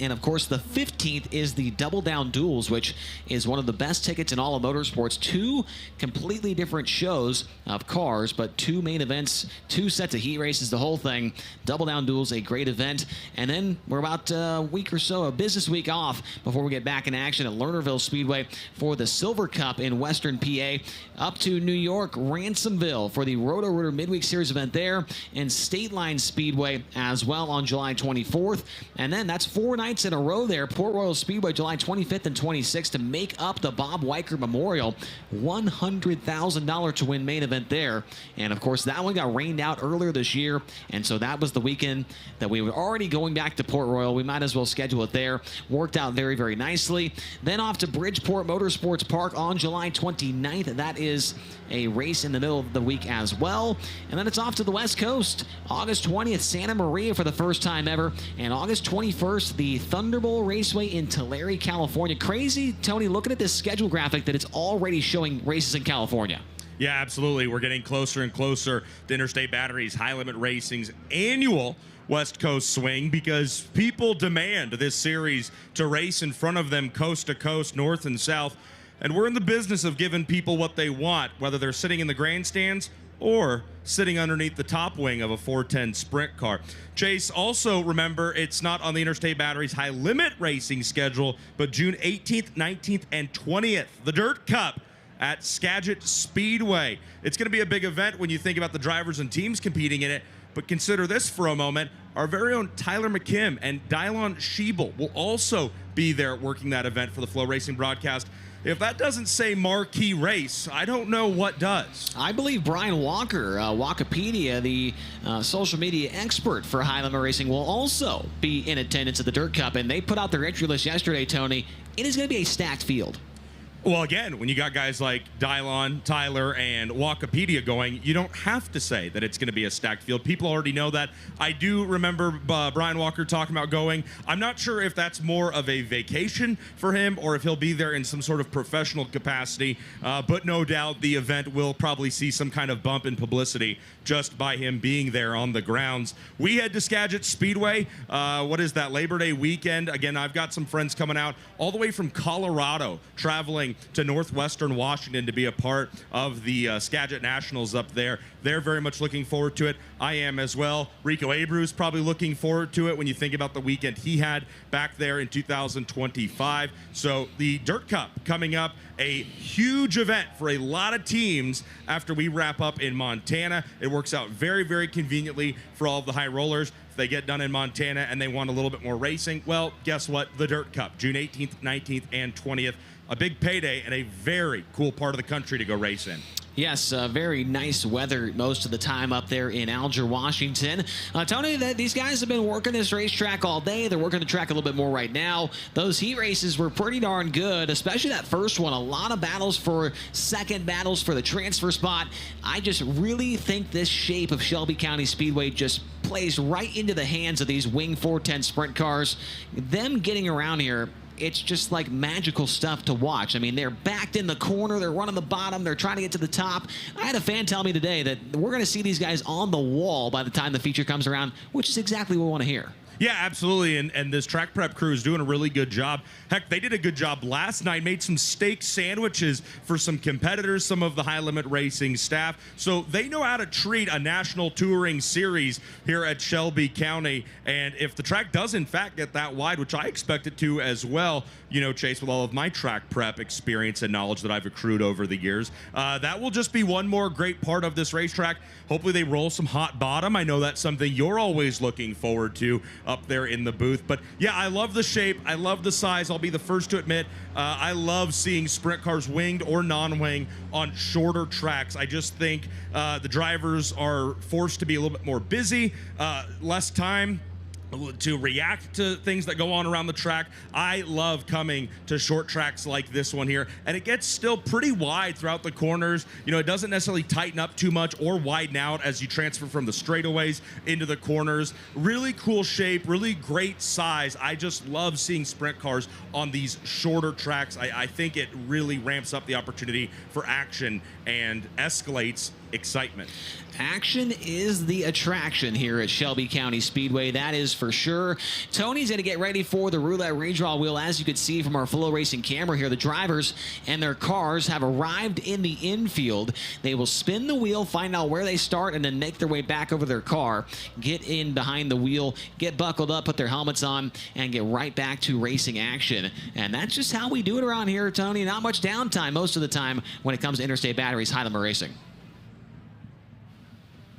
B: And, of course, the 15th is the Double Down Duels, which is one of the best tickets in all of motorsports. 2 completely different shows of cars, but 2 main events, 2 sets of heat races, the whole thing. Double Down Duels, a great event. And then we're about a week or so, a business week off before we get back in action at Lernerville Speedway for the Silver Cup in Western PA. Up to New York, Ransomville for the Roto-Rooter Midweek Series event there, and State Line Speedway as well on July 24th. And then that's 4 nights in a row there. Port Royal Speedway, July 25th and 26th to make up the Bob Weicker Memorial. $100,000 to win main event there. And, of course, that one got rained out earlier this year, and so that was the weekend that we were already going back to Port Royal. We might as well schedule it there. Worked out very, very nicely. Then off to Bridgeport Motorsports Park on July 29th. That is a race in the middle of the week as well. And then it's off to the West Coast. August 20th, Santa Maria for the first time ever. And August 21st, the Thunderbolt Raceway in Tulare, California. Crazy, Tony, looking at this schedule graphic that it's already showing races in California.
C: Yeah, absolutely. We're getting closer and closer to Interstate Batteries High Limit Racing's annual West Coast swing, because people demand this series to race in front of them coast to coast, north and south. And we're in the business of giving people what they want, whether they're sitting in the grandstands or sitting underneath the top wing of a 410 sprint car. Chase, also remember, it's not on the Interstate Batteries High Limit Racing schedule, but June 18th, 19th, and 20th, the Dirt Cup at Skagit Speedway. It's going to be a big event when you think about the drivers and teams competing in it, but consider this for a moment. Our very own Tyler McKim and Dylon Schiebel will also be there working that event for the FloRacing broadcast. If that doesn't say marquee race, I don't know what does.
B: I believe Brian Walker, Walkipedia, the social media expert for High Limit Racing, will also be in attendance at the Dirt Cup. And they put out their entry list yesterday, Tony. It is going to be a stacked field.
C: Well, again, when you got guys like Dylon, Tyler, and Walkipedia going, you don't have to say that it's going to be a stacked field. People already know that. I do remember Brian Walker talking about going. I'm not sure if that's more of a vacation for him or if he'll be there in some sort of professional capacity, but no doubt the event will probably see some kind of bump in publicity just by him being there on the grounds. We head to Skagit Speedway. What is that, Labor Day weekend? Again, I've got some friends coming out all the way from Colorado, traveling to northwestern Washington to be a part of the Skagit Nationals up there. They're very much looking forward to it. I am as well. Rico Abreu's probably looking forward to it when you think about the weekend he had back there in 2025. So the Dirt Cup coming up, a huge event for a lot of teams after we wrap up in Montana. It works out very, very conveniently for all of the high rollers. If they get done in Montana and they want a little bit more racing, well, guess what? The Dirt Cup, June 18th, 19th, and 20th. A big payday and a very cool part of the country to go race in.
B: Yes, very nice weather most of the time up there in Alger, Washington. Tony, these guys have been working this racetrack all day. They're working the track a little bit more right now. Those heat races were pretty darn good, especially that first one. A lot of battles for second, battles for the transfer spot. I just really think this shape of Shelby County Speedway just plays right into the hands of these Wing 410 sprint cars. Them getting around here it's just like magical stuff to watch. I mean, they're backed in the corner, they're running the bottom, they're trying to get to the top. I had a fan tell me today that we're going to see these guys on the wall by the time the feature comes around, which is exactly what we want to hear.
C: Yeah, absolutely, and this track prep crew is doing a really good job. Heck, they did a good job last night, made some steak sandwiches for some competitors, some of the High Limit Racing staff, so they know how to treat a national touring series here at Shelby County, and if the track does in fact get that wide, which I expect it to as well, you know, Chase, with all of my track prep experience and knowledge that I've accrued over the years, that will just be one more great part of this racetrack. Hopefully they roll some hot bottom. I know that's something you're always looking forward to up there in the booth. But yeah, I love the shape. I love the size. I'll be the first to admit, I love seeing sprint cars winged or non-wing on shorter tracks. I just think the drivers are forced to be a little bit more busy, less time to react to things that go on around the track. I love coming to short tracks like this one here, and it gets still pretty wide throughout the corners. You know, it doesn't necessarily tighten up too much or widen out as you transfer from the straightaways into the corners. Really cool shape, really great size. I just love seeing sprint cars on these shorter tracks. I think it really ramps up the opportunity for action and escalates excitement.
B: Action is the attraction here at Shelby County Speedway, that is for sure. Tony's going to get ready for the roulette redraw wheel. As you can see from our FloRacing camera here, the drivers and their cars have arrived in the infield. They will spin the wheel, find out where they start, and then make their way back over their car, get in behind the wheel, get buckled up, put their helmets on, and get right back to racing action. And that's just how we do it around here, Tony. Not much downtime most of the time when it comes to Interstate Batteries High Limit Racing.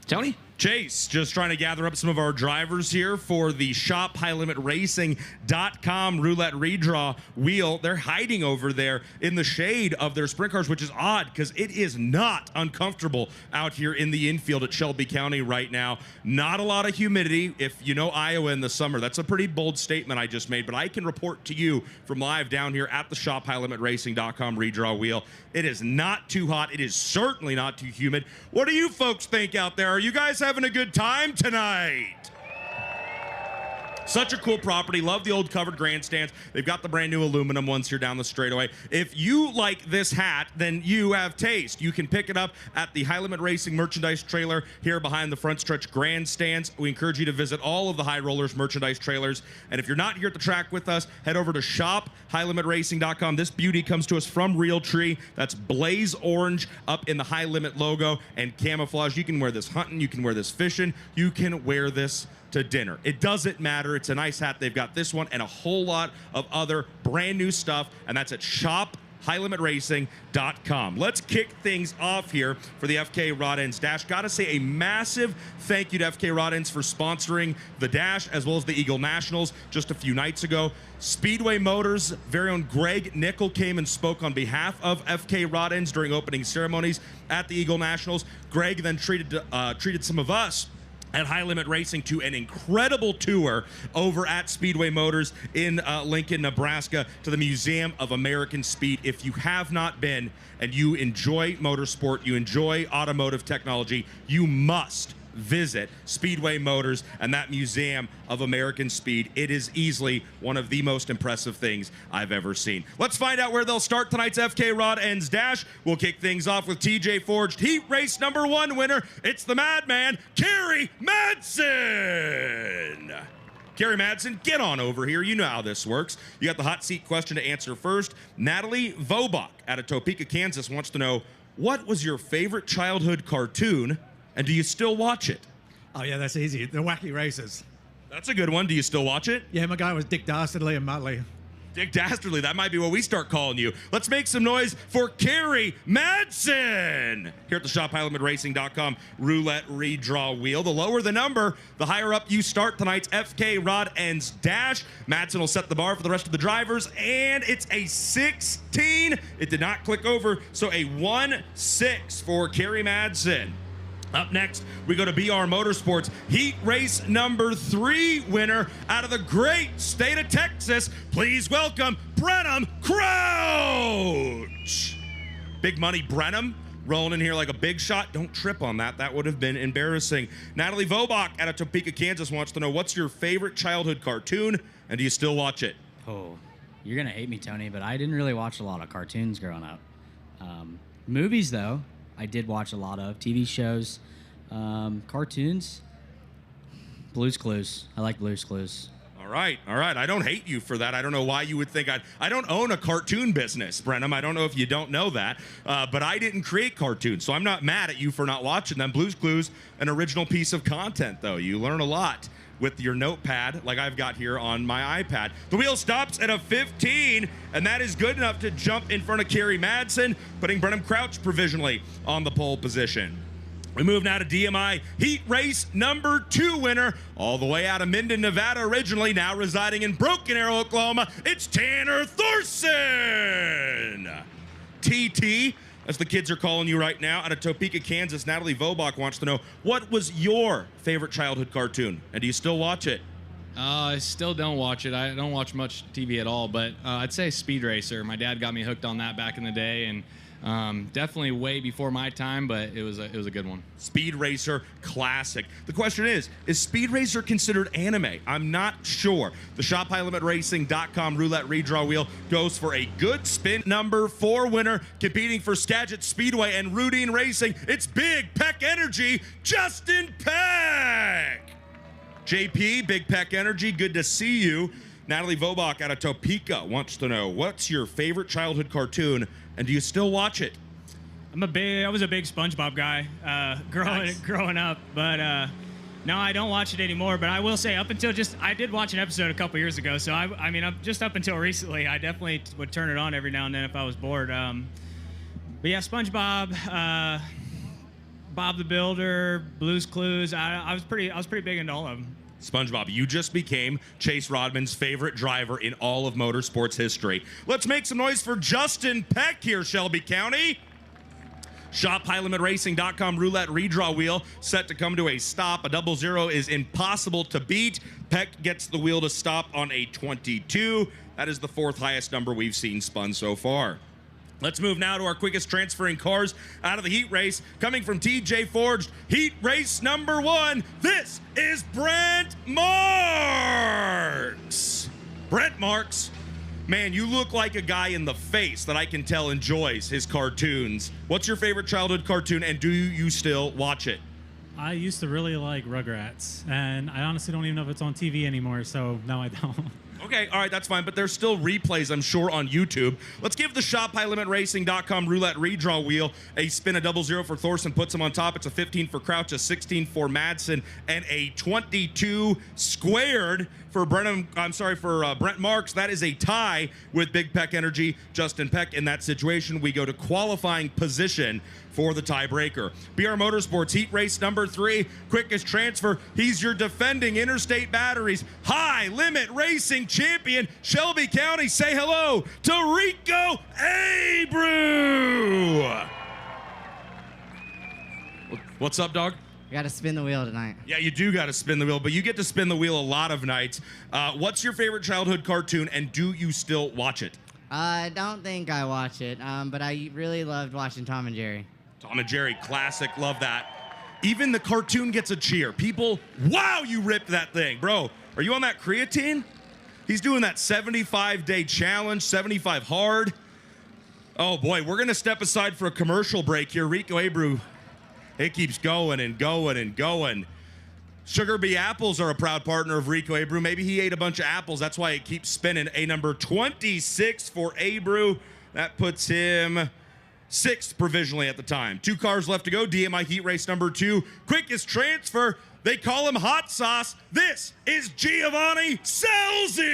B: Tony?
C: Chase, just trying to gather up some of our drivers here for the shophighlimitRacing.com roulette redraw wheel. They're hiding over there in the shade of their sprint cars, which is odd because it is not uncomfortable out here in the infield at Shelby County right now. Not a lot of humidity. If you know Iowa in the summer, that's a pretty bold statement I just made, but I can report to you from live down here at the shophighlimitRacing.com redraw wheel. It is not too hot. It is certainly not too humid. What do you folks think out there? Are you guys having a good time tonight? Such a cool property. Love the old covered grandstands. They've got the brand new aluminum ones here down the straightaway. If you like this hat, then you have taste. You can pick it up at the High Limit Racing merchandise trailer here behind the front stretch grandstands. We encourage you to visit all of the High Rollers merchandise trailers. And if you're not here at the track with us, head over to shophighlimitRacing.com. This beauty comes to us from Realtree. That's blaze orange up in the High Limit logo and camouflage. You can wear this hunting. You can wear this fishing. You can wear this to dinner. It doesn't matter. It's a nice hat. They've got this one and a whole lot of other brand new stuff, and that's at shophighlimitRacing.com. Let's kick things off here for the FK Rod Ends Dash. Gotta say a massive thank you to FK Rod Ends for sponsoring the Dash as well as the Eagle Nationals just a few nights ago. Speedway Motors' very own Greg Nickel came and spoke on behalf of FK Rod Ends during opening ceremonies at the Eagle Nationals. Greg then treated some of us at High Limit Racing to an incredible tour over at Speedway Motors in Lincoln, Nebraska, to the Museum of American Speed. If you have not been and you enjoy motorsport, you enjoy automotive technology, you must visit Speedway Motors and that Museum of American Speed. It is easily one of the most impressive things I've ever seen. Let's find out where they'll start tonight's FK Rod Ends Dash. We'll kick things off with TJ Forged Heat Race #1 winner. It's the Madman, Kerry Madsen. Kerry Madsen, get on over here. You know how this works. You got the hot seat question to answer first. Natalie Vobach out of Topeka, Kansas wants to know, what was your favorite childhood cartoon? And do you still watch it?
H: Oh, yeah, that's easy. The Wacky Races.
C: That's a good one. Do you still watch it?
H: Yeah, my guy was Dick Dastardly and Muttley.
C: Dick Dastardly, that might be what we start calling you. Let's make some noise for Kerry Madsen here at the shophighlimitRacing.com roulette redraw wheel. The lower the number, the higher up you start tonight's FK Rod Ends Dash. Madsen will set the bar for the rest of the drivers, and it's a 16. It did not click over, so a 1-6 for Kerry Madsen. Up next, we go to BR Motorsports Heat Race #3 winner out of the great state of Texas. Please welcome Brenham Crouch. Big money Brenham rolling in here like a big shot. Don't trip on that. That would have been embarrassing. Natalie Vobach out of Topeka, Kansas wants to know, what's your favorite childhood cartoon and do you still watch it?
J: Oh, You're going to hate me, Tony, but I didn't really watch a lot of cartoons growing up. Movies, though, I did watch a lot of. TV shows, cartoons, Blue's Clues. I like Blue's Clues.
C: All right. I don't hate you for that. I don't know why you would think I don't own a cartoon business, Brenham. I don't know if you don't know that, but I didn't create cartoons, so I'm not mad at you for not watching them. Blue's Clues, an original piece of content, though. You learn a lot with your notepad like I've got here on my iPad. The wheel stops at a 15, and that is good enough to jump in front of Kerry Madsen, putting Brenham Crouch provisionally on the pole position. We move now to DMI Heat Race number 2 winner, all the way out of Minden, Nevada originally, now residing in Broken Arrow, Oklahoma. It's Tanner Thorson. TT, as the kids are calling you right now, out of Topeka, Kansas. Natalie Vobach wants to know, what was your favorite childhood cartoon, and do you still watch it?
L: I still don't watch it. I don't watch much TV at all, but I'd say Speed Racer. My dad got me hooked on that back in the day, and definitely way before my time, but it was a good one.
C: Speed Racer, classic. The question is Speed Racer considered anime? I'm not sure. The ShopHighLimitRacing.com roulette redraw wheel goes for a good spin. Number 4 winner, competing for Skagit Speedway and Routine Racing. It's Big Peck Energy, Justin Peck. JP, Big Peck Energy, good to see you. Natalie Vobach out of Topeka wants to know, what's your favorite childhood cartoon, and do you still watch it?
F: I was a big SpongeBob guy growing up, but no, I don't watch it anymore. But I will say, I did watch an episode a couple years ago. So I mean, just up until recently, I definitely would turn it on every now and then if I was bored. But yeah, SpongeBob, Bob the Builder, Blue's Clues. I was pretty big into all of them.
C: SpongeBob, you just became Chase Rodman's favorite driver in all of motorsports history. Let's make some noise for Justin Peck here, Shelby County. ShopHighLimitRacing.com roulette redraw wheel set to come to a stop. A 00 is impossible to beat. Peck gets the wheel to stop on a 22. That is the 4th highest number we've seen spun so far. Let's move now to our quickest transferring cars out of the heat race. Coming from TJ Forged, heat race number 1. This is Brent Marks. Brent Marks, man, you look like a guy in the face that I can tell enjoys his cartoons. What's your favorite childhood cartoon, and do you still watch it?
V: I used to really like Rugrats, and I honestly don't even know if it's on TV anymore, so no, I don't.
C: Okay, all right, that's fine, but there's still replays, I'm sure, on YouTube. Let's give the ShopHighLimitRacing.com roulette redraw wheel a spin. A 00 for Thorson puts him on top. It's a 15 for Crouch, a 16 for Madsen, and a 22 squared for Brent Marks. That is a tie with Big Peck Energy, Justin Peck. In that situation, we go to qualifying position for the tiebreaker. BR Motorsports Heat Race number 3, quickest transfer. He's your defending Interstate Batteries High Limit Racing champion, Shelby County. Say hello to Rico Abreu. What's up, dog?
X: You got to spin the wheel tonight.
C: Yeah, you do got to spin the wheel, but you get to spin the wheel a lot of nights. What's your favorite childhood cartoon, and do you still watch it?
X: I don't think I watch it, but I really loved watching Tom and Jerry.
C: Tom and Jerry, classic, love that. Even the cartoon gets a cheer. People, wow, you ripped that thing. Bro, are you on that creatine? He's doing that 75-day challenge, 75 hard. Oh boy, we're gonna step aside for a commercial break here. Rico Abreu, it keeps going and going and going. Sugar Bee Apples are a proud partner of Rico Abreu. Maybe he ate a bunch of apples. That's why it keeps spinning. A number 26 for Abreu. That puts him 6th provisionally at the time. 2 cars left to go. DMI Heat Race number 2. Quickest transfer. They call him Hot Sauce. This is Giovanni Scelzi.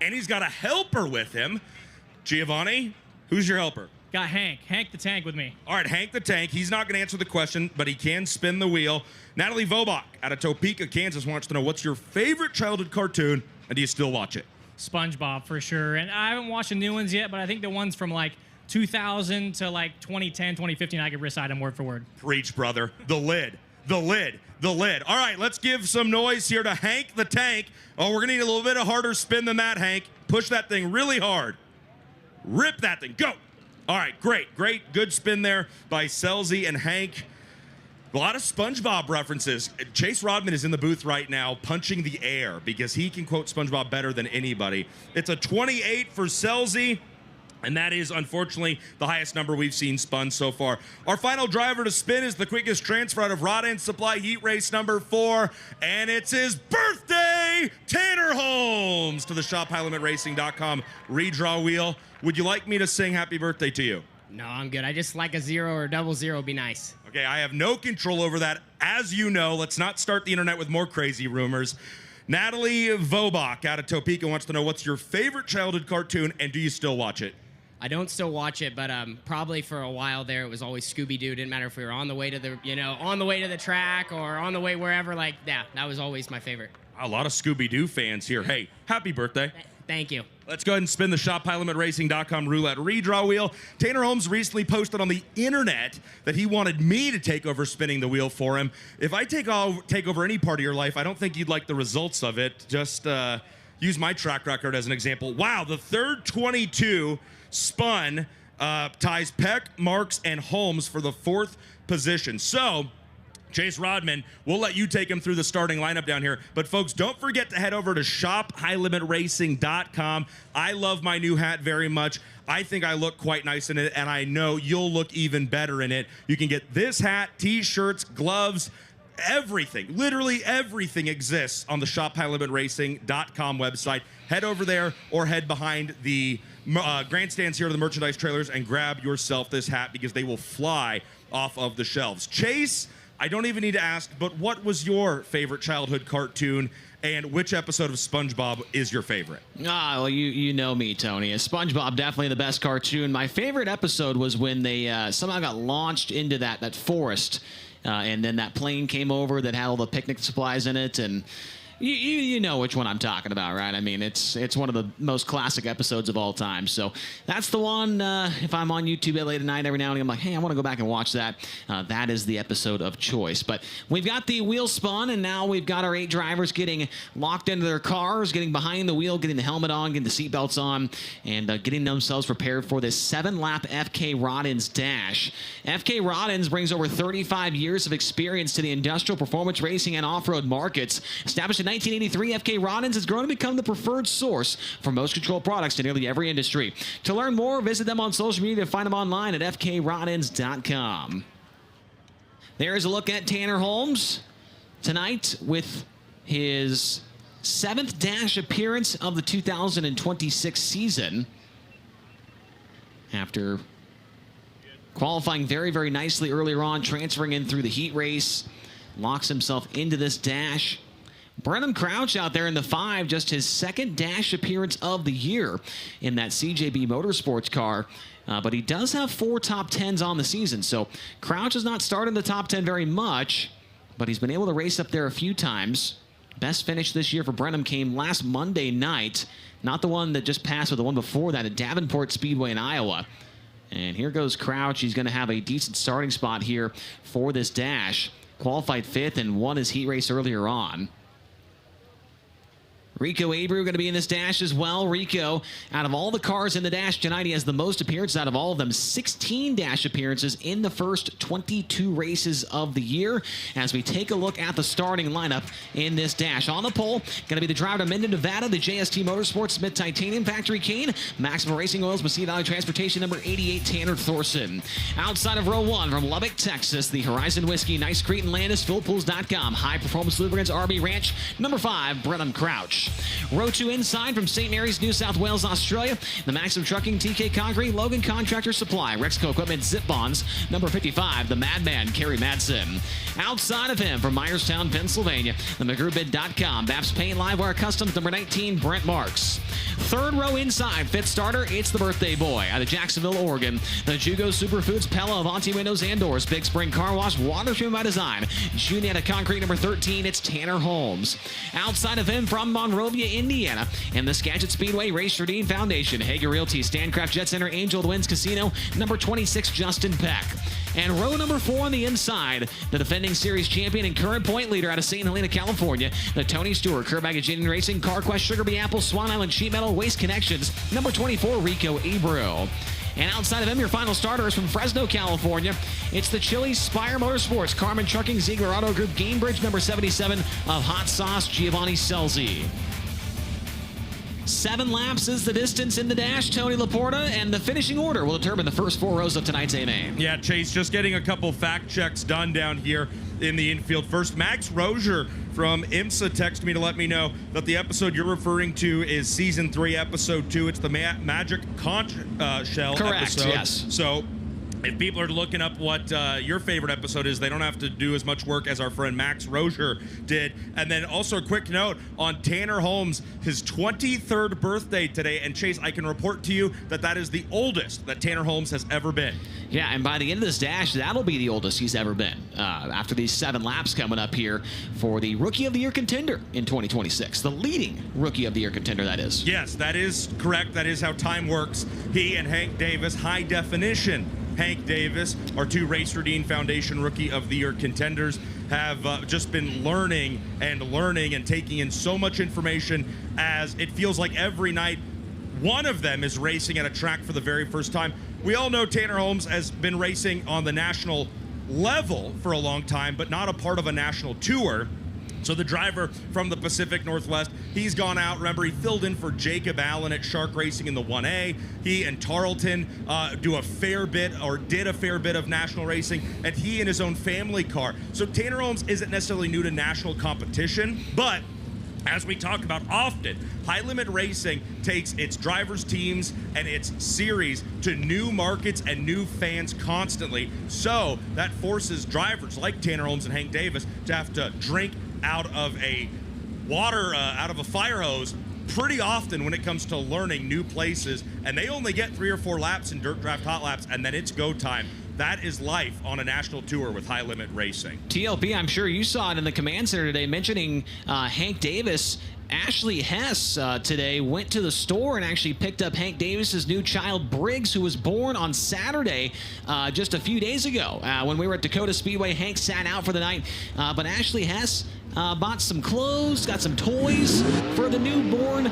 C: And he's got a helper with him. Giovanni, who's your helper?
F: Got Hank the Tank with me.
C: All right, Hank the Tank. He's not going to answer the question, but he can spin the wheel. Natalie Vobach out of Topeka, Kansas wants to know, what's your favorite childhood cartoon, and do you still watch it?
F: SpongeBob for sure. And I haven't watched the new ones yet, but I think the ones from like 2000 to like 2010, 2015, I could recite them word for word.
C: Preach, brother. The lid. The lid. The lid. All right, let's give some noise here to Hank the Tank. Oh, we're going to need a little bit of harder spin than that, Hank. Push that thing really hard. Rip that thing. Go. All right, great, good spin there by Scelzi and Hank. A lot of SpongeBob references. Chase Rodman is in the booth right now punching the air because he can quote SpongeBob better than anybody. It's a 28 for Selzy, and that is, unfortunately, the highest number we've seen spun so far. Our final driver to spin is the quickest transfer out of Rod End Supply Heat Race number 4, and it's his birthday, Tanner Holmes, to the shophighlimitracing.com redraw wheel. Would you like me to sing happy birthday to you?
G: No, I'm good. I just like a 0 or double 0 would be nice.
C: Okay, I have no control over that. As you know, let's not start the internet with more crazy rumors. Natalie Vobach out of Topeka wants to know, what's your favorite childhood cartoon, and do you still watch it?
G: I don't still watch it, but probably for a while there, it was always Scooby-Doo. Didn't matter if we were on the way to the, on the way to the track or on the way wherever. Like, yeah, that was always my favorite.
C: A lot of Scooby-Doo fans here. Hey, happy birthday.
G: Thank you.
C: Let's go ahead and spin the shophighlimitracing.com roulette redraw wheel. Tanner Holmes recently posted on the internet that he wanted me to take over spinning the wheel for him. If I take over any part of your life, I don't think you'd like the results of it. Just use my track record as an example. Wow, the third 22 spun ties Peck, Marks, and Holmes for the 4th position. So Chase Rodman, we'll let you take him through the starting lineup down here. But, folks, don't forget to head over to shophighlimitracing.com. I love my new hat very much. I think I look quite nice in it, and I know you'll look even better in it. You can get this hat, T-shirts, gloves, everything, literally everything exists on the shophighlimitracing.com website. Head over there or head behind the grandstands here to the merchandise trailers and grab yourself this hat because they will fly off of the shelves. Chase, I don't even need to ask, but what was your favorite childhood cartoon, and which episode of SpongeBob is your favorite?
B: Well, you know me, Tony. SpongeBob, definitely the best cartoon. My favorite episode was when they somehow got launched into that forest, and then that plane came over that had all the picnic supplies in it, and you know which one I'm talking about, right? I mean, it's one of the most classic episodes of all time. So that's the one, if I'm on YouTube late at night every now and then, I'm like, hey, I want to go back and watch that. That is the episode of choice. But we've got the wheel spun, and now we've got our 8 drivers getting locked into their cars, getting behind the wheel, getting the helmet on, getting the seatbelts on, and getting themselves prepared for this 7-lap FK Rodden's Dash. FK Rodden's brings over 35 years of experience to the industrial performance racing and off-road markets. Established in 1983, FK Rodden's has grown to become the preferred source for most control products in nearly every industry. To learn more, visit them on social media and find them online at fkroddens.com. There's a look at Tanner Holmes tonight with his 7th dash appearance of the 2026 season. After qualifying very, very nicely earlier on, transferring in through the heat race, locks himself into this dash. Brenham Crouch out there in the 5, just his 2nd dash appearance of the year in that CJB Motorsports car. But he does have 4 top 10s on the season, so Crouch has not started in the top 10 very much, but he's been able to race up there a few times. Best finish this year for Brenham came last Monday night, not the one that just passed, but the one before that at Davenport Speedway in Iowa. And here goes Crouch. He's going to have a decent starting spot here for this dash. Qualified 5th and won his heat race earlier on. Rico Abreu going to be in this dash as well. Rico, out of all the cars in the dash tonight, he has the most appearances out of all of them. 16 dash appearances in the first 22 races of the year. As we take a look at the starting lineup in this dash. On the pole, going to be the driver to Minden, Nevada, the JST Motorsports Smith Titanium Factory Kane. Maximum Racing Oils, Mesquite Valley Transportation, number 88, Tanner Thorson. Outside of row 1 from Lubbock, Texas, the Horizon Whiskey, Nice Crete and Landis, PhilPools.com, High Performance Lubricants, RB Ranch, number 5, Brenham Crouch. Row 2 inside from St. Mary's, New South Wales, Australia, the Maxim Trucking, TK Concrete, Logan Contractor Supply, Rexco Equipment, Zip Bonds, number 55, the Madman, Kerry Madsen. Outside of him from Myerstown, Pennsylvania, the McGrewbid.com, Baps Paint Livewire Customs, number 19, Brent Marks. 3rd row inside, 5th starter, it's the birthday boy out of Jacksonville, Oregon, the Jugo Superfoods, Pella, Avanti Windows and Doors, Big Spring Car Wash, Water Treatment by Design, Juniata Concrete, number 13, it's Tanner Holmes. Outside of him from Monrovia, Indiana, and the Skagit Speedway Race Dean Foundation, Hager Realty, Stancraft Jet Center, Angel of the Winds Casino, number 26, Justin Peck. And row number 4 on the inside, the defending series champion and current point leader out of St. Helena, California, the Tony Stewart, Curb Agajanian Racing, CarQuest, Sugar Bee Apple, Swan Island Sheet Metal, Waste Connections, number 24, Rico Abreu. And outside of them, your final starters from Fresno, California. It's the Chili Spire Motorsports, Carmen Trucking, Ziegler Auto Group, Gainbridge, number 77 of Hot Sauce, Giovanni Selzi. 7 laps is the distance in the dash, Tony Laporta, and the finishing order will determine the first 4 rows of tonight's A-Main.
C: Yeah, Chase, just getting a couple fact checks done down here in the infield. First, Max Rozier from IMSA texted me to let me know that the episode you're referring to is Season 3, Episode 2. It's the Magic Conch Shell
B: Correct,
C: episode.
B: yes.
C: So if people are looking up what your favorite episode is, they don't have to do as much work as our friend Max Rozier did. And then also a quick note on Tanner Holmes, his 23rd birthday today. And Chase, I can report to you that that is the oldest that Tanner Holmes has ever been.
B: Yeah, and by the end of this dash, that'll be the oldest he's ever been. After these 7 laps coming up here for the Rookie of the Year contender in 2026. The leading Rookie of the Year contender, that is.
C: Yes, that is correct. That is how time works. He and Hank Davis, high definition Hank Davis, our 2 Racer Dean Foundation Rookie of the Year contenders, have just been learning and taking in so much information as it feels like every night one of them is racing at a track for the very first time. We all know Tanner Holmes has been racing on the national level for a long time, but not a part of a national tour. So the driver from the Pacific Northwest, he's gone out. Remember, he filled in for Jacob Allen at Shark Racing in the 1A. He and Tarleton did a fair bit of national racing, and he in his own family car. So Tanner Holmes isn't necessarily new to national competition, but as we talk about often, High Limit Racing takes its drivers' teams and its series to new markets and new fans constantly. So that forces drivers like Tanner Holmes and Hank Davis to have to drink out of a fire hose pretty often when it comes to learning new places, and they only get 3 or 4 laps in Dirt Draft Hot Laps, and then it's go time. That is life on a national tour with High Limit Racing.
B: TLP, I'm sure you saw it in the command center today mentioning Hank Davis. Ashley Hess today went to the store and actually picked up Hank Davis's new child, Briggs, who was born on Saturday just a few days ago. When we were at Dakota Speedway, Hank sat out for the night, but Ashley Hess bought some clothes, got some toys for the newborn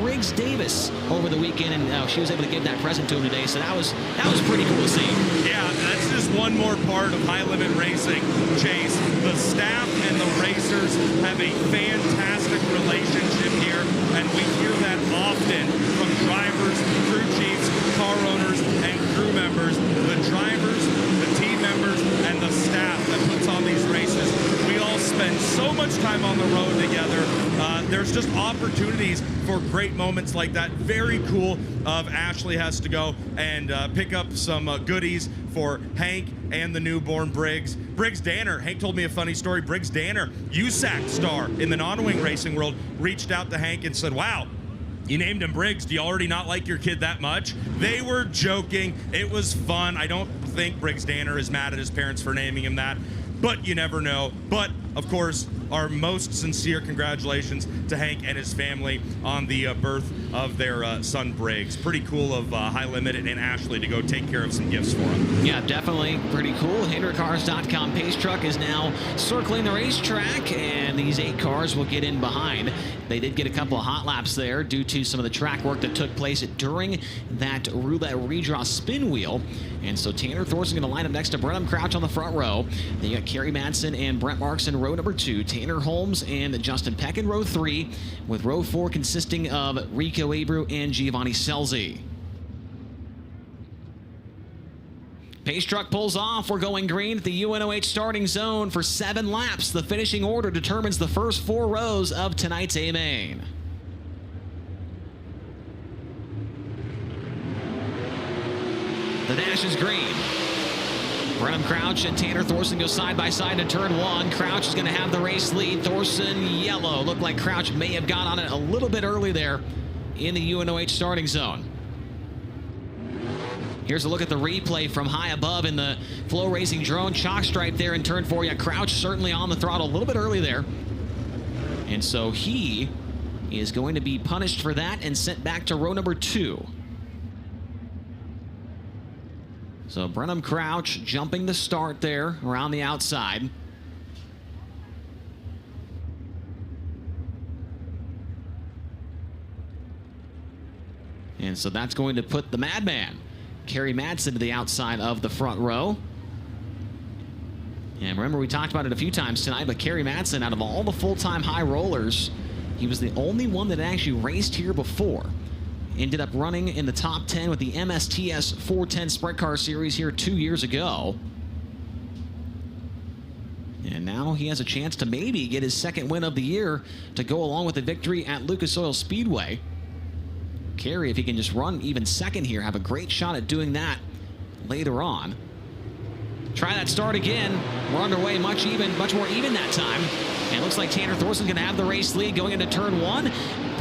B: Briggs Davis over the weekend, and she was able to give that present to him today, so that was pretty cool to see.
C: Yeah, that's just one more part of High Limit Racing, Chase. The staff and the racers have a fantastic relationship here, and we hear that often from drivers, crew chiefs, car owners, and crew members. The drivers, the team members, and the staff that puts on these races, we all spend so much time on the road together. There's just opportunities for great moments like that. Very cool of Ashley has to go and pick up some goodies for Hank and the newborn Briggs. Briggs Danner, Hank told me a funny story. Briggs Danner, USAC star in the non-wing racing world, reached out to Hank and said, wow, you named him Briggs. Do you already not like your kid that much? They were joking. It was fun. I don't think Briggs Danner is mad at his parents for naming him that, but you never know. But, of course, our most sincere congratulations to Hank and his family on the birth of their son Briggs. Pretty cool of High Limit and Ashley to go take care of some gifts for him.
B: Yeah, definitely pretty cool. HinderCars.com Pace Truck is now circling the racetrack, and these 8 cars will get in behind. They did get a couple of hot laps there due to some of the track work that took place during that roulette redraw spin wheel. And so Tanner Thorson going to line up next to Brenham Crouch on the front row. Then you got Kerry Madsen and Brent Marks in row number 2. Tanner Holmes and Justin Peck in row 3, with row 4 consisting of Rico Abreu and Giovanni Selzi. Pace truck pulls off. We're going green at the UNOH starting zone for 7 laps. The finishing order determines the first 4 rows of tonight's A-Main. The dash is green. Brenham Crouch and Tanner Thorson go side by side in turn 1. Crouch is going to have the race lead. Thorson yellow. Looked like Crouch may have got on it a little bit early there in the UNOH starting zone. Here's a look at the replay from high above in the FloRacing drone. Chalk stripe there in turn 4. Yeah, Crouch certainly on the throttle a little bit early there. And so he is going to be punished for that and sent back to row number 2. So Brenham Crouch jumping the start there around the outside. And so that's going to put the Madman Kerry Madsen to the outside of the front row. And remember, we talked about it a few times tonight, but Kerry Madsen, out of all the full-time high rollers, he was the only one that actually raced here before. Ended up running in the top 10 with the MSTS 410 Sprint Car Series here 2 years ago. And now he has a chance to maybe get his second win of the year to go along with a victory at Lucas Oil Speedway. Kerry, if he can just run even second here, have a great shot at doing that later on. Try that start again. We're underway much more even that time. And it looks like Tanner Thorson going to have the race lead going into turn 1.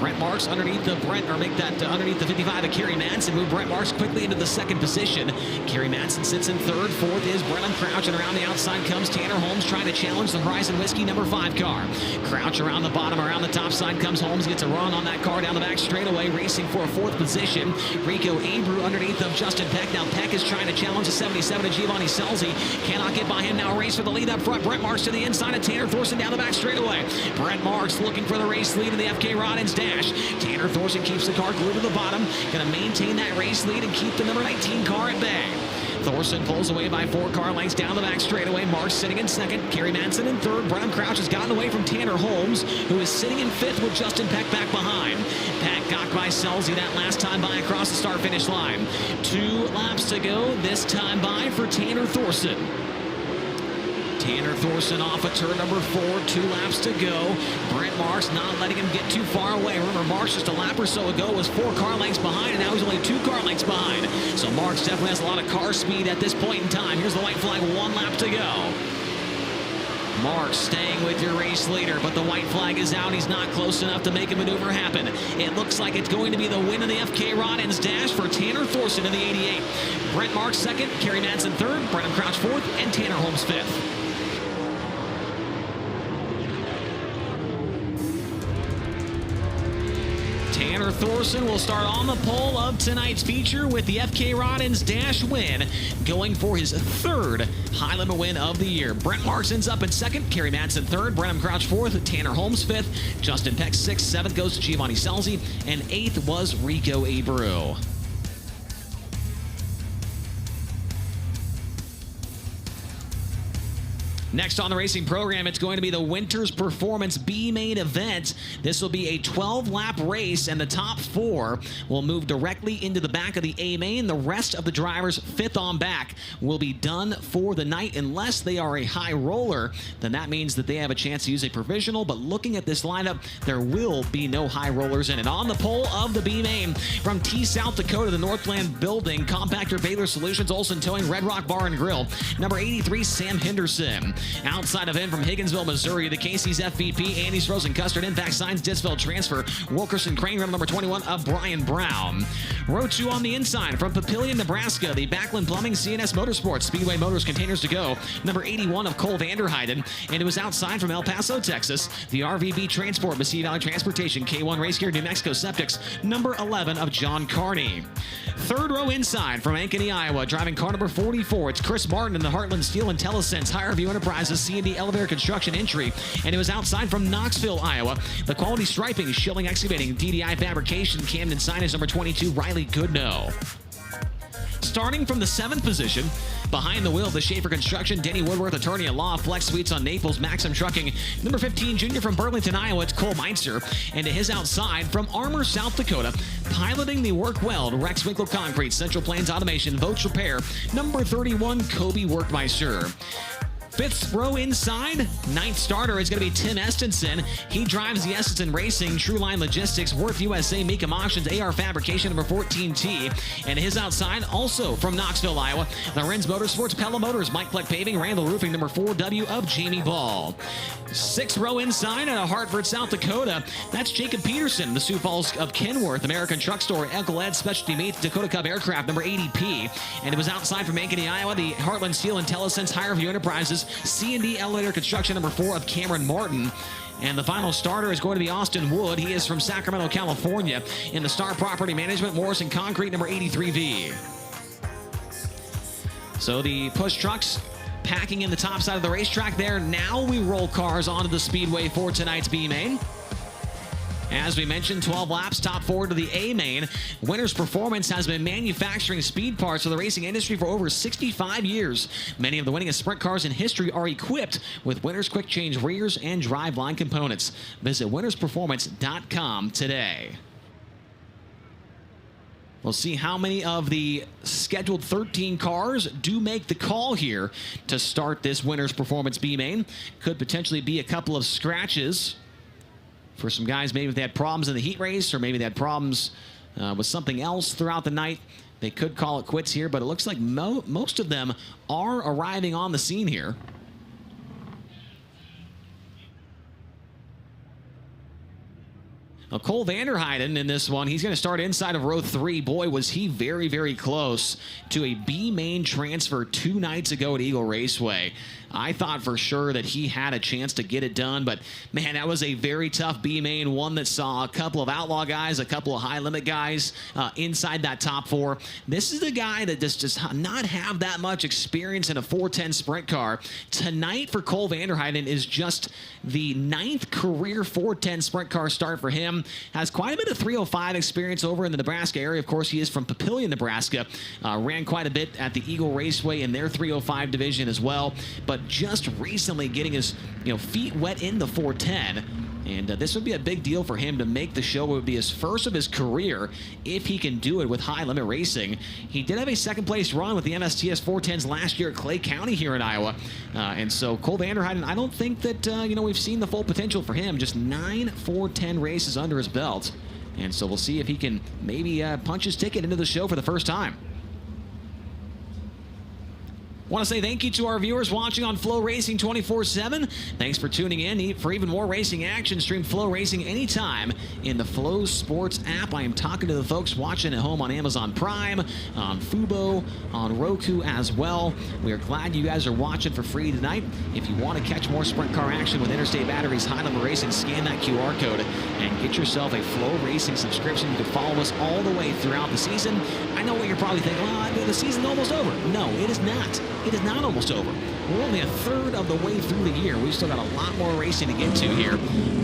B: Brent Marks underneath the underneath the 55 of Kerry Madsen. Move Brent Marks quickly into the second position. Kerry Madsen sits in third. Fourth is Brennan Crouch, and around the outside comes Tanner Holmes trying to challenge the Horizon Whiskey number 5 car. Crouch around the bottom, around the top side comes Holmes, gets a run on that car down the back straightaway, racing for a 4th position. Rico Abreu underneath of Justin Peck. Now Peck is trying to challenge the 77 of Giovanni Selzy. Cannot get by him now. Race for the lead up front. Brent Marks to the inside of Tanner Thorson down the back straightaway. Brent Marks looking for the race lead in the FK Roddins dash. Tanner Thorson keeps the car glued to the bottom. Going to maintain that race lead and keep the number 19 car at bay. Thorson pulls away by 4 car lengths down the back straightaway. Marks sitting in second. Kerry Madsen in third. Brown Crouch has gotten away from Tanner Holmes, who is sitting in 5th with Justin Peck back behind. Peck got by Selzy that last time by across the start-finish line. 2 laps to go. This time by for Tanner Thorson. Tanner Thorson off of turn number 4, 2 laps to go. Brent Marks not letting him get too far away. Remember, Marks just a lap or so ago was 4 car lengths behind, and now he's only 2 car lengths behind. So Marks definitely has a lot of car speed at this point in time. Here's the white flag, 1 lap to go. Marks staying with your race leader, but the white flag is out. He's not close enough to make a maneuver happen. It looks like it's going to be the win of the FK Roddins dash for Tanner Thorson in the 88. Brent Marks second, Kerry Madsen third, Brennan Crouch fourth, and Tanner Holmes 5th. Tanner Thorson will start on the pole of tonight's feature with the FK Roddins dash win, going for his 3rd high limit win of the year. Brent Marks ends up in 2nd, Kerry Madsen 3rd, Brennan Crouch 4th, Tanner Holmes 5th, Justin Peck 6th, 7th goes to Giovanni Selzy, and 8th was Rico Abreu. Next on the racing program, it's going to be the Winter's Performance B main event. This will be a 12-lap race, and the top 4 will move directly into the back of the A main. The rest of the drivers 5th on back will be done for the night. Unless they are a high roller, then that means that they have a chance to use a provisional. But looking at this lineup, there will be no high rollers in it. On the pole of the B main, from T South Dakota, the Northland Building, Compactor Baylor Solutions, Olson Towing, Red Rock Bar and Grill, number 83, Sam Henderson. Outside of him, from Higginsville, Missouri, the Casey's FVP, Andy's Frozen Custard, Impact Signs, Disfeld Transfer, Wilkerson Crane, row number 21 of Brian Brown. Row 2 on the inside, from Papillion, Nebraska, the Backlund Plumbing, CNS Motorsports, Speedway Motors Containers to Go, number 81 of Cole Vanderheiden. And it was outside from El Paso, Texas, the RVB Transport, Mesquite Valley Transportation, K1 Race Gear, New Mexico Septics, number 11 of John Carney. 3rd row inside, from Ankeny, Iowa, driving car number 44, it's Chris Martin in the Heartland Steel and Telesense, Higher View Enterprises, C&D Elevator Construction entry. And it was outside from Knoxville, Iowa, the Quality Striping, Schilling Excavating, DDI Fabrication, Camden Signage, number 22, Riley Goodnow. Starting from the 7th position, behind the wheel of the Schaefer Construction, Denny Woodworth, attorney at law, Flex Suites on Naples, Maxim Trucking, number 15, junior from Burlington, Iowa, it's Cole Meinster. And to his outside, from Armour, South Dakota, piloting the work weld, Rex Winkle Concrete, Central Plains Automation, Votes Repair, number 31, Kobe Workmeister. 5th row inside, 9th starter is going to be Tim Estenson. He drives the Estenson Racing, Trueline Logistics, Worth USA, Meekum Auctions, AR Fabrication, number 14T. And his outside, also from Knoxville, Iowa, the Renz Motorsports, Pella Motors, Mike Pleck Paving, Randall Roofing, number 4W of Jamie Ball. 6th row inside out of Hartford, South Dakota, that's Jacob Peterson, the Sioux Falls of Kenworth, American Truck Store, Uncle Ed Specialty Meats, Dakota Cub Aircraft, number 80P. And it was outside from Ankeny, Iowa, the Heartland Steel and Telesense, Higher View Enterprises, C&D Elevator Construction, number 4 of Cameron Martin. And the final starter is going to be Austin Wood. He is from Sacramento, California, in the Star Property Management, Morrison Concrete, number 83V. So the push trucks packing in the top side of the racetrack there. Now we roll cars onto the speedway for tonight's B main. As we mentioned, 12 laps, top 4 to the A main. Winners Performance has been manufacturing speed parts for the racing industry for over 65 years. Many of the winningest sprint cars in history are equipped with Winners Quick Change rears and driveline components. Visit winnersperformance.com today. We'll see how many of the scheduled 13 cars do make the call here to start this Winners Performance B main. Could potentially be a couple of scratches for some guys. Maybe if they had problems in the heat race, or maybe they had problems with something else throughout the night. They could call it quits here, but it looks like most of them are arriving on the scene here. Now, Cole Vanderheiden in this one, he's going to start inside of row 3. Boy, was he very, very close to a B main transfer 2 nights ago at Eagle Raceway. I thought for sure that he had a chance to get it done, but man, that was a very tough B main, one that saw a couple of outlaw guys, a couple of high limit guys inside that top 4. This is the guy that does not have that much experience in a 410 sprint car. Tonight for Cole Vanderheiden is just the 9th career 410 sprint car start for him. Has quite a bit of 305 experience over in the Nebraska area. Of course, he is from Papillion, Nebraska. Ran quite a bit at the Eagle Raceway in their 305 division as well, but just recently getting his feet wet in the 410. And this would be a big deal for him to make the show. It would be his first of his career if he can do it with high limit racing. He did have a second place run with the MSTS 410s last year at Clay County here in Iowa. And so Cole Vanderheiden, I don't think that we've seen the full potential for him. Just 9 410 races under his belt. And so we'll see if he can maybe punch his ticket into the show for the first time. Want to say thank you to our viewers watching on FloRacing 24/7. Thanks for tuning in. For even more racing action, stream FloRacing anytime in the Flow Sports app. I am talking to the folks watching at home on Amazon Prime, on Fubo, on Roku as well. We are glad you guys are watching for free tonight. If you want to catch more sprint car action with Interstate Batteries High Limit Racing, scan that QR code and get yourself a FloRacing subscription. You can follow us all the way throughout the season. I know what you're probably thinking, well, the season's almost over. No, it is not. It is not almost over. We're only a third of the way through the year. We've still got a lot more racing to get to here.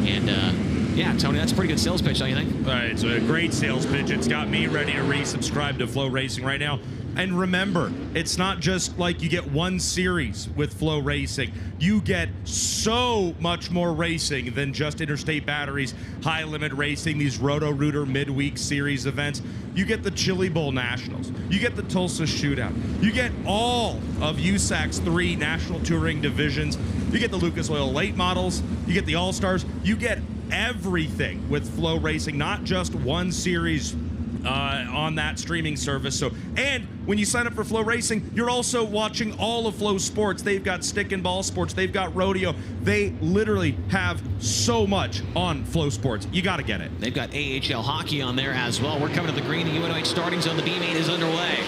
B: And yeah, Tony, that's a pretty good sales pitch, don't you think?
C: All right, it's a great sales pitch. It's got me ready to resubscribe to FloRacing right now. And remember, it's not just like you get one series with FloRacing. You get so much more racing than just Interstate Batteries, High Limit Racing, these Roto-Rooter midweek series events. You get the Chili Bowl Nationals. You get the Tulsa Shootout. You get all of USAC's 3 national touring divisions. You get the Lucas Oil Late Models. You get the All-Stars. You get everything with FloRacing, not just one series on that streaming service. So, and when you sign up for FloRacing, you're also watching all of Flow Sports. They've got stick and ball sports. They've got rodeo. They literally have so much on Flow Sports. You got to get it.
B: They've got AHL hockey on there as well. We're coming to the green. The UNOH starting zone. The B main is underway.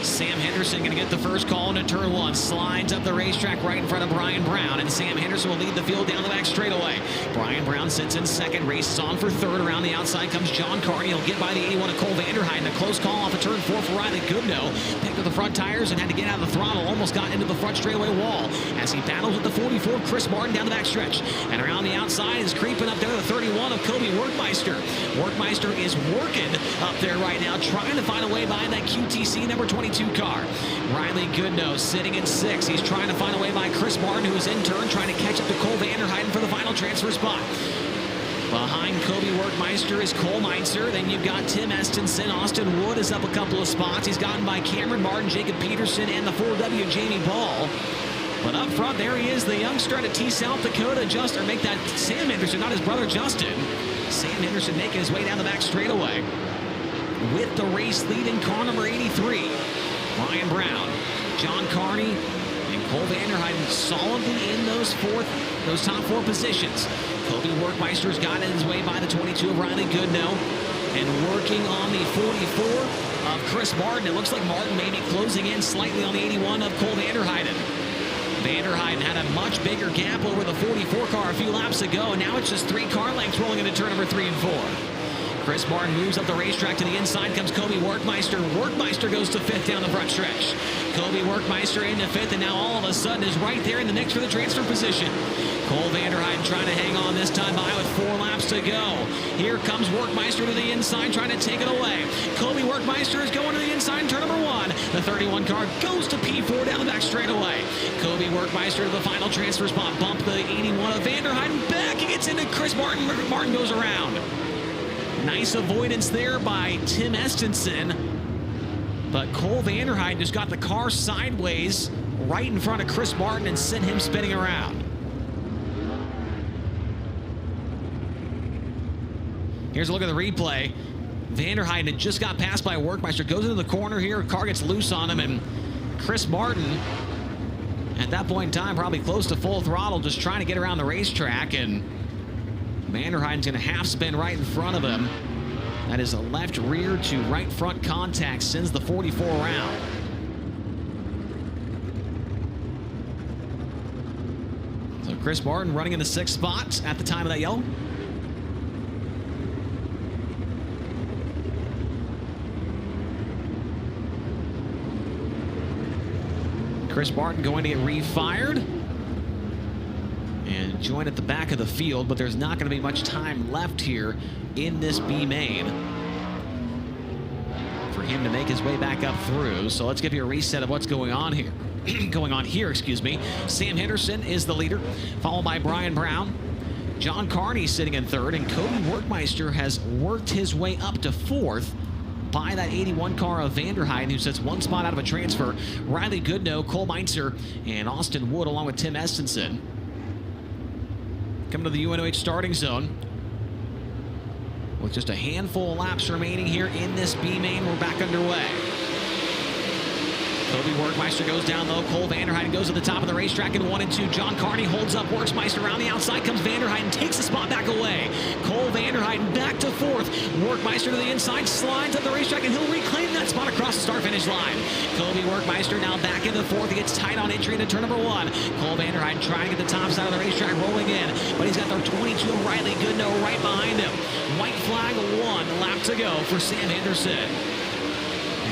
B: Sam Henderson going to get the first call into turn 1. Slides up the racetrack right in front of Brian Brown, and Sam Henderson will lead the field down the back straightaway. Brian Brown sits in second, races on for third. Around the outside comes John Carney. He'll get by the 81 of Cole Vanderheiden. A close call off of turn 4 for Riley Goodnow. Picked up the front tires and had to get out of the throttle. Almost got into the front straightaway wall as he battles with the 44 Chris Martin down the back stretch. And around the outside is creeping up there the 31 of Kobe Workmeister. Workmeister is working up there right now, trying to find a way by that QTC number 22 car. Riley Goodnow sitting in 6th. He's trying to find a way by Chris Martin, who is in turn trying to catch up to Cole Vanderheiden for the final transfer spot. Behind Kobe Workmeister is Cole Meitzer. Then you've got Tim Estenson. Austin Wood is up a couple of spots. He's gotten by Cameron Martin, Jacob Peterson, and the 4W Jamie Ball. But up front, there he is, the youngster out of T South Dakota. Sam Henderson, not his brother Justin. Sam Henderson making his way down the back straightaway with the race lead in car number 83. Brian Brown, John Carney, and Cole Vanderheiden solidly in those top 4 positions. Kobe Workmeister's gotten his way by the 22 of Riley Goodnow, and working on the 44 of Chris Martin. It looks like Martin may be closing in slightly on the 81 of Cole Vanderheiden. Vanderheiden had a much bigger gap over the 44 car a few laps ago, and now it's just 3 car lengths rolling into turn number 3 and 4. Chris Martin moves up the racetrack to the inside. Comes Kobe Workmeister. Workmeister goes to 5th down the front stretch. Kobe Workmeister into 5th, and now all of a sudden is right there in the mix for the transfer position. Cole Vanderheiden trying to hang on this time by with 4 laps to go. Here comes Workmeister to the inside, trying to take it away. Kobe Workmeister is going to the inside in turn number 1. The 31 car goes to P4 down the back straightaway. Kobe Workmeister to the final transfer spot. Bump the 81 of Vanderheiden back. He gets into Chris Martin. Martin goes around. Nice avoidance there by Tim Estenson. But Cole Vanderheiden just got the car sideways right in front of Chris Martin and sent him spinning around. Here's a look at the replay. Vanderheiden had just got passed by Workmeister. Goes into the corner here. Car gets loose on him, and Chris Martin, at that point in time, probably close to full throttle, just trying to get around the racetrack, and Vanderheiden's going to half spin right in front of him. That is a left rear to right front contact, sends the 44 around. So Chris Martin running in the 6th spot at the time of that yellow. Chris Martin going to get refired and join at the back of the field, but there's not going to be much time left here in this B main for him to make his way back up through. So let's give you a reset of what's going on here. Excuse me. Sam Henderson is the leader, followed by Brian Brown. John Carney sitting in 3rd, and Kobe Workmeister has worked his way up to 4th by that 81 car of Vanderheiden, who sits 1 spot out of a transfer. Riley Goodnow, Cole Meintzer, and Austin Wood along with Tim Estenson. Coming to the UNOH starting zone with just a handful of laps remaining here in this B main. We're back underway. Kobe Workmeister goes down low. Cole Vanderheiden goes to the top of the racetrack in 1 and 2. John Carney holds up Workmeister around the outside. Comes Vanderheiden, takes the spot back away. Cole Vanderheiden back to 4th. Workmeister to the inside, slides up the racetrack, and he'll reclaim that spot across the start-finish line. Kobe Workmeister now back into 4th. He gets tight on entry into turn number 1. Cole Vanderheiden trying to get the top side of the racetrack, rolling in, but he's got the 22 of Riley Goodnow right behind him. White flag, 1 lap to go for Sam Henderson.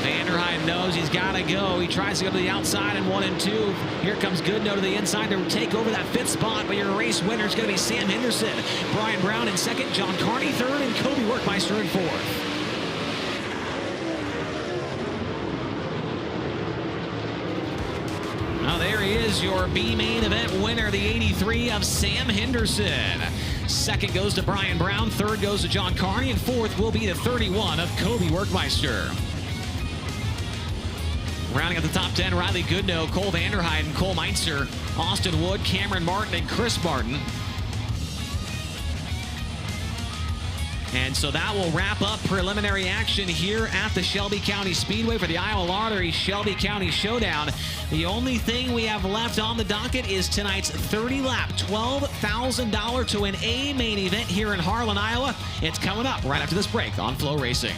B: Vanderheiden knows he's got to go. He tries to go to the outside in 1 and 2. Here comes Goodnow to the inside to take over that 5th spot, but your race winner is going to be Sam Henderson. Brian Brown in 2nd, John Carney 3rd, and Kobe Workmeister in 4th. Now there he is, your B main event winner, the 83 of Sam Henderson. 2nd goes to Brian Brown, 3rd goes to John Carney, and 4th will be the 31 of Kobe Workmeister. Rounding out the top 10, Riley Goodnow, Cole Vanderheiden, Cole Meintzer, Austin Wood, Cameron Martin, and Chris Martin. And so that will wrap up preliminary action here at the Shelby County Speedway for the Iowa Lottery Shelby County Showdown. The only thing we have left on the docket is tonight's 30-lap, $12,000 to an A main event here in Harlan, Iowa. It's coming up right after this break on FloRacing.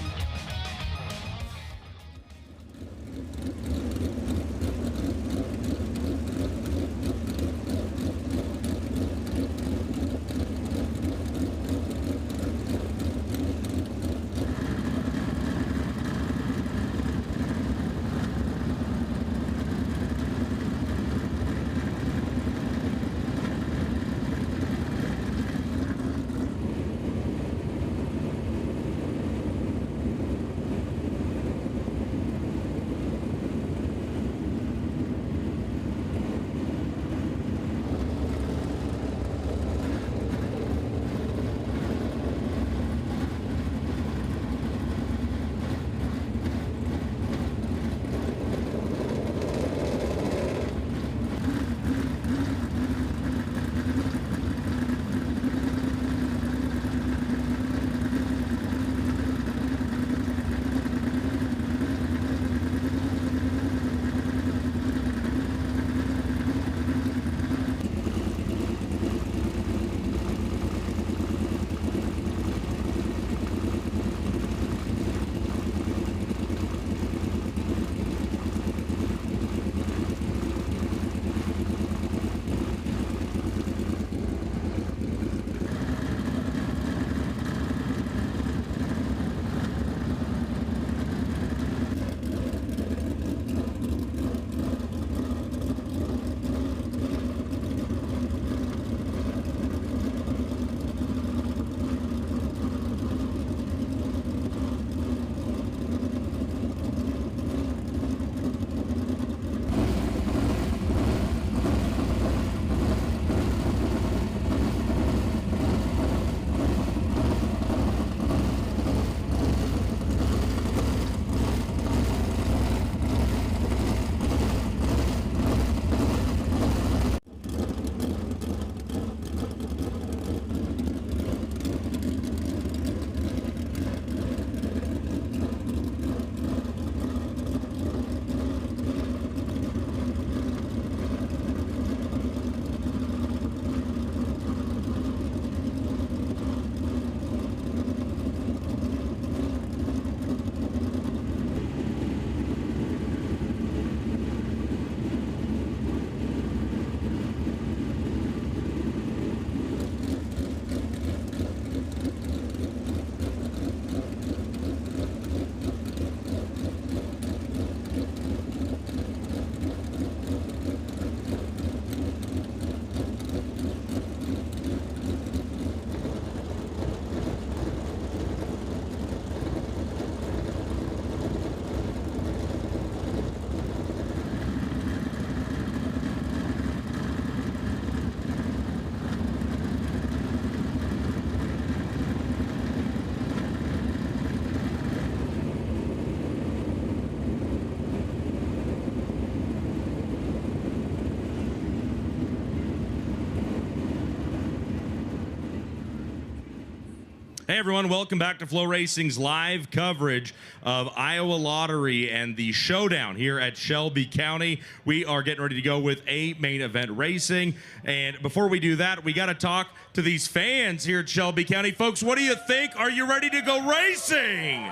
C: Hey everyone, welcome back to FloRacing's live coverage of Iowa Lottery and the showdown here at Shelby County. We are getting ready to go with a main event racing. And before we do that, we got to talk to these fans here at Shelby County. Folks, what do you think? Are you ready to go racing?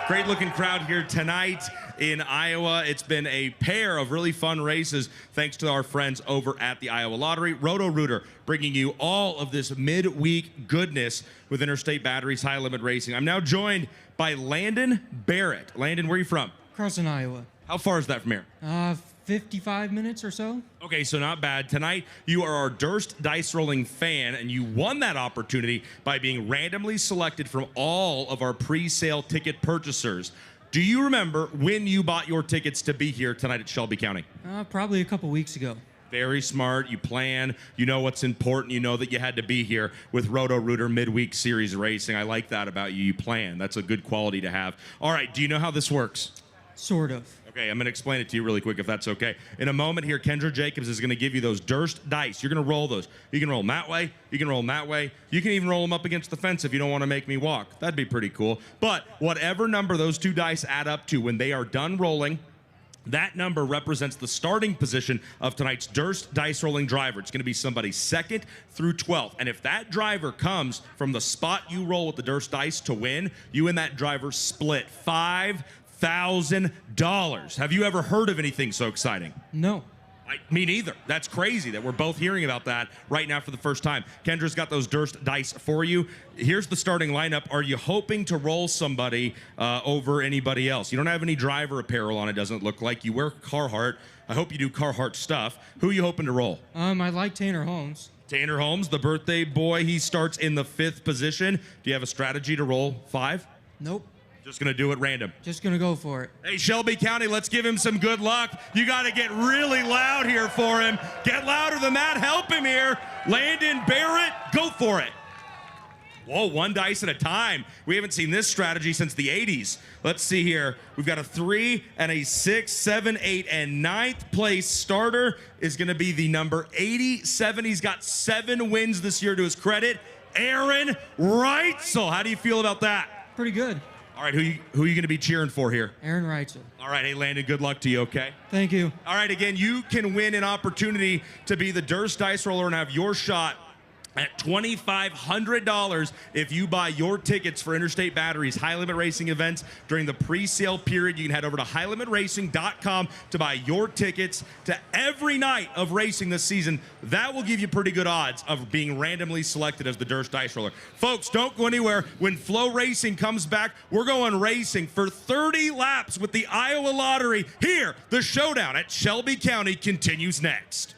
C: Great looking crowd here tonight in Iowa. It's been a pair of really fun races thanks to our friends over at the Iowa Lottery. Roto-Rooter bringing you all of this midweek goodness with Interstate Batteries High Limit Racing. I'm now joined by Landon Barrett. Landon, where are you from?
K: Carson, Iowa.
C: How far is that from here?
K: 55 minutes or so.
C: Okay, so not bad. Tonight, you are our Durst Dice Rolling fan, and you won that opportunity by being randomly selected from all of our pre-sale ticket purchasers. Do you remember when you bought your tickets to be here tonight at Shelby County?
K: Probably a couple weeks ago.
C: Very smart. You plan. You know what's important. You know that you had to be here with Roto-Rooter midweek series racing. I like that about you. You plan. That's a good quality to have. All right, do you know how this works?
K: Sort of.
C: Okay, I'm going to explain it to you really quick if that's okay. In a moment here, Kendra Jacobs is going to give you those Durst dice. You're going to roll those. You can roll them that way. You can roll them that way. You can even roll them up against the fence if you don't want to make me walk. That'd be pretty cool. But whatever number those two dice add up to when they are done rolling, that number represents the starting position of tonight's Durst Dice Rolling driver. It's going to be somebody 2nd through 12th. And if that driver comes from the spot you roll with the Durst dice to win, you and that driver split $5,000. Have you ever heard of anything so exciting?
K: No.
C: Me neither. That's crazy that we're both hearing about that right now for the first time. Kendra's got those Durst dice for you. Here's the starting lineup. Are you hoping to roll somebody over anybody else? You don't have any driver apparel on, it doesn't look like. You wear Carhartt. I hope you do Carhartt stuff. Who are you hoping to roll?
K: I like Tanner Holmes.
C: Tanner Holmes, the birthday boy. He starts in the 5th position. Do you have a strategy to roll 5?
K: Nope.
C: Just going to do it random.
K: Just going to go for it.
C: Hey, Shelby County, let's give him some good luck. You got to get really loud here for him. Get louder than that. Help him here. Landon Barrett, go for it. Whoa, 1 dice at a time. We haven't seen this strategy since the 80s. Let's see here. We've got a 3 and a 6, 7, 8, and 9th place starter is going to be the number 87. He's got 7 wins this year to his credit. Aaron Reitzel. How do you feel about that?
K: Pretty good.
C: All right, who are you going to be cheering for here?
K: Aaron Reitzel.
C: All right, hey, Landon, good luck to you, okay?
K: Thank you.
C: All right, again, you can win an opportunity to be the Durst Dice Roller and have your shot at $2,500 if you buy your tickets for Interstate Batteries High Limit Racing events during the pre-sale period. You can head over to highlimitracing.com to buy your tickets to every night of racing this season. That will give you pretty good odds of being randomly selected as the Durst Dice Roller. Folks, don't go anywhere. When FloRacing comes back, we're going racing for 30 laps with the Iowa Lottery. Here, the showdown at Shelby County continues next.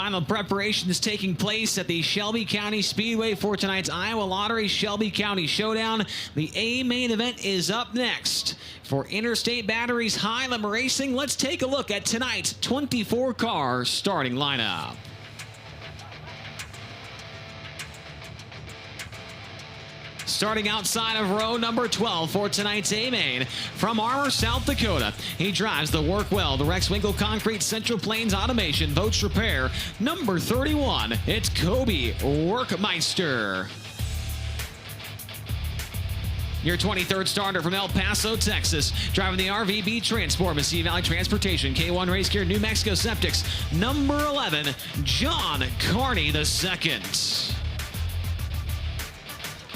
B: final preparations taking place at the Shelby County Speedway for tonight's Iowa Lottery Shelby County Showdown. The A main event is up next. For Interstate Batteries Highland Racing, let's take a look at tonight's 24-car starting lineup. Starting outside of row number 12 for tonight's A-Main. From Armour, South Dakota, he drives the Workwell, the Rex Winkle Concrete Central Plains Automation Votes Repair. Number 31, it's Kobe Workmeister. Your 23rd starter from El Paso, Texas, driving the RVB Transport, Mesilla Valley Transportation, K1 Race Gear, New Mexico Septics. Number 11, John Carney II.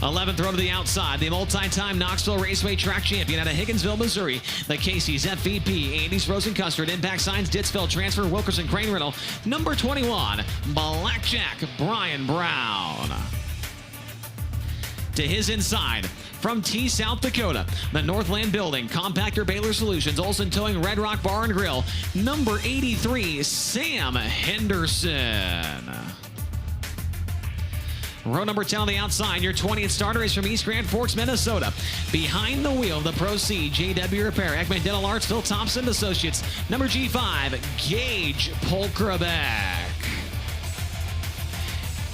B: 11th row to the outside, the multi-time Knoxville Raceway Track Champion out of Higginsville, Missouri. The Casey's FVP, Andy's Frozen Custard, Impact Signs, Dittsville Transfer, Wilkerson Crane Riddle. Number 21, Blackjack Brian Brown. To his inside, from T, South Dakota, the Northland Building, Compactor Baylor Solutions, Olson Towing, Red Rock Bar and Grill. Number 83, Sam Henderson. Row number 10 on the outside, your 20th starter is from East Grand Forks, Minnesota. Behind the wheel, the Pro C, JW Repair, Ekman Dental Arts, Phil Thompson Associates. Number G5, Gage Polkrabeck.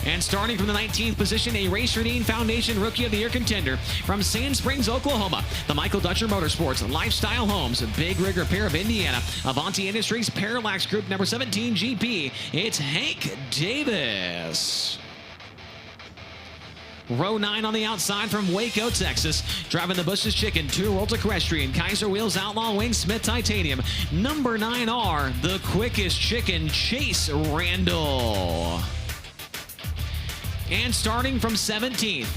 B: And starting from the 19th position, a Race Redeem Foundation Rookie of the Year contender from Sand Springs, Oklahoma. The Michael Dutcher Motorsports, Lifestyle Homes, Big Rig Repair of Indiana, Avanti Industries, Parallax Group, number 17 GP. It's Hank Davis. Row 9 on the outside from Waco, Texas. Driving the Bush's Chicken, 2-Roll Equestrian, Kaiser Wheels, Outlaw Wing, Smith Titanium. Number 9R, the Quickest Chicken, Chase Randall. And starting from 17th,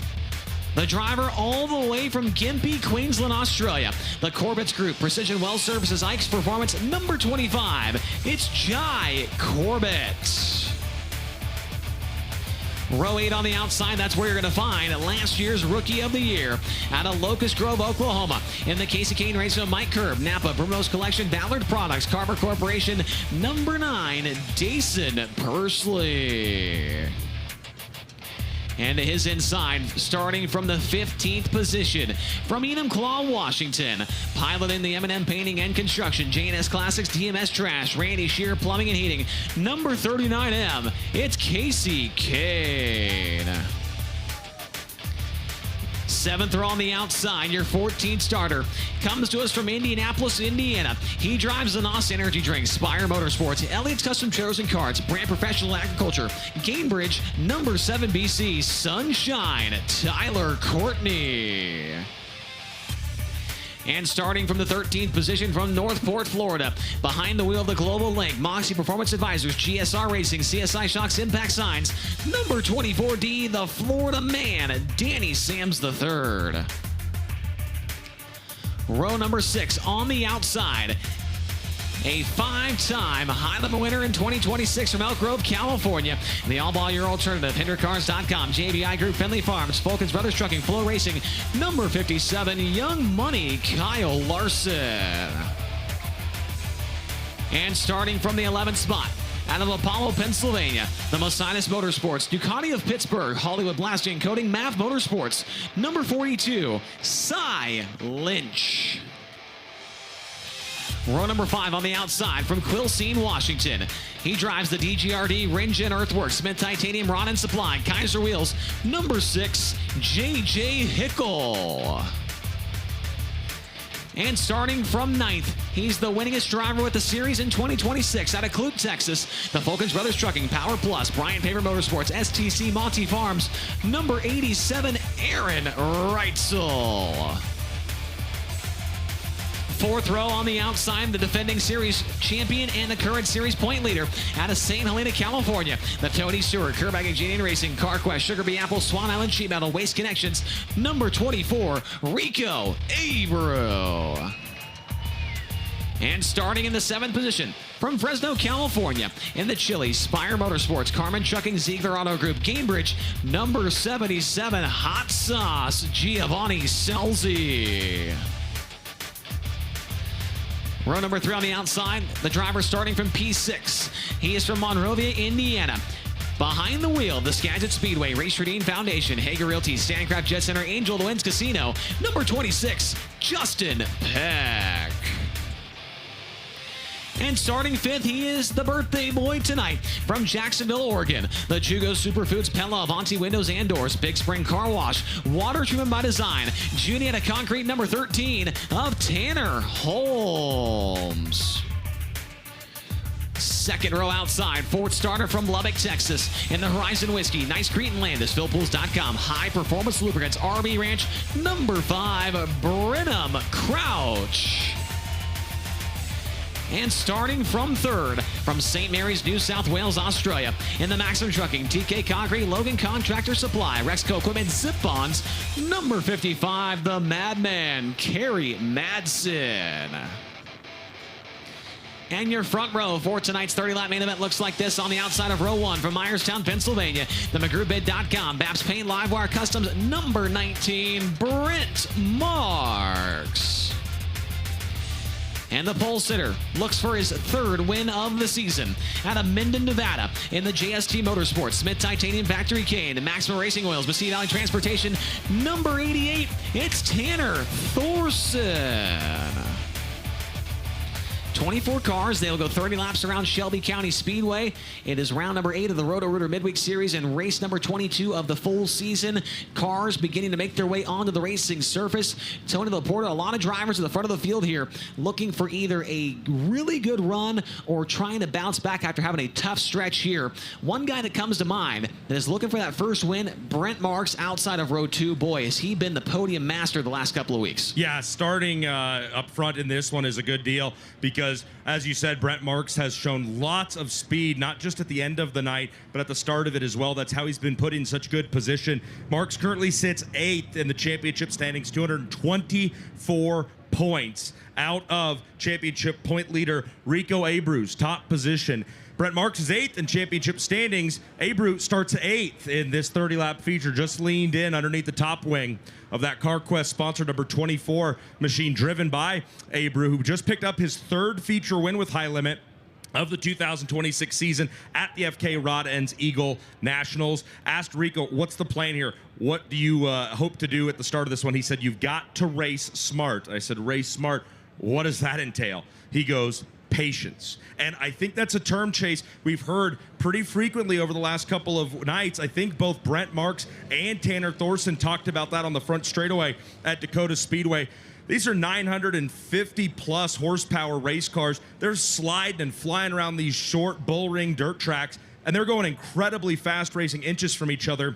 B: the driver all the way from Gympie, Queensland, Australia. The Corbett's Group, Precision Well Services, Ike's Performance, number 25. It's Jai Corbett. Row 8 on the outside, that's where you're going to find last year's Rookie of the Year out of Locust Grove, Oklahoma. In the Casey Kane Racing, Mike Curb, Napa, Brumos Collection, Ballard Products, Carver Corporation, number 9, Dason Pursley. And to his inside, starting from the 15th position, from Enumclaw, Washington, piloting the M&M Painting and Construction, J&S Classics, DMS Trash, Randy Shear Plumbing and Heating, number 39M, it's Casey Kane. 7th row on the outside, your 14th starter comes to us from Indianapolis, Indiana. He drives the NOS Energy Drink, Spire Motorsports, Elliott's Custom Trailers and Carts, Brand Professional Agriculture, Gainbridge, number 7 BC, Sunshine, Tyler Courtney. And starting from the 13th position from Northport, Florida, behind the wheel of the Global Link, Moxie Performance Advisors, GSR Racing, CSI Shocks, Impact Signs, number 24D, the Florida Man, Danny Sams III. Row number 6 on the outside, a 5-time Highland winner in 2026 from Elk Grove, California. The all-ball your alternative, HinderCars.com, JBI Group, Finley Farms, Fulkins Brothers Trucking, FloRacing, number 57, Young Money, Kyle Larson. And starting from the 11th spot, out of Apollo, Pennsylvania, the Mosinas Motorsports, Ducati of Pittsburgh, Hollywood Blasting Coating, MAV Motorsports, number 42, Cy Lynch. Row number 5 on the outside from Quilcene, Washington. He drives the DGRD, Ringen Earthworks, Smith Titanium, Rod and Supply, Kaiser Wheels, number 6, JJ Hickle. And starting from 9th, he's the winningest driver with the series in 2026 out of Clute, Texas. The Fulkins Brothers Trucking, Power Plus, Brian Paver Motorsports, STC Monty Farms, number 87, Aaron Reitzel. 4th row on the outside, the defending series champion and the current series point leader out of St. Helena, California. The Tony Stewart, Kerbag Engineering Racing, CarQuest, Sugar Bee Apple, Swan Island Sheet Metal, Waste Connections, number 24, Rico Abreu. And starting in the 7th position, from Fresno, California, in the Chili, Spire Motorsports, Carmen Trucking, Ziegler Auto Group, Gainbridge, number 77, Hot Sauce, Giovanni Selzy. Row number 3 on the outside, the driver starting from P6. He is from Monrovia, Indiana. Behind the wheel, the Skagit Speedway, Race Redeem Foundation, Hager Realty, Standcraft Jet Center, Angel Winds Casino, number 26, Justin Peck. And starting fifth, he is the birthday boy tonight from Jacksonville, Oregon. The Chugo Superfoods, Pella, Avanti Windows and Doors, Big Spring Car Wash, Water Treatment by Design, Juniata Concrete, number 13 of Tanner Holmes. Second row outside, fourth starter from Lubbock, Texas. In the Horizon Whiskey, Nice Cretan Landis, PhilPools.com, High Performance Lubricants, RB Ranch, number 5, Brenham Crouch. And starting from third, from St. Mary's, New South Wales, Australia. In the Maxim Trucking, TK Concrete, Logan Contractor Supply, Rexco Equipment, Zip-Ons, number 55, the Madman, Kerry Madsen. And your front row for tonight's 30-lap main event looks like this on the outside of row 1 from Myerstown, Pennsylvania. The McGrewBid.com, Babs Paint, Livewire Customs, number 19, Brent Marks. And the pole sitter looks for his third win of the season out of Minden, Nevada in the JST Motorsports, Smith Titanium Factory Cane, Maximum Racing Oils, Mesquite Valley Transportation, number 88, it's Tanner Thorson. 24 cars. They'll go 30 laps around Shelby County Speedway. It is round number 8 of the Roto-Rooter Midweek Series and race number 22 of the full season. Cars beginning to make their way onto the racing surface. Tony Laporta, a lot of drivers at the front of the field here looking for either a really good run or trying to bounce back after having a tough stretch here. One guy that comes to mind that is looking for that first win, Brent Marks outside of row 2. Boy, has he been the podium master the last couple of weeks.
C: Yeah, starting up front in this one is a good deal because, as you said, Brent Marks has shown lots of speed, not just at the end of the night, but at the start of it as well. That's how he's been put in such good position. Marks currently sits 8th in the championship standings, 224 points out of championship point leader Rico Abreu's top position. Brent Marks is 8th in championship standings. Abreu starts 8th in this 30-lap feature, just leaned in underneath the top wing of that CarQuest sponsored number 24 machine driven by Abreu, who just picked up his 3rd feature win with High Limit of the 2026 season at the FK Rod Ends Eagle Nationals. Asked Rico, what's the plan here? What do you hope to do at the start of this one? He said, you've got to race smart. I said, race smart. What does that entail? He goes, patience. And I think that's a term, Chase, we've heard pretty frequently over the last couple of nights. I think both Brent Marks and Tanner Thorson talked about that on the front straightaway at Dakota Speedway. These are 950 plus horsepower race cars. They're sliding and flying around these short bull ring dirt tracks, and they're going incredibly fast, racing inches from each other.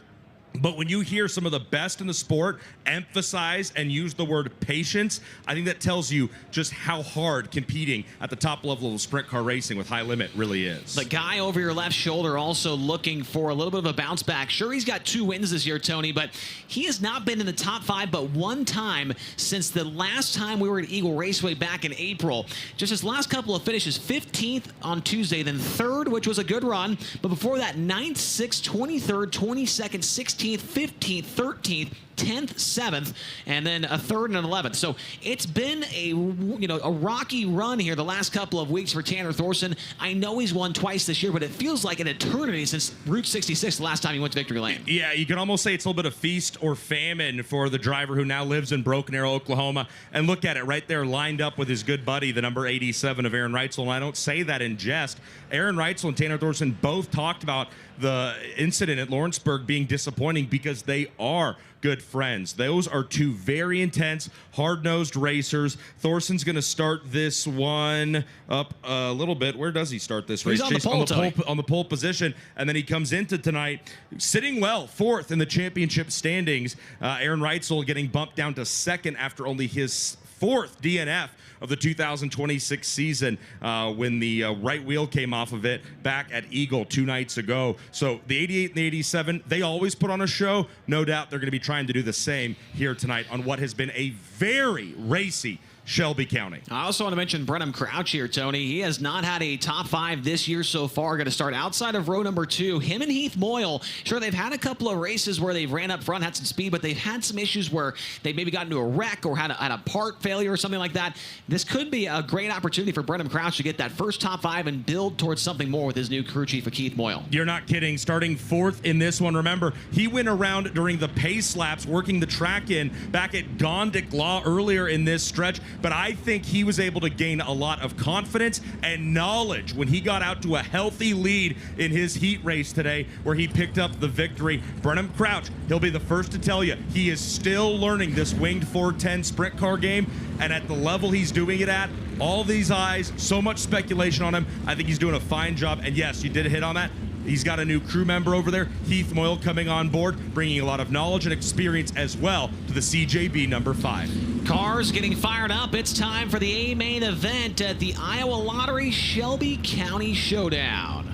C: But when you hear some of the best in the sport emphasize and use the word patience, I think that tells you just how hard competing at the top level of sprint car racing with High Limit really is.
B: The guy over your left shoulder also looking for a little bit of a bounce back. Sure, he's got 2 wins this year, Tony, but he has not been in the top 5 but one time since the last time we were at Eagle Raceway back in April. Just his last couple of finishes, 15th on Tuesday, then 3rd, which was a good run, but before that, 9th, 6th, 23rd, 22nd, 16th, 15th, 13th, 10th, 7th, and then a 3rd and an 11th. So it's been a rocky run here the last couple of weeks for Tanner Thorson. I know he's won twice this year, but it feels like an eternity since Route 66, the last time he went to Victory Lane.
C: Yeah, you can almost say it's a little bit of feast or famine for the driver who now lives in Broken Arrow, Oklahoma. And look at it right there, lined up with his good buddy, the number 87 of Aaron Reitzel. And I don't say that in jest. Aaron Reitzel and Tanner Thorson both talked about the incident at Lawrenceburg being disappointing because they are good friends. Those are 2 very intense, hard-nosed racers. Thorson's going to start this one up a little bit. Where does he start this race?
B: He's on
C: the pole position, and then he comes into tonight sitting well, 4th in the championship standings. Aaron Reitzel getting bumped down to 2nd after only his 4th DNF of the 2026 season when the right wheel came off of it back at Eagle 2 nights ago. So the 88 and the 87, they always put on a show. No doubt they're going to be trying to do the same here tonight on what has been a very racy Shelby County.
B: I also want to mention Brenham Crouch here, Tony. He has not had a top 5 this year so far. Going to start outside of row number 2. Him and Heath Moyle, sure, they've had a couple of races where they've ran up front, had some speed, but they've had some issues where they maybe got into a wreck or had a part failure or something like that. This could be a great opportunity for Brenham Crouch to get that first top 5 and build towards something more with his new crew chief, Keith Moyle.
C: You're not kidding. Starting 4th in this one. Remember, he went around during the pace laps, working the track in back at Gondik Law earlier in this stretch, but I think he was able to gain a lot of confidence and knowledge when he got out to a healthy lead in his heat race today, where he picked up the victory. Brenham Crouch, he'll be the first to tell you, he is still learning this winged 410 sprint car game, and at the level he's doing it at, all these eyes, so much speculation on him. I think he's doing a fine job, and yes, you did hit on that. He's got a new crew member over there, Heath Moyle, coming on board, bringing a lot of knowledge and experience as well to the CJB number 5.
B: Cars getting fired up. It's time for the A-main event at the Iowa Lottery Shelby County Showdown.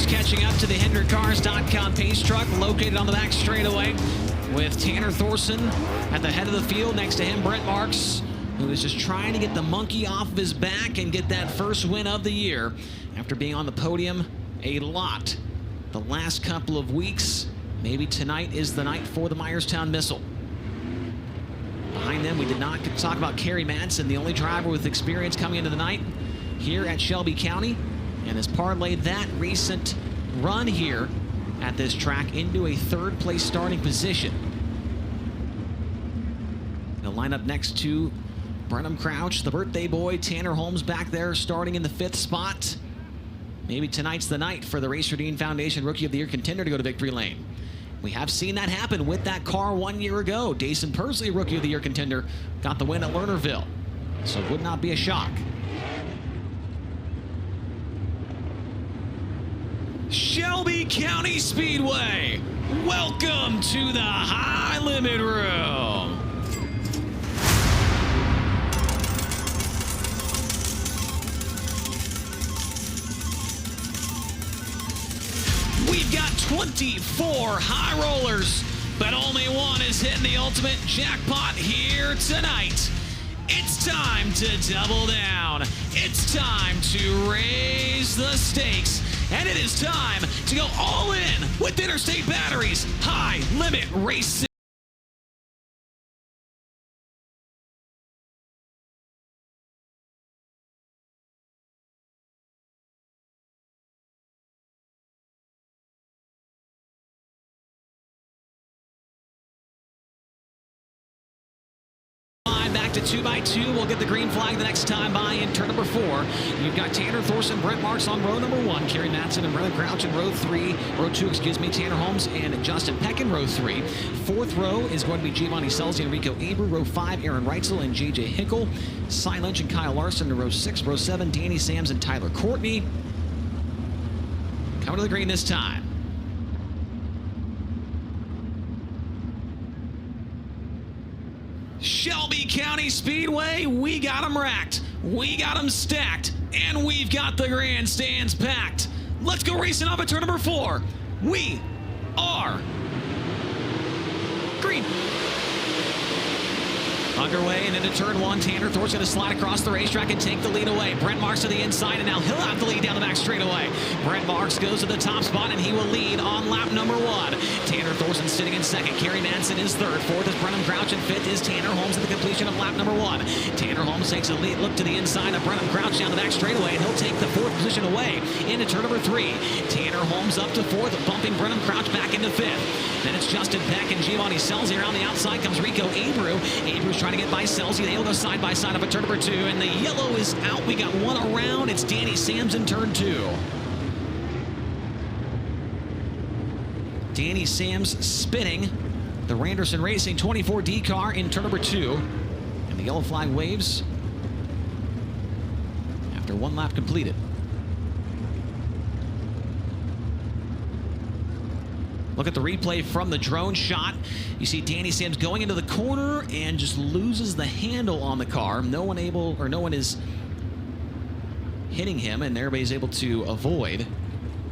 B: Catching up to the HendrickCars.com pace truck located on the back straightaway with Tanner Thorson at the head of the field. Next to him, Brent Marks, who is just trying to get the monkey off of his back and get that first win of the year after being on the podium a lot the last couple of weeks. Maybe tonight is the night for the Myerstown Missile. Behind them, we did not talk about Kerry Madsen, the only driver with experience coming into the night here at Shelby County, and has parlayed that recent run here at this track into a 3rd place starting position. He'll line up next to Brenham Crouch, the birthday boy, Tanner Holmes back there starting in the 5th spot. Maybe tonight's the night for the Racer Dean Foundation Rookie of the Year contender to go to victory lane. We have seen that happen with that car 1 year ago. Dason Persley, Rookie of the Year contender, got the win at Lernerville, so it would not be a shock. Shelby County Speedway, welcome to the High Limit Room. We've got 24 high rollers, but only one is hitting the ultimate jackpot here tonight. It's time to double down. It's time to raise the stakes. And it is time to go all in with Interstate Batteries High Limit Racing. Back to 2x2. We'll get the green flag the next time by in turn number 4. You've got Tanner Thorson, Brent Marks on row number 1, Kerry Madsen and Brenham Crouch in row 2, Tanner Holmes and Justin Peck in row 3. 4th row is going to be Giovanni Selzy and Rico Abreu. Row 5, Aaron Reitzel and JJ Hickle. Cy Lynch and Kyle Larson in row 6. Row 7, Danny Sams and Tyler Courtney. Coming to the green this time. Shelby County Speedway, we got them racked, we got them stacked, and we've got the grandstands packed. Let's go racing up at turn number 4. We are green. Underway and into turn one. Tanner Thorson to slide across the racetrack and take the lead away. Brent Marks to the inside, and now he'll have the lead down the back straightaway. Brent Marks goes to the top spot, and he will lead on lap number 1. Tanner Thorson sitting in second. Kerry Manson is third. Fourth is Brenham Crouch, and fifth is Tanner Holmes at the completion of lap number 1. Tanner Holmes takes a lead look to the inside of Brenham Crouch down the back straightaway, and he'll take the fourth position away into turn number 3. Tanner Holmes up to fourth, bumping Brenham Crouch back into fifth. Then it's Justin Peck and Giovanni Selzy. Around the outside comes Rico Abreu. Abreu's trying to get by Selzy. They'll go side by side up at turn number 2, and the yellow is out. We got one around. It's Danny Sams in turn 2. Danny Sams spinning the Randerson Racing 24D car in turn number 2. And the yellow flag waves after one lap completed. Look at the replay from the drone shot. You see Danny Sams going into the corner and just loses the handle on the car. No one is hitting him, and everybody's able to avoid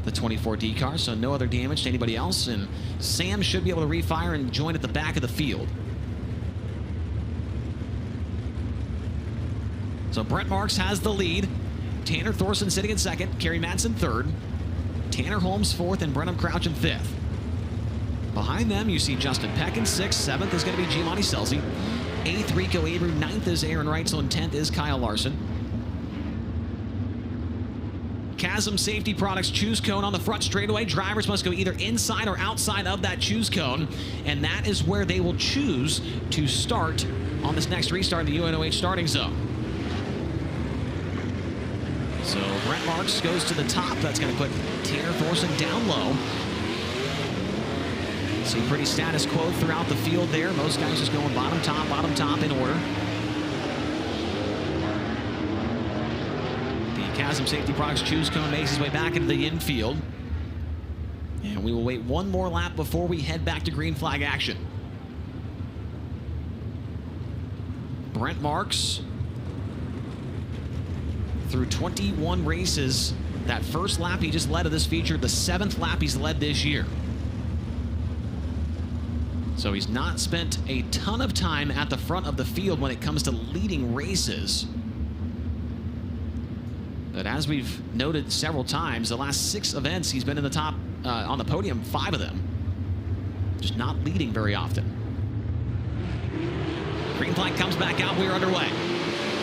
B: the 24D car, so no other damage to anybody else, and Sam should be able to refire and join at the back of the field. So Brent Marks has the lead. Tanner Thorson sitting in second. Kerry Madsen third. Tanner Holmes fourth, and Brenham Crouch in fifth. Behind them, you see Justin Peck in sixth. Seventh is going to be Giovanni Selzy. Eighth, Rico Abreu. Ninth is Aaron Reitzel, and 10th is Kyle Larson. Chasm Safety Products choose cone on the front straightaway. Drivers must go either inside or outside of that choose cone, and that is where they will choose to start on this next restart in the UNOH starting zone. So Brent Marks goes to the top. That's going to put Tanner Thorson down low. See pretty status quo throughout the field there. Most guys just going bottom top in order. The Chasm Safety Products choose cone makes his way back into the infield. And we will wait one more lap before we head back to green flag action. Brent Marks, through 21 races, that first lap he just led of this feature, the 7th lap he's led this year. So he's not spent a ton of time at the front of the field when it comes to leading races. But as we've noted several times, the last 6 events he's been in the top, on the podium, 5 of them. Just not leading very often. Green flag comes back out, we're underway.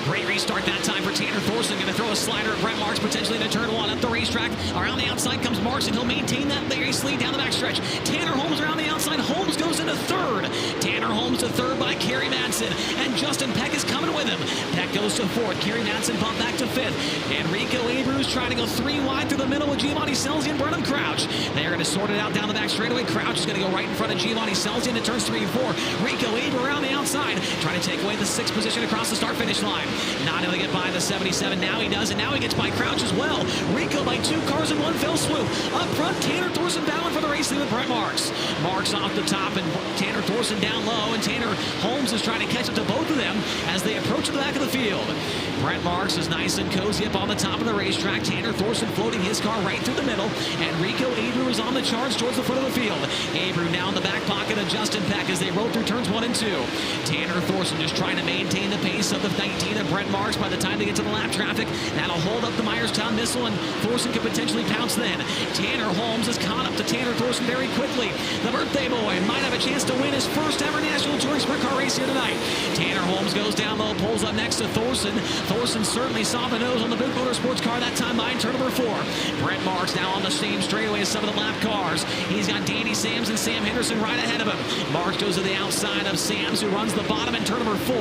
B: Great restart that time for Tanner Thorson. Going to throw a slider at Brent Marks, potentially into turn 1 up the racetrack. Around the outside comes Marks, and he'll maintain that race lead down the backstretch. Tanner Holmes around the outside. Holmes goes into third. Tanner Holmes to third by Kerry Madsen, and Justin Peck is coming with him. Peck goes to fourth. Kerry Madsen bumped back to fifth. And Rico Abreu's trying to go 3 wide through the middle with Giovanni Selzy and Brenham Crouch. They're going to sort it out down the back straightaway. Crouch is going to go right in front of Giovanni Selzy into turns 3 and 4. Rico Abreu around the outside, trying to take away the 6th position across the start-finish line. Not able to get by the 77. Now he does, and now he gets by Crouch as well. Rico by 2 cars in one fell swoop. Up front, Tanner Thorson battling for the race lead with Brent Marks. Marks off the top, and Tanner Thorson down low, and Tanner Holmes is trying to catch up to both of them as they approach the back of the field. Brent Marks is nice and cozy up on the top of the racetrack. Tanner Thorson floating his car right through the middle, and Rico Abreu is on the charge towards the foot of the field. Abreu now in the back pocket of Justin Peck as they roll through turns 1 and 2. Tanner Thorson just trying to maintain the pace of the 19 of Brent Marks. By the time they get to the lap traffic, that'll hold up the Myerstown missile, and Thorson could potentially pounce then. Tanner Holmes has caught up to Tanner Thorson very quickly. The birthday boy might have a chance to win his first ever National Touring Sprint Car race here tonight. Tanner Holmes goes down low, pulls up next to Thorson. Thorson certainly saw the nose on the Boot Motorsports car that time by turn number 4. Brent Marks now on the same straightaway as some of the lap cars. He's got Danny Sams and Sam Henderson right ahead of him. Marks goes to the outside of Sams, who runs the bottom in turn number 4,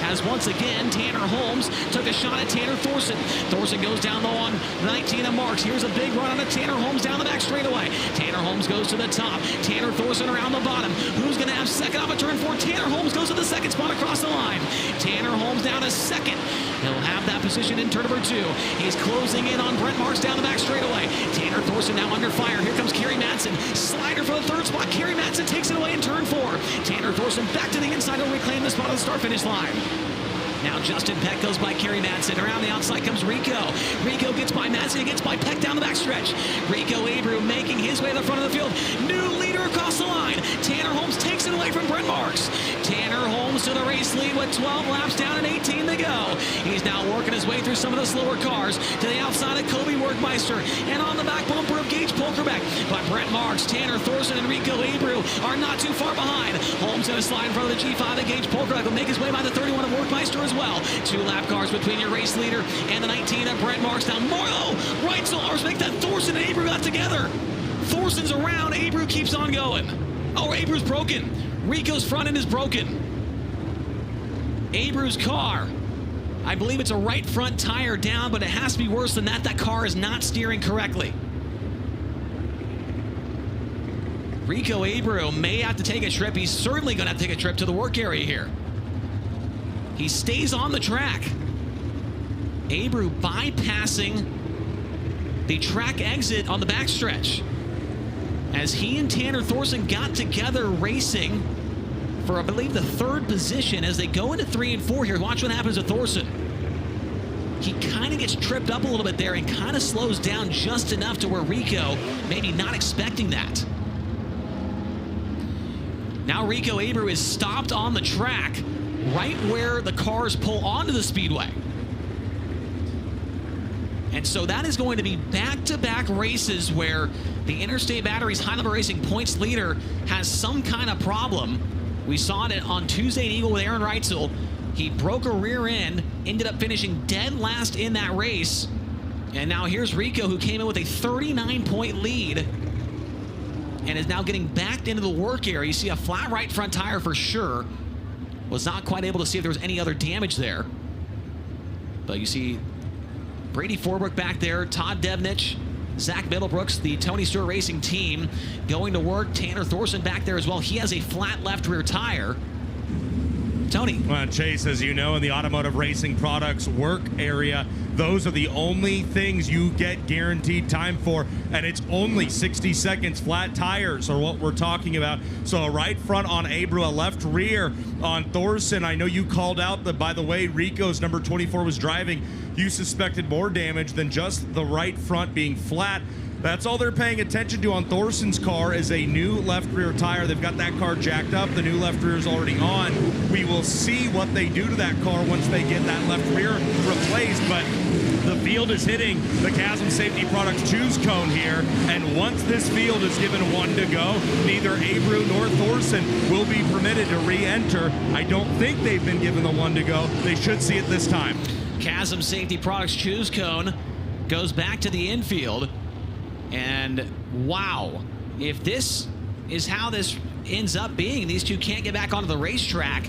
B: as once again Tanner Holmes took a shot at Tanner Thorson. Thorson goes down low on 19 of Marks. Here's a big run on a Tanner Holmes down the back straightaway. Tanner Holmes goes to the top. Tanner Thorson around the bottom. Who's going to have second off of turn 4? Tanner Holmes goes to the second spot across the line. Tanner Holmes down to second. He'll have that position in turn number 2. He's closing in on Brent Marks down the back straightaway. Tanner Thorson now under fire. Here comes Kerry Madsen. Slider for the 3rd spot. Kerry Madsen takes it away in turn 4. Tanner Thorson back to the inside to reclaim the spot on the start-finish line. Now Justin Peck goes by Kerry Madsen. Around the outside comes Rico. Rico gets by Madsen. He gets by Peck down the backstretch. Rico Abreu making his way to the front of the field. New leader across the line. Tanner Holmes takes it away from Brent Marks. Tanner Holmes Holmes to the race lead with 12 laps down and 18 to go. He's now working his way through some of the slower cars to the outside of Kobe Workmeister and on the back bumper of Gage Polkerbeck. But Brent Marks, Tanner Thorson, and Rico Abreu are not too far behind. Holmes going to slide in front of the G5 of Gage Polkerbeck. Will make his way by the 31 of Workmeister as well. 2 lap cars between your race leader and the 19 of Brent Marks. Now Marlo, Reitzel, or make that Thorson and Abreu got together. Thorson's around, Abreu keeps on going. Oh, Abreu's broken. Rico's front end is broken. Abreu's car, I believe it's a right front tire down, but it has to be worse than that. That car is not steering correctly. Rico Abreu may have to take a trip. He's certainly going to have to take a trip to the work area here. He stays on the track. Abreu bypassing the track exit on the backstretch as he and Tanner Thorson got together racing for, I believe, the 3rd position as they go into 3 and 4 here. Watch what happens to Thorson. He kind of gets tripped up a little bit there and kind of slows down just enough to where Rico maybe not expecting that. Now Rico Abreu is stopped on the track right where the cars pull onto the speedway. And so that is going to be back-to-back races where the Interstate Batteries High-Level Racing points leader has some kind of problem. We saw it on Tuesday at Eagle with Aaron Reitzel. He broke a rear end, ended up finishing dead last in that race. And now here's Rico, who came in with a 39-point lead and is now getting backed into the work area. You see a flat right front tire for sure. Was not quite able to see if there was any other damage there. But you see Brady Forbrook back there, Todd Devnich, Zach Middlebrooks, the Tony Stewart Racing team going to work. Tanner Thorson back there as well. He has a flat left rear tire. Tony.
C: Well, Chase, as you know, in the automotive racing products work area, those are the only things you get guaranteed time for, and it's only 60 seconds. Flat tires are what we're talking about. So a right front on Abreu, a left rear on Thorson. I know you called out that, by the way, Rico's number 24 was driving. You suspected more damage than just the right front being flat. That's all they're paying attention to on Thorson's car is a new left rear tire. They've got that car jacked up. The new left rear is already on. We will see what they do to that car once they get that left rear replaced. But the field is hitting the Chasm Safety Products choose cone here. And once this field is given 1 to go, neither Abreu nor Thorson will be permitted to re-enter. I don't think they've been given the 1 to go. They should see it this time.
B: Chasm Safety Products choose cone goes back to the infield. And wow, if this is how this ends up being, these two can't get back onto the racetrack.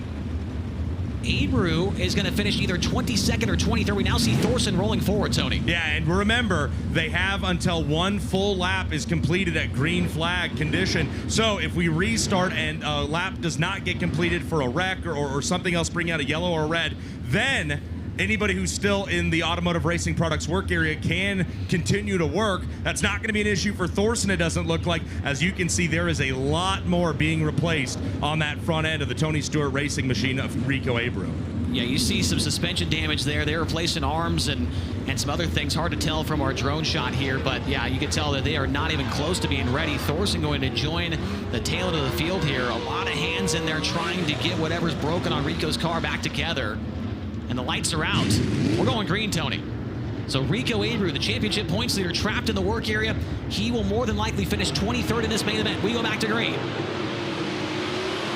B: Abreu is going to finish either 22nd or 23rd. We now see Thorson rolling forward, Tony.
C: Yeah, and remember, they have until 1 full lap is completed at green flag condition. So if we restart and a lap does not get completed for a wreck or something else bringing out a yellow or red, then anybody who's still in the automotive racing products work area can continue to work. That's not going to be an issue for Thorson, it doesn't look like. As you can see, there is a lot more being replaced on that front end of the Tony Stewart Racing machine of Rico Abreu.
B: Yeah, you see some suspension damage there. They're replacing arms and some other things. Hard to tell from our drone shot here, but yeah, you can tell that they are not even close to being ready. Thorson going to join the tail end of the field here. A lot of hands in there trying to get whatever's broken on Rico's car back together. And the lights are out. We're going green, Tony. So Rico Abreu, the championship points leader, trapped in the work area. He will more than likely finish 23rd in this main event. We go back to green.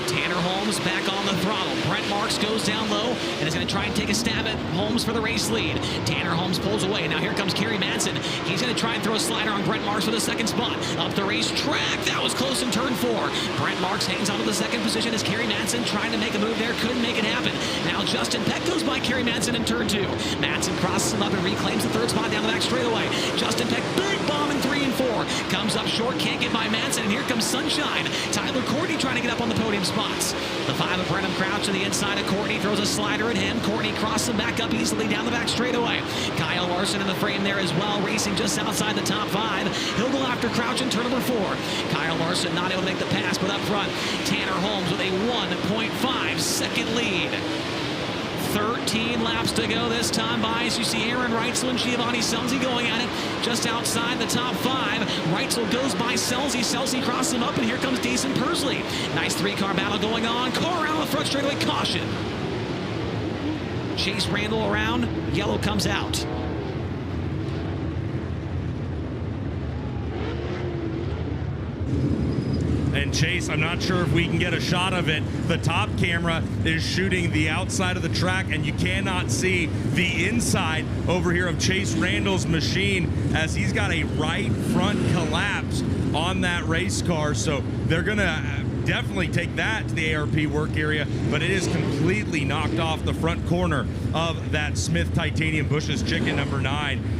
B: Tanner Holmes back on the throttle. Brent Marks goes down low and is going to try and take a stab at Holmes for the race lead. Tanner Holmes pulls away. Now here comes Kerry Manson. He's going to try and throw a slider on Brent Marks for the second spot. Up the racetrack. That was close in turn 4. Brent Marks hangs on to the second position as Kerry Manson trying to make a move there. Couldn't make it happen. Now Justin Peck goes by Kerry Manson in turn 2. Manson crosses him up and reclaims the third spot down the back straightaway. Justin Peck, big bomb in 3 and 4. Comes up short, can't get by Manson, and here comes Sunshine. Tyler Courtney trying to get up on the podium spots. The 5 of Brenham Crouch to the inside of Courtney, throws a slider at him. Courtney crosses him back up easily down the back straightaway. Kyle Larson in the frame there as well, racing just outside the top 5. He'll go after Crouch in turn number 4. Kyle Larson not able to make the pass, but up front, Tanner Holmes with a 1.5 second lead. 13 laps to go this time by. As you see Aaron Reitzel and Giovanni Scelzi going at it just outside the top 5. Reitzel goes by Scelzi. Scelzi crosses him up, and here comes Dason Persley. Nice 3-car battle going on. Car around the front straightaway. Caution. Chase Randall around. Yellow comes out.
C: And Chase, I'm not sure if we can get a shot of it. The top camera is shooting the outside of the track, and you cannot see the inside over here of Chase Randall's machine, as he's got a right front collapse on that race car. So they're going to definitely take that to the ARP work area, but it is completely knocked off the front corner of that Smith Titanium Bush's Chicken number 9.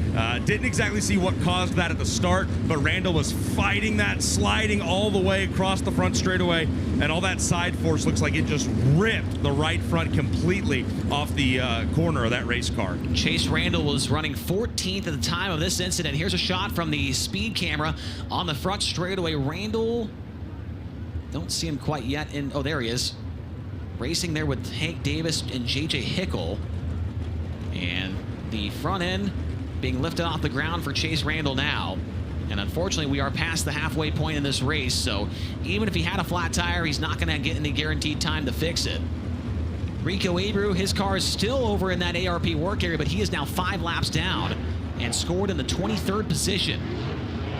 C: Didn't exactly see what caused that at the start, but Randall was fighting that, sliding all the way across the front straightaway, and all that side force looks like it just ripped the right front completely off the corner of that race car.
B: Chase Randall was running 14th at the time of this incident. Here's a shot from the speed camera on the front straightaway. Randall, don't see him quite yet. Oh, there he is. Racing there with Hank Davis and J.J. Hickle. And the front end being lifted off the ground for Chase Randall now. And unfortunately, we are past the halfway point in this race, so even if he had a flat tire, he's not going to get any guaranteed time to fix it. Rico Abreu, his car is still over in that ARP work area, but he is now 5 laps down and scored in the 23rd position.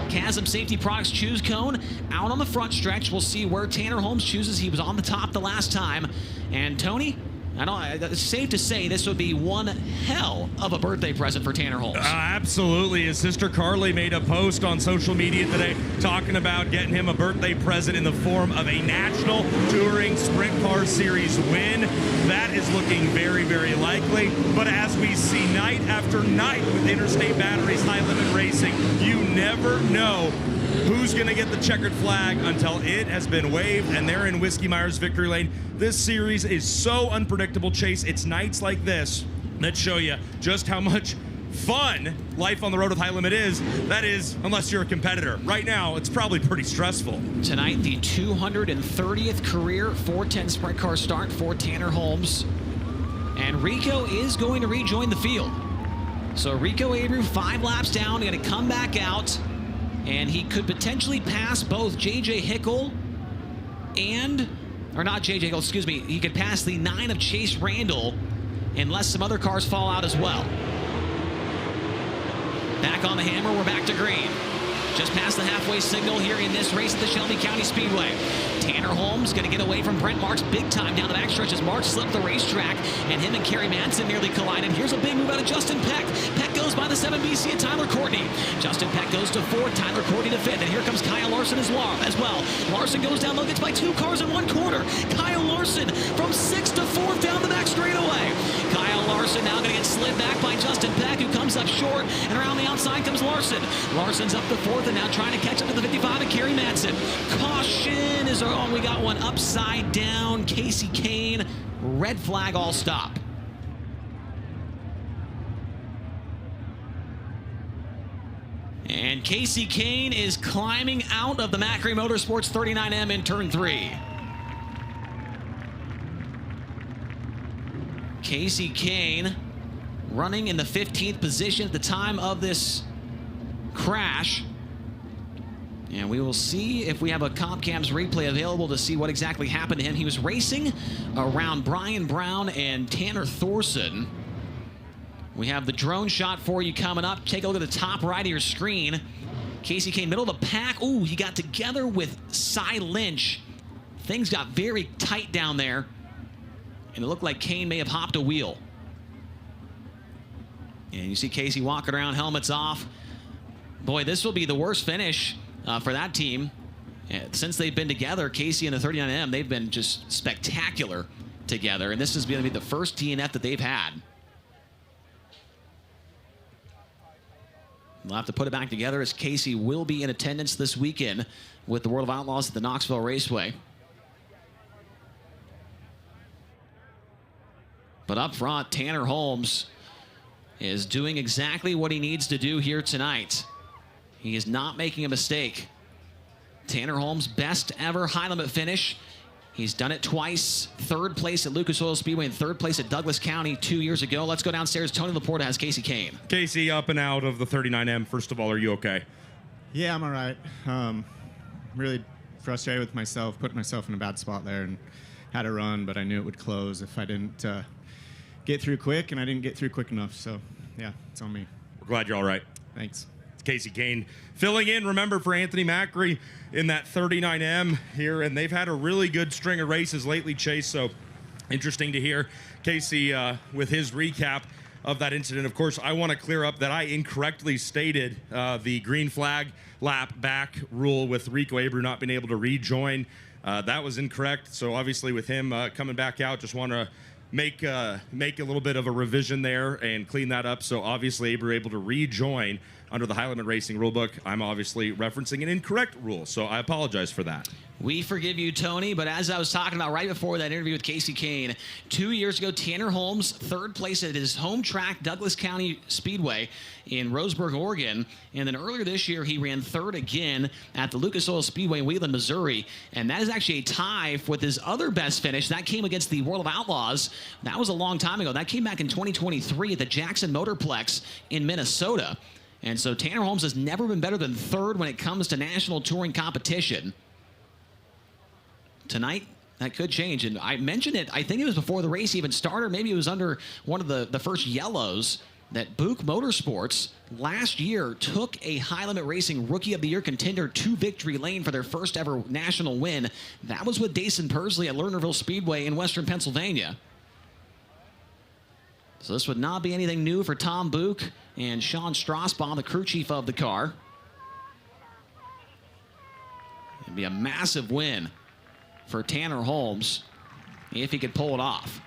B: Chasm Safety Products Choose Cone out on the front stretch. We'll see where Tanner Holmes chooses. He was on the top the last time. And Tony, it's safe to say this would be one hell of a birthday present for Tanner Holmes.
C: Absolutely. His sister Carly made a post on social media today talking about getting him a birthday present in the form of a National Touring Sprint Car Series win. That is looking very, very likely. But as we see night after night with Interstate Batteries High Limit Racing, you never know who's going to get the checkered flag until it has been waved, and they're in Whiskey Myers victory lane. This series is so unpredictable, Chase. It's nights like this that show you just how much fun life on the road with High Limit is. That is, unless you're a competitor. Right now, it's probably pretty stressful.
B: Tonight, the 230th career 410 sprint car start for Tanner Holmes. And Rico is going to rejoin the field. So Rico Abreu, 5 laps down, going to come back out. And he could potentially pass both J.J. Hickle and, or not J.J. Hickle, excuse me, he could pass the 9 of Chase Randall unless some other cars fall out as well. Back on the hammer, we're back to green. Just past the halfway signal here in this race at the Shelby County Speedway. Tanner Holmes going to get away from Brent Marks big time down the backstretch as Marks slipped the racetrack, and him and Kerry Manson nearly collided. Here's a big move out of Justin Peck. Peck goes by the 7BC and Tyler Courtney. Justin Peck goes to 4th, Tyler Courtney to 5th, and here comes Kyle Larson as well. Larson goes down low, gets by 2 cars in 1 corner. Kyle Larson from 6th to 4th down the back straightaway. Kyle Larson now going to get slid back by Justin Peck, who comes up short, and around the outside comes Larson. Larson's up to 4th and now trying to catch up to the 55 and Kerry Manson. Caution is on. We got one upside down. Casey Kane, red flag, all stop. And Casey Kane is climbing out of the Macri Motorsports 39M in turn 3. Casey Kane running in the 15th position at the time of this crash. And we will see if we have a Compcam's replay available to see what exactly happened to him. He was racing around Brian Brown and Tanner Thorson. We have the drone shot for you coming up. Take a look at the top right of your screen. Casey Kane, middle of the pack. Ooh, he got together with Cy Lynch. Things got very tight down there. And it looked like Kane may have hopped a wheel. And you see Casey walking around, helmets off. Boy, this will be the worst finish for that team. Since they've been together, Casey and the 39M, they've been just spectacular together. And this is going to be the first DNF that they've had. We'll have to put it back together as Casey will be in attendance this weekend with the World of Outlaws at the Knoxville Raceway. But up front, Tanner Holmes is doing exactly what he needs to do here tonight. He is not making a mistake. Tanner Holmes' best ever high limit finish He's done it twice. Third place at Lucas Oil Speedway and third place at Douglas County 2 years ago. Let's go downstairs. Tony Laporta has Casey Kane.
C: Casey, up and out of the 39M. First of all, are you okay?
N: Yeah, I'm all right. Really frustrated with myself, put myself in a bad spot there, and had a run, but I knew it would close if I didn't get through quick, and I didn't get through quick enough. So, yeah, it's on me.
C: We're glad you're all right.
N: Thanks.
C: Casey Kane filling in, remember, for Anthony Macri in that 39M here, and they've had a really good string of races lately, Chase, so interesting to hear Casey with his recap of that incident. Of course, I want to clear up that I incorrectly stated the green flag lap back rule with Rico Abreu not being able to rejoin. That was incorrect, so obviously with him coming back out, just want to make a little bit of a revision there and clean that up. So obviously Abreu able to rejoin under the High Limit Racing rulebook. I'm obviously referencing an incorrect rule, so I apologize for that.
B: We forgive you, Tony, but as I was talking about right before that interview with Casey Kane, 2 years ago, Tanner Holmes, third place at his home track, Douglas County Speedway in Roseburg, Oregon. And then earlier this year, he ran third again at the Lucas Oil Speedway in Wheeling, Missouri. And that is actually a tie with his other best finish. That came against the World of Outlaws. That was a long time ago. That came back in 2023 at the Jackson Motorplex in Minnesota. And so Tanner Holmes has never been better than third when it comes to national touring competition. Tonight, that could change. And I mentioned it, I think it was before the race even started. Maybe it was under one of the first yellows that Buick Motorsports last year took a High Limit Racing Rookie of the Year contender to victory lane for their first ever national win. That was with Dason Persley at Lernerville Speedway in Western Pennsylvania. So this would not be anything new for Tom Buick and Sean Strasbaugh, the crew chief of the car. It'd be a massive win for Tanner Holmes if he could pull it off.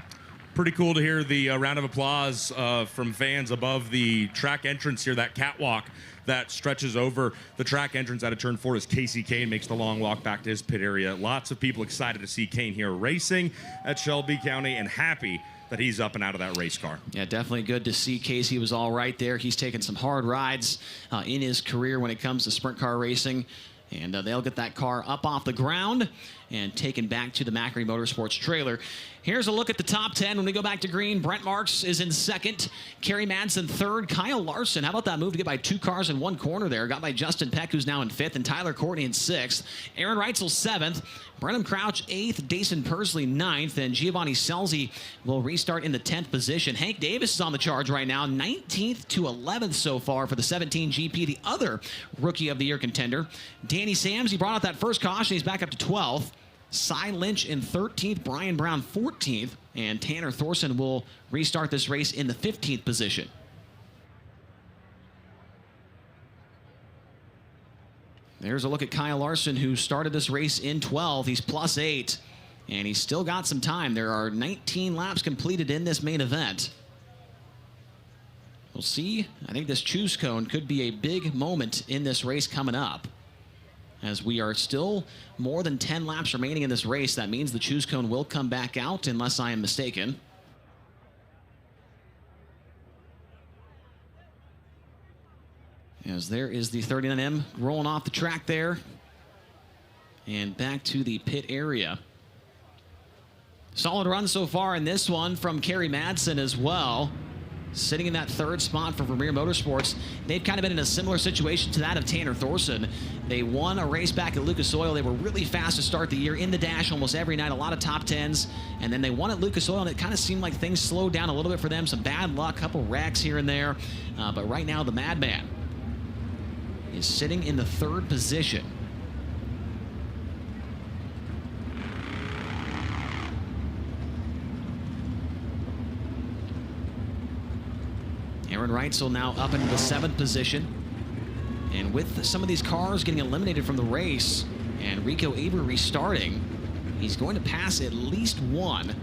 C: Pretty cool to hear the round of applause from fans above the track entrance here, that catwalk that stretches over the track entrance out of turn 4 as Casey Kane makes the long walk back to his pit area. Lots of people excited to see Kane here racing at Shelby County and happy that he's up and out of that race car.
B: Yeah, definitely good to see Casey was all right there. He's taken some hard rides in his career when it comes to sprint car racing. And they'll get that car up off the ground and taken back to the Macri Motorsports trailer. Here's a look at the top 10. When we go back to green, Brent Marks is in second. Kerry Madsen third. Kyle Larson, how about that move to get by 2 cars in 1 corner there? Got by Justin Peck, who's now in 5th, and Tyler Courtney in 6th. Aaron Reitzel 7th. Brenham Crouch 8th. Dason Persley 9th. And Giovanni Selzy will restart in the 10th position. Hank Davis is on the charge right now. 19th to 11th so far for the 17 GP, the other Rookie of the Year contender. Danny Sams, he brought out that first caution. He's back up to 12th. Cy Lynch in 13th, Brian Brown 14th, and Tanner Thorson will restart this race in the 15th position. There's a look at Kyle Larson, who started this race in 12th. He's +8, and he's still got some time. There are 19 laps completed in this main event. We'll see. I think this choose cone could be a big moment in this race coming up. As we are still more than 10 laps remaining in this race, that means the choose cone will come back out unless I am mistaken. As there is the 39M rolling off the track there and back to the pit area. Solid run so far in this one from Kerry Madsen as well. Sitting in that 3rd spot for Vermeer Motorsports. They've kind of been in a similar situation to that of Tanner Thorson. They won a race back at Lucas Oil. They were really fast to start the year, in the dash almost every night, a lot of top 10s. And then they won at Lucas Oil, and it kind of seemed like things slowed down a little bit for them. Some bad luck, couple wrecks here and there. But right now, the Madman is sitting in the 3rd position. Aaron Reitzel now up into the 7th position. And with some of these cars getting eliminated from the race and Rico Abreu restarting, he's going to pass at least 1.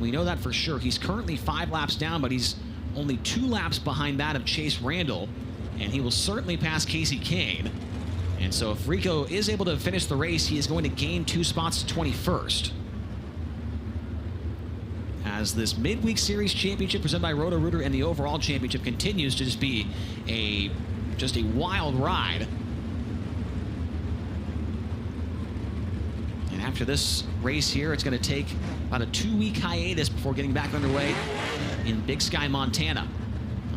B: We know that for sure. He's currently 5 laps down, but he's only 2 laps behind that of Chase Randall. And he will certainly pass Casey Kane. And so if Rico is able to finish the race, he is going to gain 2 spots to 21st. As this midweek series championship presented by Roto-Rooter and the overall championship continues to just be a wild ride. And After this race here, it's going to take about a 2-week hiatus before getting back underway in Big Sky, Montana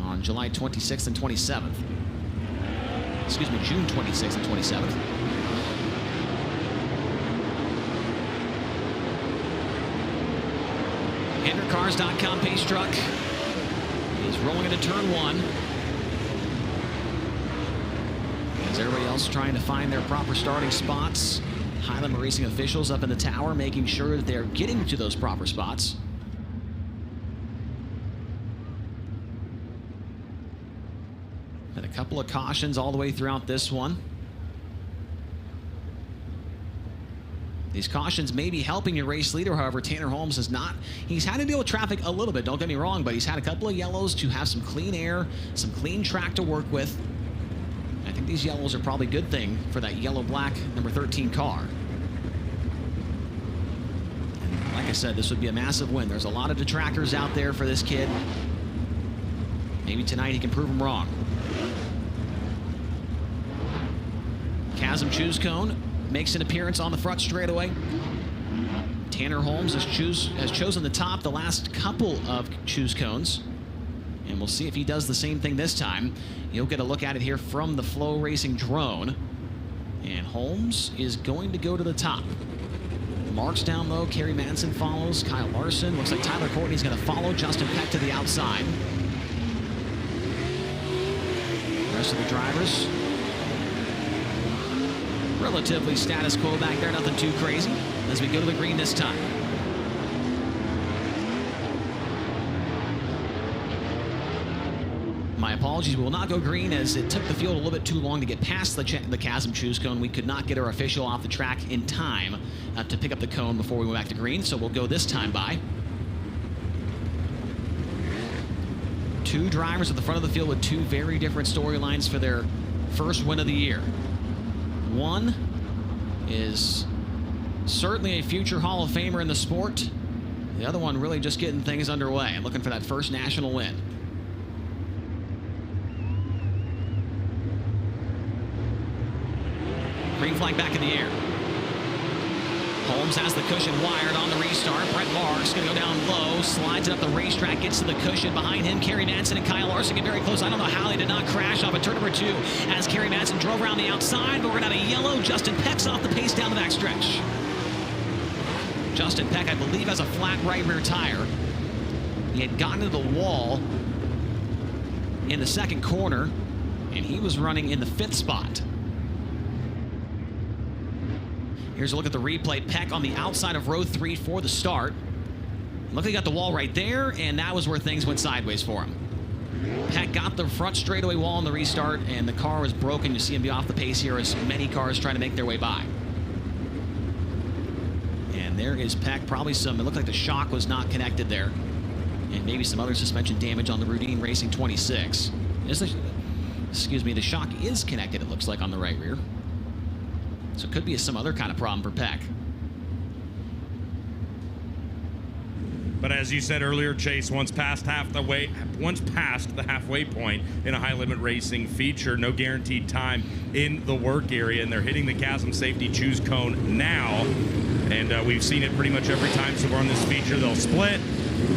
B: on July 26th and 27th. Excuse me, June 26th and 27th. HenderCars.com pace truck is rolling into turn 1. As everybody else trying to find their proper starting spots. Highland Racing officials up in the tower making sure that they're getting to those proper spots. And a couple of cautions all the way throughout this one. These cautions may be helping your race leader. However, Tanner Holmes has not. He's had to deal with traffic a little bit, don't get me wrong, but he's had a couple of yellows to have some clean air, some clean track to work with. I think these yellows are probably a good thing for that yellow-black number 13 car. And like I said, this would be a massive win. There's a lot of detractors out there for this kid. Maybe tonight he can prove them wrong. Chasm Choose Cone makes an appearance on the front straightaway. Tanner Holmes has chosen the top the last couple of Choose Cones. And we'll see if he does the same thing this time. You'll get a look at it here from the FloRacing drone. And Holmes is going to go to the top. Marks down low. Kerry Manson follows. Kyle Larson. Looks like Tyler Courtney's going to follow Justin Peck to the outside. The rest of the drivers, relatively status quo back there. Nothing too crazy as we go to the green this time. My apologies, we will not go green as it took the field a little bit too long to get past the Chasm Choose Cone. We could not get our official off the track in time to pick up the cone before we went back to green, so we'll go this time by. 2 drivers at the front of the field with 2 very different storylines for their first win of the year. One is certainly a future Hall of Famer in the sport. The other one really just getting things underway and looking for that first national win. Green flag back in the air. Holmes has the cushion wired on the restart. Brent Marks going to go down low, slides it up the racetrack, gets to the cushion. Behind him, Kerry Manson and Kyle Larson get very close. I don't know how they did not crash off at turn number 2 as Kerry Manson drove around the outside, but we're going to have a yellow. Justin Peck's off the pace down the backstretch. Justin Peck, I believe, has a flat right rear tire. He had gotten to the wall in the second corner, and he was running in the 5th spot. Here's a look at the replay. Peck on the outside of row 3 for the start. Look, he got the wall right there, and that was where things went sideways for him. Peck got the front straightaway wall on the restart, and the car was broken. You see him be off the pace here as many cars trying to make their way by. And there is Peck. Probably some, it looked like the shock was not connected there. And maybe some other suspension damage on the Rudine Racing 26. Excuse me, the shock is connected, it looks like, on the right rear. So it could be some other kind of problem for Peck.
C: But as you said earlier, Chase, once past the halfway point in a high limit racing feature, no guaranteed time in the work area, and they're hitting the Chasm Safety Choose Cone now. And we've seen it pretty much every time so far on this feature. They'll split,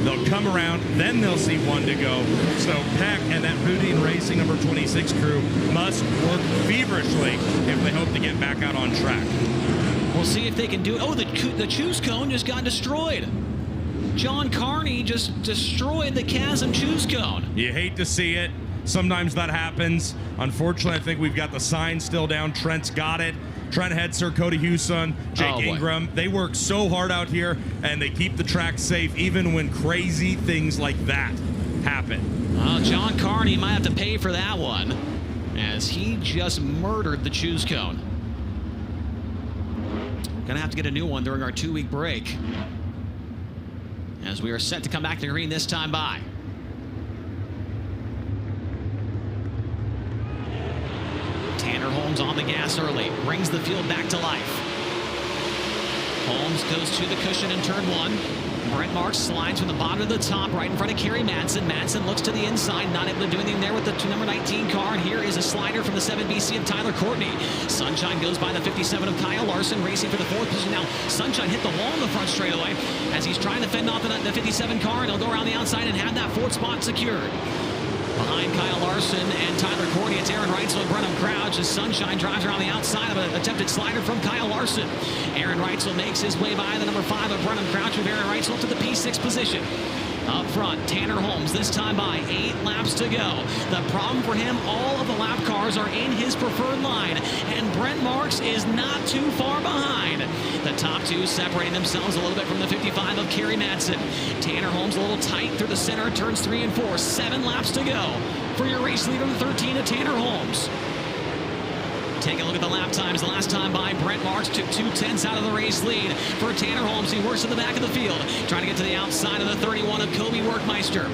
C: they'll come around, then they'll see 1 to go. So Peck and that Rudine Racing number 26 crew must work feverishly if they hope to get back out on track.
B: We'll see if they can do it. Oh, the Choose Cone just got destroyed. John Carney just destroyed the Chasm Choose Cone.
C: You hate to see it. Sometimes that happens. Unfortunately, I think we've got the sign still down. Trent's got it. Trent Hetzer, Cody Hewson, Jake Ingram. They work so hard out here, and they keep the track safe even when crazy things like that happen.
B: Well, John Carney might have to pay for that one as he just murdered the Choose Cone. Gonna have to get a new one during our 2-week break as we are set to come back to green this time by. Tanner Holmes on the gas early, brings the field back to life. Holmes goes to the cushion in turn 1. Brent Marks slides from the bottom to the top, right in front of Kerry Madsen. Madsen looks to the inside, not able to do anything there with the number 19 car. And here is a slider from the 7BC of Tyler Courtney. Sunshine goes by the 57 of Kyle Larson, racing for the 4th position. Now, Sunshine hit the wall in the front straightaway as he's trying to fend off the 57 car, and he'll go around the outside and have that 4th spot secured. Behind Kyle Larson and Tyler Courtney, it's Aaron Reitzel and Brenham Crouch as Sunshine drives around the outside of an attempted slider from Kyle Larson. Aaron Reitzel makes his way by the number 5 of Brenham Crouch with Aaron Reitzel to the P6 position. Up front, Tanner Holmes, this time by 8 laps to go. The problem for him, all of the lap cars are in his preferred line, and Brent Marks is not too far behind. The top 2 separating themselves a little bit from the 55 of Kerry Madsen. Tanner Holmes a little tight through the center, turns 3 and 4. 7 laps to go for your race leader, the 13 of Tanner Holmes. Take a look at the lap times. The last time by, Brent Marks took 2/10 out of the race lead. For Tanner Holmes, he works to the back of the field, trying to get to the outside of the 31 of Kobe Workmeister.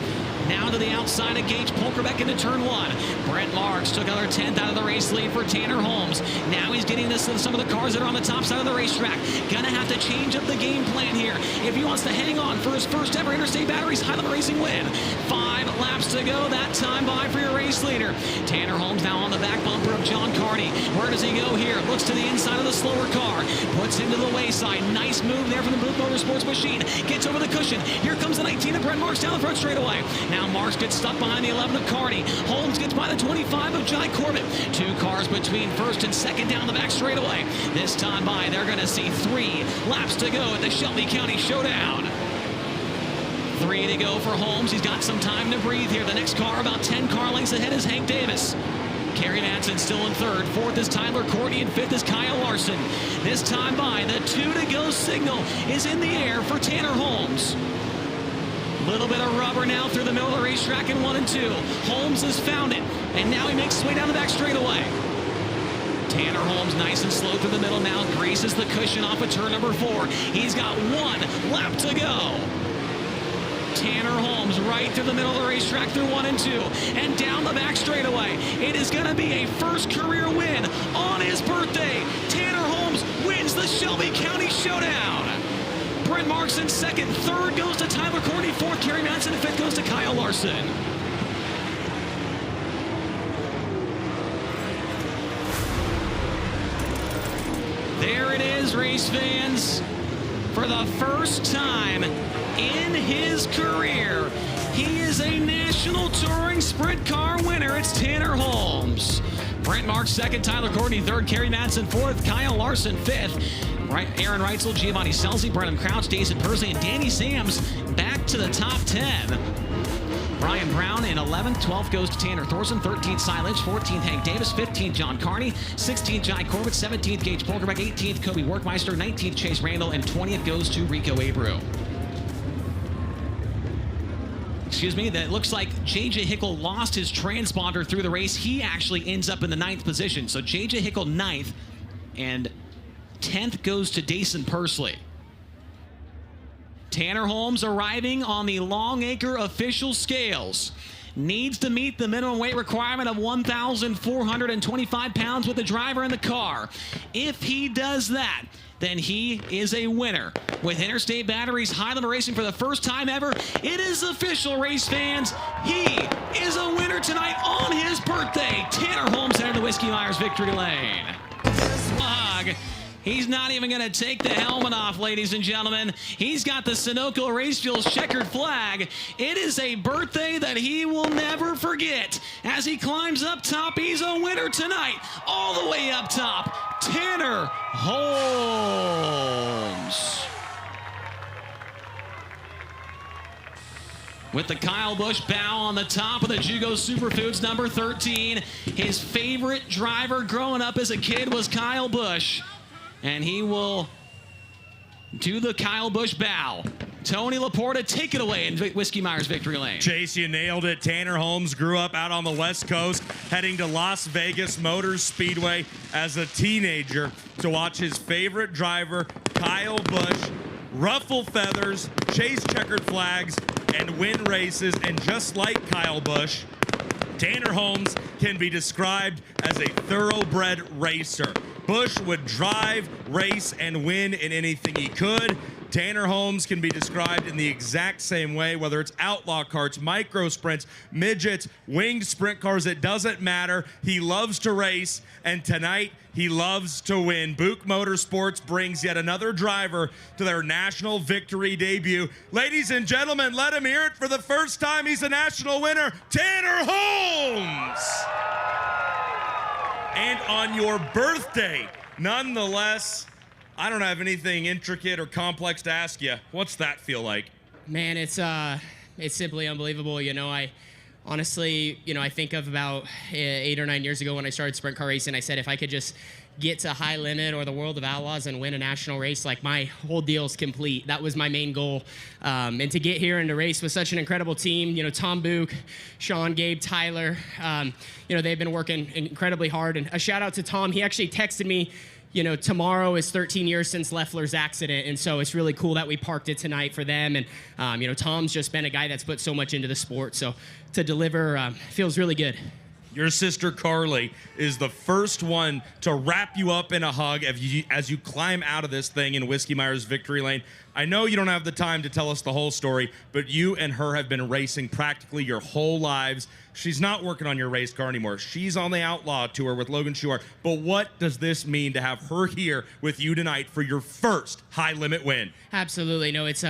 B: Now to the outside of Gage Polkerbeck into turn 1. Brent Marks took another 10th out of the race lead for Tanner Holmes. Now he's getting this to some of the cars that are on the top side of the racetrack. Gonna have to change up the game plan here if he wants to hang on for his first ever Interstate Batteries Highland Racing win. 5 laps to go, that time by for your race leader. Tanner Holmes now on the back bumper of John Carney. Where does he go here? Looks to the inside of the slower car. Puts him to the wayside. Nice move there from the Booth Motorsports machine. Gets over the cushion. Here comes the 19 of Brent Marks down the front straightaway. Now Marks gets stuck behind the 11 of Carney. Holmes gets by the 25 of Jai Corbett. 2 cars between first and second down the back straightaway. This time by, they're going to see 3 laps to go at the Shelby County Showdown. 3 to go for Holmes. He's got some time to breathe here. The next car about 10 car lengths ahead is Hank Davis. Kerry Madsen still in 3rd. 4th is Tyler Courtney, and 5th is Kyle Larson. This time by, the 2 to go signal is in the air for Tanner Holmes. Little bit of rubber now through the middle of the racetrack in 1 and 2. Holmes has found it, and now he makes his way down the back straightaway. Tanner Holmes nice and slow through the middle now, graces the cushion off of turn number 4. He's got 1 lap to go. Tanner Holmes right through the middle of the racetrack through 1 and 2, and down the back straightaway. It is going to be a first career win on his birthday. Tanner Holmes wins the Shelby County Showdown. Brent Marks in 2nd, 3rd goes to Tyler Courtney, 4th Kerry Madsen, and 5th goes to Kyle Larson. There it is, race fans. For the first time in his career, he is a National Touring Sprint Car winner. It's Tanner Holmes. Brent Marks 2nd, Tyler Courtney 3rd, Kerry Madsen 4th, Kyle Larson 5th. Aaron Reitzel, Giovanni Selzy, Brenham Crouch, Jason Persley, and Danny Sams back to the top 10. Brian Brown in 11th, 12th goes to Tanner Thorson, 13th Cy Lynch, 14th Hank Davis, 15th John Carney, 16th Jai Corbett, 17th Gage Polkerbeck, 18th Kobe Workmeister, 19th Chase Randall, and 20th goes to Rico Abreu. Excuse me, that looks like J.J. Hickle lost his transponder through the race. He actually ends up in the 9th position. So J.J. Hickle 9th, and 10th goes to Dason Persley. Tanner Holmes arriving on the Longacre official scales. Needs to meet the minimum weight requirement of 1,425 pounds with the driver in the car. If he does that, then he is a winner. With Interstate Batteries Highland Racing for the first time ever, it is official, race fans. He is a winner tonight on his birthday. Tanner Holmes headed to Whiskey Myers Victory Lane. He's not even going to take the helmet off, ladies and gentlemen. He's got the Sunoco Racefuels checkered flag. It is a birthday that he will never forget. As he climbs up top, he's a winner tonight. All the way up top, Tanner Holmes. With the Kyle Busch bow on the top of the Jugo Superfoods number 13. His favorite driver growing up as a kid was Kyle Busch. And he will do the Kyle Busch bow. Tony Laporta, take it away in Whiskey Myers Victory Lane.
C: Chase, you nailed it. Tanner Holmes grew up out on the West Coast, heading to Las Vegas Motor Speedway as a teenager to watch his favorite driver, Kyle Busch, ruffle feathers, chase checkered flags, and win races. And just like Kyle Busch, Tanner Holmes can be described as a thoroughbred racer. Busch would drive, race, and win in anything he could. Tanner Holmes can be described in the exact same way, whether it's outlaw carts, micro sprints, midgets, winged sprint cars, it doesn't matter. He loves to race, and tonight he loves to win. Buick Motorsports brings yet another driver to their national victory debut. Ladies and gentlemen, let him hear it for the first time. He's a national winner, Tanner Holmes. And on your birthday, nonetheless, I don't have anything intricate or complex to ask you. What's that feel like?
G: Man, it's simply unbelievable. You know, I honestly, I think of about 8 or 9 years ago when I started sprint car racing. I said if I could just get to High Limit or the World of Outlaws and win a national race, like my whole deal's complete. That was my main goal. And to get here and to race with such an incredible team, Tom Buick, Sean, Gabe, Tyler, they've been working incredibly hard. And a shout out to Tom. He actually texted me, tomorrow is 13 years since Leffler's accident, and so it's really cool that we parked it tonight for them. And Tom's just been a guy that's put so much into the sport, so to deliver feels really good.
C: Your sister Carly is the first one to wrap you up in a hug as you climb out of this thing in Whiskey Myers Victory Lane. I know you don't have the time to tell us the whole story, but you and her have been racing practically your whole lives. She's not working on your race car anymore. She's on the Outlaw Tour with Logan Schuart. But what does this mean to have her here with you tonight for your first High Limit win?
G: Absolutely. No, it's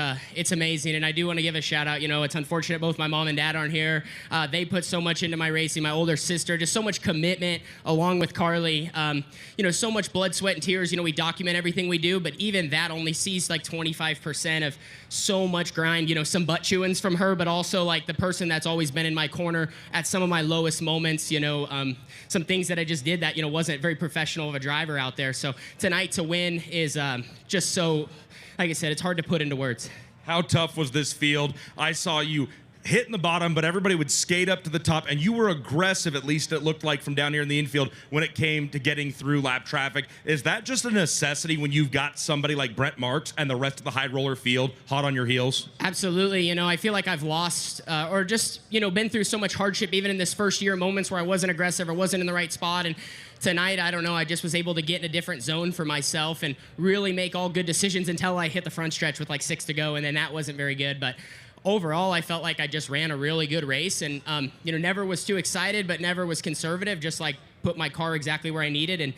G: amazing. And I do want to give a shout out. It's unfortunate both my mom and dad aren't here. They put so much into my racing. My older sister, just so much commitment along with Carly. So much blood, sweat, and tears. We document everything we do, but even that only sees like 25% of so much grind. Some butt chewings from her, but also like the person that's always been in my corner at some of my lowest moments. Some things that I just did that wasn't very professional of a driver out there. So tonight to win is just so, like I said, it's hard to put into words.
C: How tough was this field? I saw you hitting the bottom, but everybody would skate up to the top, and you were aggressive, at least it looked like from down here in the infield when it came to getting through lap traffic. Is that just a necessity when you've got somebody like Brent Marks and the rest of the high roller field hot on your heels?
G: Absolutely. I feel like I've lost or just, been through so much hardship even in this first year, moments where I wasn't aggressive or wasn't in the right spot. And tonight, I don't know, I just was able to get in a different zone for myself and really make all good decisions until I hit the front stretch with like 6 to go, and then that wasn't very good. But overall, I felt like I just ran a really good race and, never was too excited, but never was conservative, just like put my car exactly where I needed. And,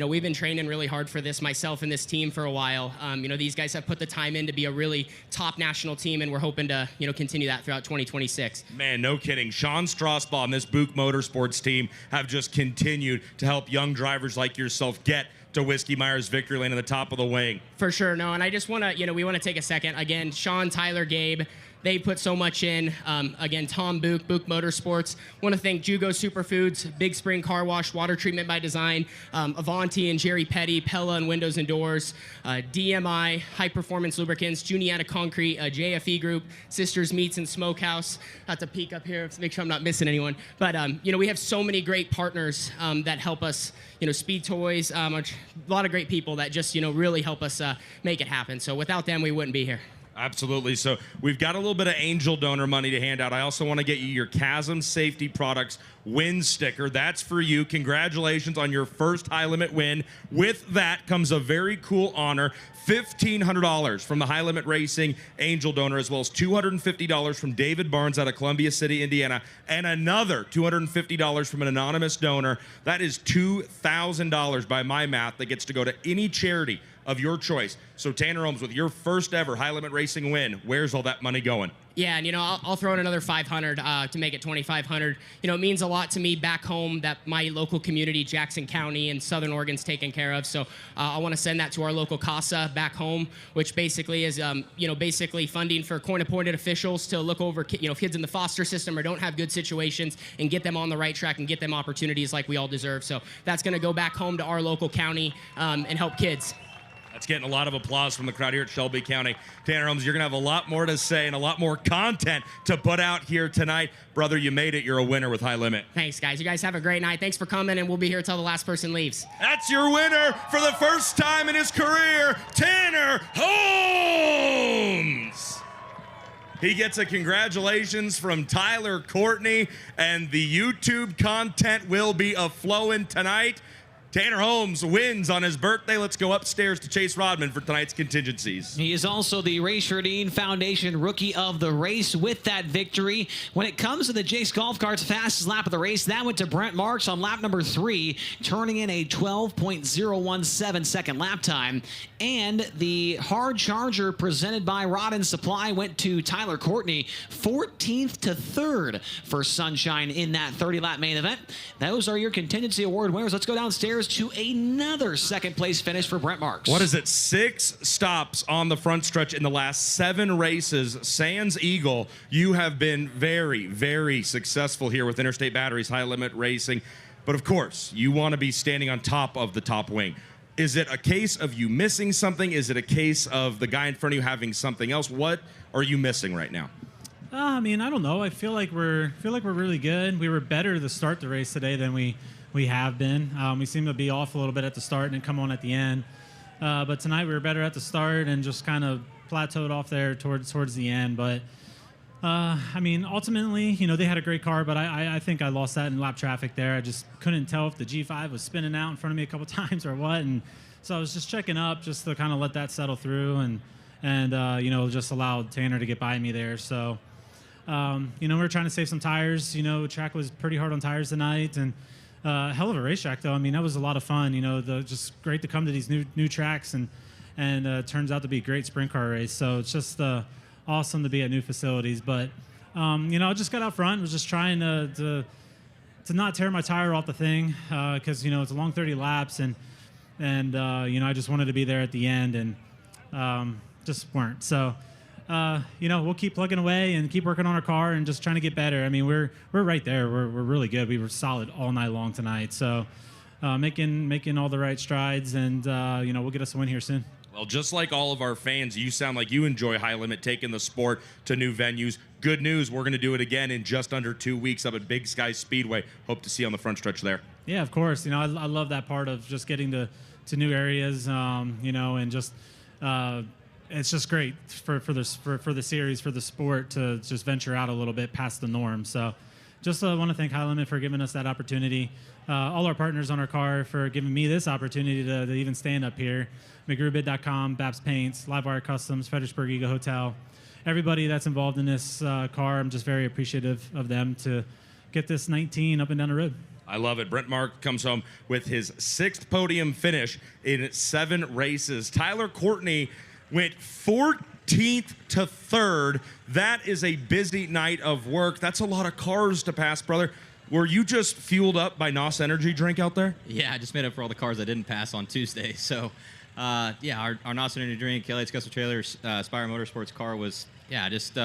G: we've been training really hard for this, myself and this team, for a while. These guys have put the time in to be a really top national team, and we're hoping to, continue that throughout 2026.
C: Man, no kidding. Sean Strasbaugh and this Buick Motorsports team have just continued to help young drivers like yourself get to Whiskey Myers Victory Lane in the top of the wing.
G: For sure, no, and I just want to, we want to take a second. Again, Sean, Tyler, Gabe, they put so much in. Again, Tom Buick, Buick Motorsports. Want to thank Jugo Superfoods, Big Spring Car Wash, Water Treatment by Design, Avanti and Jerry Petty, Pella and Windows and Doors, DMI, High Performance Lubricants, Juniata Concrete, JFE Group, Sisters Meats and Smokehouse. I have to peek up here to make sure I'm not missing anyone. But, we have so many great partners that help us, Speed Toys, a lot of great people that just, really help us make it happen. So without them, we wouldn't be here.
C: Absolutely. So we've got a little bit of angel donor money to hand out. I also want to get you your Chasm Safety Products win sticker. That's for you. Congratulations on your first High Limit win. With that comes a very cool honor. $1,500 from the High Limit Racing Angel Donor, as well as $250 from David Barnes out of Columbia City, Indiana, and another $250 from an anonymous donor. That is $2,000 by my math that gets to go to any charity of your choice. So Tanner Holmes, with your first ever High Limit Racing win, where's all that money going?
G: Yeah, and I'll throw in another $500 to make it $2,500. It means a lot to me back home that my local community, Jackson County and Southern Oregon's taken care of. So I want to send that to our local CASA back home, which basically is, basically funding for court-appointed officials to look over, kids in the foster system or don't have good situations and get them on the right track and get them opportunities like we all deserve. So that's going to go back home to our local county and help kids.
C: That's getting a lot of applause from the crowd here at Shelby County. Tanner Holmes, you're going to have a lot more to say and a lot more content to put out here tonight. Brother, you made it. You're a winner with High Limit.
G: Thanks, guys. You guys have a great night. Thanks for coming, and we'll be here till the last person leaves.
C: That's your winner for the first time in his career, Tanner Holmes. He gets a congratulations from Tyler Courtney, and the YouTube content will be a-flowing tonight. Tanner Holmes wins on his birthday. Let's go upstairs to Chase Rodman for tonight's contingencies.
B: He is also the Ray Sherdine Foundation Rookie of the Race with that victory. When it comes to the Jace Golf Cart's fastest lap of the race, that went to Brent Marks on lap number 3, turning in a 12.017 second lap time. And the hard charger presented by Rod and Supply went to Tyler Courtney, 14th to 3rd for Sunshine in that 30-lap main event. Those are your contingency award winners. Let's go downstairs to another second place finish for Brent Marks.
C: What is it? 6 stops on the front stretch in the last 7 races. Sans Eagle, you have been very, very successful here with Interstate Batteries High Limit Racing. But of course, you want to be standing on top of the top wing. Is it a case of you missing something? Is it a case of the guy in front of you having something else? What are you missing right now?
V: I mean, I don't know. I feel like we're really good. We were better to start the race today than we have been. We seem to be off a little bit at the start and then come on at the end. But tonight we were better at the start and just kind of plateaued off there towards the end. But I mean, ultimately, they had a great car, but I think I lost that in lap traffic there. I just couldn't tell if the G5 was spinning out in front of me a couple times or what. And so I was just checking up just to kind of let that settle through and just allowed Tanner to get by me there. So, we were trying to save some tires. Track was pretty hard on tires tonight, and hell of a racetrack, though. I mean, that was a lot of fun. Just great to come to these new tracks, and it turns out to be a great sprint car race. So it's just awesome to be at new facilities. But I just got out front, was just trying to not tear my tire off the thing, because it's a long 30 laps, and I just wanted to be there at the end, and just weren't. So. We'll keep plugging away and keep working on our car and just trying to get better. I mean, we're right there. We're really good. We were solid all night long tonight. So making all the right strides, and we'll get us a win here soon.
C: Well, just like all of our fans, you sound like you enjoy High Limit, taking the sport to new venues. Good news, we're going to do it again in just under 2 weeks up at Big Sky Speedway. Hope to see you on the front stretch there.
V: Yeah, of course. I love that part of just getting to new areas, and just it's just great for the series, for the sport to just venture out a little bit past the norm. So just want to thank High Limit for giving us that opportunity. All our partners on our car for giving me this opportunity to even stand up here. McGrewbid.com, Babs Paints, Livewire Customs, Fredericksburg Eagle Hotel. Everybody that's involved in this car, I'm just very appreciative of them to get this 19 up and down the road.
C: I love it. Brent Mark comes home with his 6th podium finish in 7 races. Tyler Courtney went 14th to 3rd. That is a busy night of work. That's a lot of cars to pass, brother. Were you just fueled up by NOS energy drink out there?
M: Yeah, I just made up for all the cars I didn't pass on Tuesday. So, our NOS energy drink, LH Custom Trailers, Spire Motorsports car was, just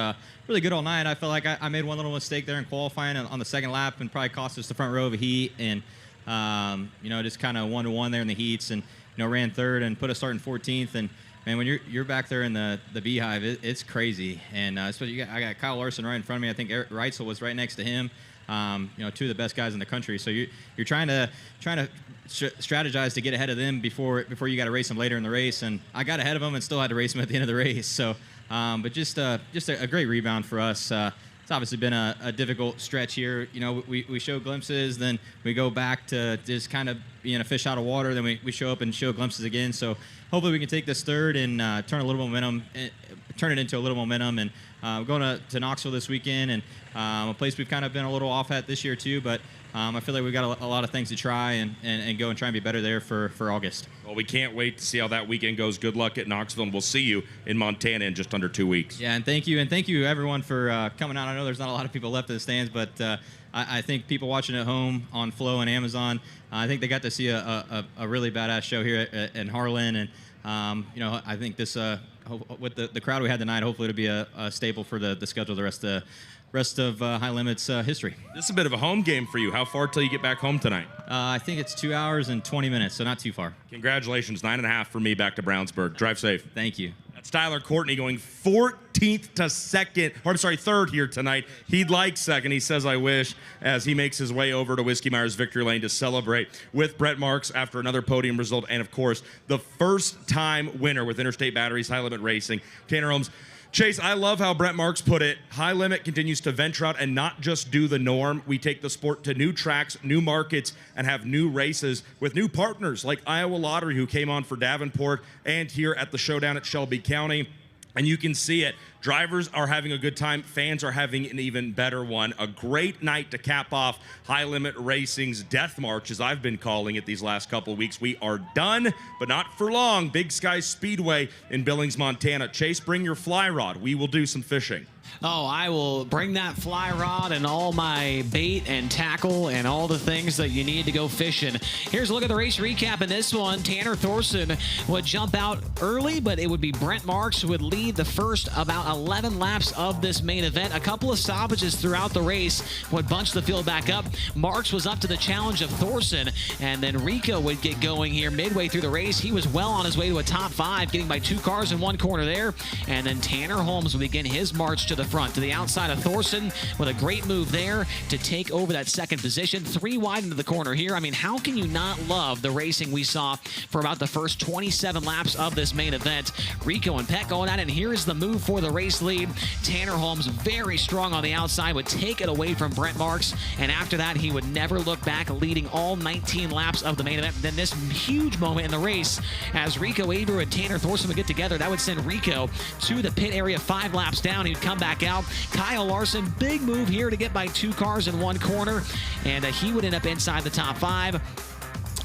M: really good all night. I felt like I made one little mistake there in qualifying on the second lap and probably cost us the front row of a heat. And, just kind of 1-to-1 there in the heats, and, ran 3rd and put us starting 14th. And, man, when you're back there in the beehive, it's crazy. And especially I got Kyle Larson right in front of me. I think Eric Reitzel was right next to him. 2 of the best guys in the country. So you're trying to strategize to get ahead of them before you got to race them later in the race. And I got ahead of them and still had to race them at the end of the race. So, but just a great rebound for us. It's obviously been a difficult stretch here. We show glimpses, then we go back to just kind of being a fish out of water. Then we show up and show glimpses again. So hopefully we can take this 3rd and turn it into a little momentum. And we're going to Knoxville this weekend, and a place we've kind of been a little off at this year too. But I feel like we've got a lot of things to try and go and try and be better there for August.
C: Well, we can't wait to see how that weekend goes. Good luck at Knoxville, and we'll see you in Montana in just under 2 weeks.
M: Yeah, and thank you everyone for coming out. I know there's not a lot of people left in the stands, but I think people watching at home on Flow and Amazon, I think they got to see a really badass show here in Harlan, and I think this with the crowd we had tonight, hopefully it'll be a staple for the schedule the rest of High Limit's history.
C: This is a bit of a home game for you. How far till you get back home tonight?
M: I think it's 2 hours and 20 minutes, so not too far.
C: Congratulations, 9.5 for me back to Brownsburg. Drive safe.
M: Thank you.
C: That's Tyler Courtney going 14th to 3rd here tonight. He'd like 2nd. He says, I wish, as he makes his way over to Whiskey Myers Victory Lane to celebrate with Brent Marks after another podium result. And, of course, the first-time winner with Interstate Batteries High Limit Racing. Tanner Holmes, Chase, I love how Brent Marks put it. High Limit continues to venture out and not just do the norm. We take the sport to new tracks, new markets, and have new races with new partners like Iowa Lottery, who came on for Davenport, and here at the showdown at Shelby County. And you can see it. Drivers are having a good time. Fans are having an even better one. A great night to cap off High Limit Racing's Death March, as I've been calling it these last couple of weeks. We are done, but not for long. Big Sky Speedway in Billings, Montana. Chase, bring your fly rod. We will do some fishing.
B: Oh, I will bring that fly rod and all my bait and tackle and all the things that you need to go fishing. Here's a look at the race recap in this one. Tanner Thorson would jump out early, but it would be Brent Marks who would lead the first about 11 laps of this main event. A couple of stoppages throughout the race would bunch the field back up. Marks was up to the challenge of Thorson, and then Rico would get going here midway through the race. He was well on his way to a top 5, getting by 2 cars in one corner there. And then Tanner Holmes would begin his march to the front, to the outside of Thorson, with a great move there to take over that second position. 3 wide into the corner here. I mean, how can you not love the racing we saw for about the first 27 laps of this main event? Rico and Peck going at it, and here is the move for the race lead. Tanner Holmes, very strong on the outside, would take it away from Brent Marks, and after that, he would never look back, leading all 19 laps of the main event. Then this huge moment in the race, as Rico Abreu and Tanner Thorson would get together, that would send Rico to the pit area 5 laps down. He'd come back out. Kyle Larson, big move here to get by 2 cars in one corner, and he would end up inside the top 5.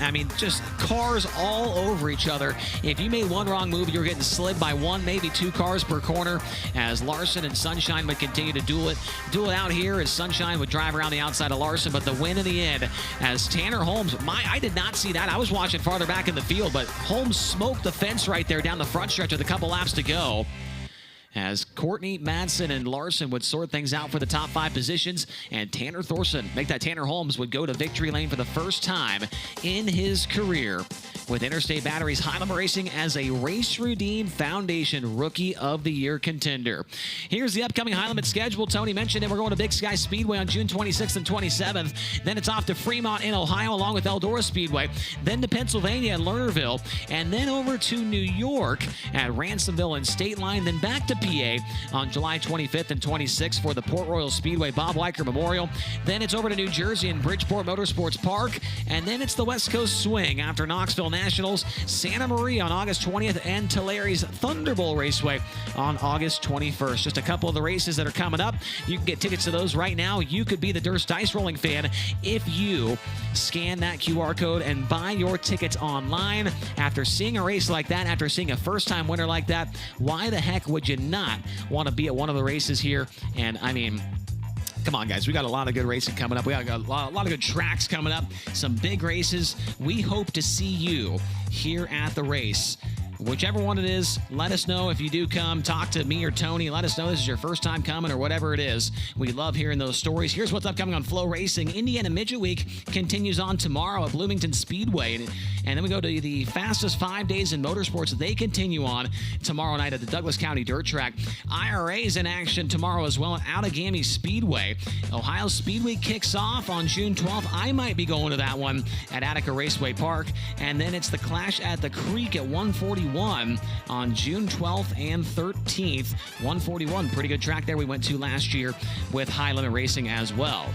B: I mean, just cars all over each other. If you made one wrong move, you're getting slid by 1, maybe 2 cars per corner, as Larson and Sunshine would continue to duel it out here, as Sunshine would drive around the outside of Larson, but the win in the end, as Tanner Holmes, I did not see that. I was watching farther back in the field, but Holmes smoked the fence right there down the front stretch with a couple laps to go, as Courtney, Madsen, and Larson would sort things out for the top 5 positions, and Tanner Holmes would go to victory lane for the first time in his career, with Interstate Batteries High Limit Racing as a Race Redeem Foundation Rookie of the Year contender. Here's the upcoming High Limit schedule. Tony mentioned it. We're going to Big Sky Speedway on June 26th and 27th. Then it's off to Fremont in Ohio, along with Eldora Speedway. Then to Pennsylvania and Lernerville. And then over to New York at Ransomville and State Line. Then back to PA on July 25th and 26th for the Port Royal Speedway Bob Weicker Memorial. Then it's over to New Jersey and Bridgeport Motorsports Park. And then it's the West Coast Swing after Knoxville Nationals, Santa Maria on August 20th, and Tulsa's Thunderbolt Raceway on August 21st. Just a couple of the races that are coming up. You can get tickets to those right now. You could be the Durst Dice Rolling fan if you scan that QR code and buy your tickets online. After seeing a race like that, after seeing a first-time winner like that, why the heck would you not want to be at one of the races here? And I mean, come on, guys. We got a lot of good racing coming up. We got a lot of good tracks coming up. Some big races. We hope to see you here at the race. Whichever one it is, let us know if you do come. Talk to me or Tony. Let us know this is your first time coming or whatever it is. We love hearing those stories. Here's what's upcoming on FloRacing. Indiana Midget Week continues on tomorrow at Bloomington Speedway. And then we go to the fastest 5 days in motorsports. They continue on tomorrow night at the Douglas County Dirt Track. IRA's in action tomorrow as well at Outagamie Speedway. Ohio Speedway kicks off on June 12th. I might be going to that one at Attica Raceway Park. And then it's the Clash at the Creek at 141 on June 12th and 13th. 141, pretty good track there we went to last year with High Limit Racing as well.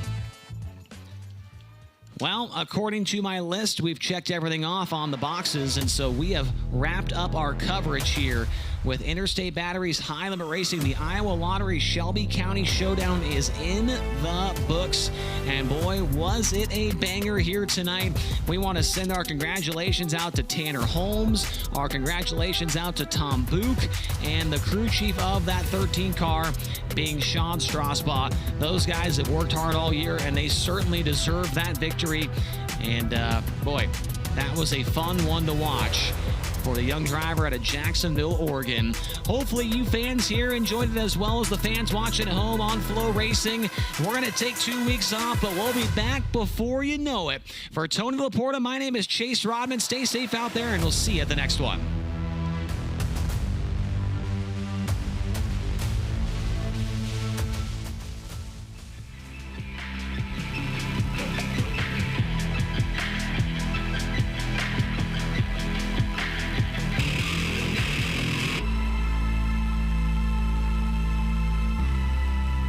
B: Well, according to my list, we've checked everything off on the boxes, and so we have wrapped up our coverage here with Interstate Batteries High Limit Racing. The Iowa Lottery Shelby County Showdown is in the books, and boy, was it a banger here tonight. We want to send our congratulations out to Tanner Holmes, our congratulations out to Tom Book, and the crew chief of that 13 car being Sean Strasbaugh. Those guys have worked hard all year, and they certainly deserve that victory. And boy, that was a fun one to watch for the young driver out of Jacksonville, Oregon. Hopefully you fans here enjoyed it as well as the fans watching at home on FloRacing. We're going to take 2 weeks off, but we'll be back before you know it. For Tony Laporta, my name is Chase Rodman. Stay safe out there, and we'll see you at the next one.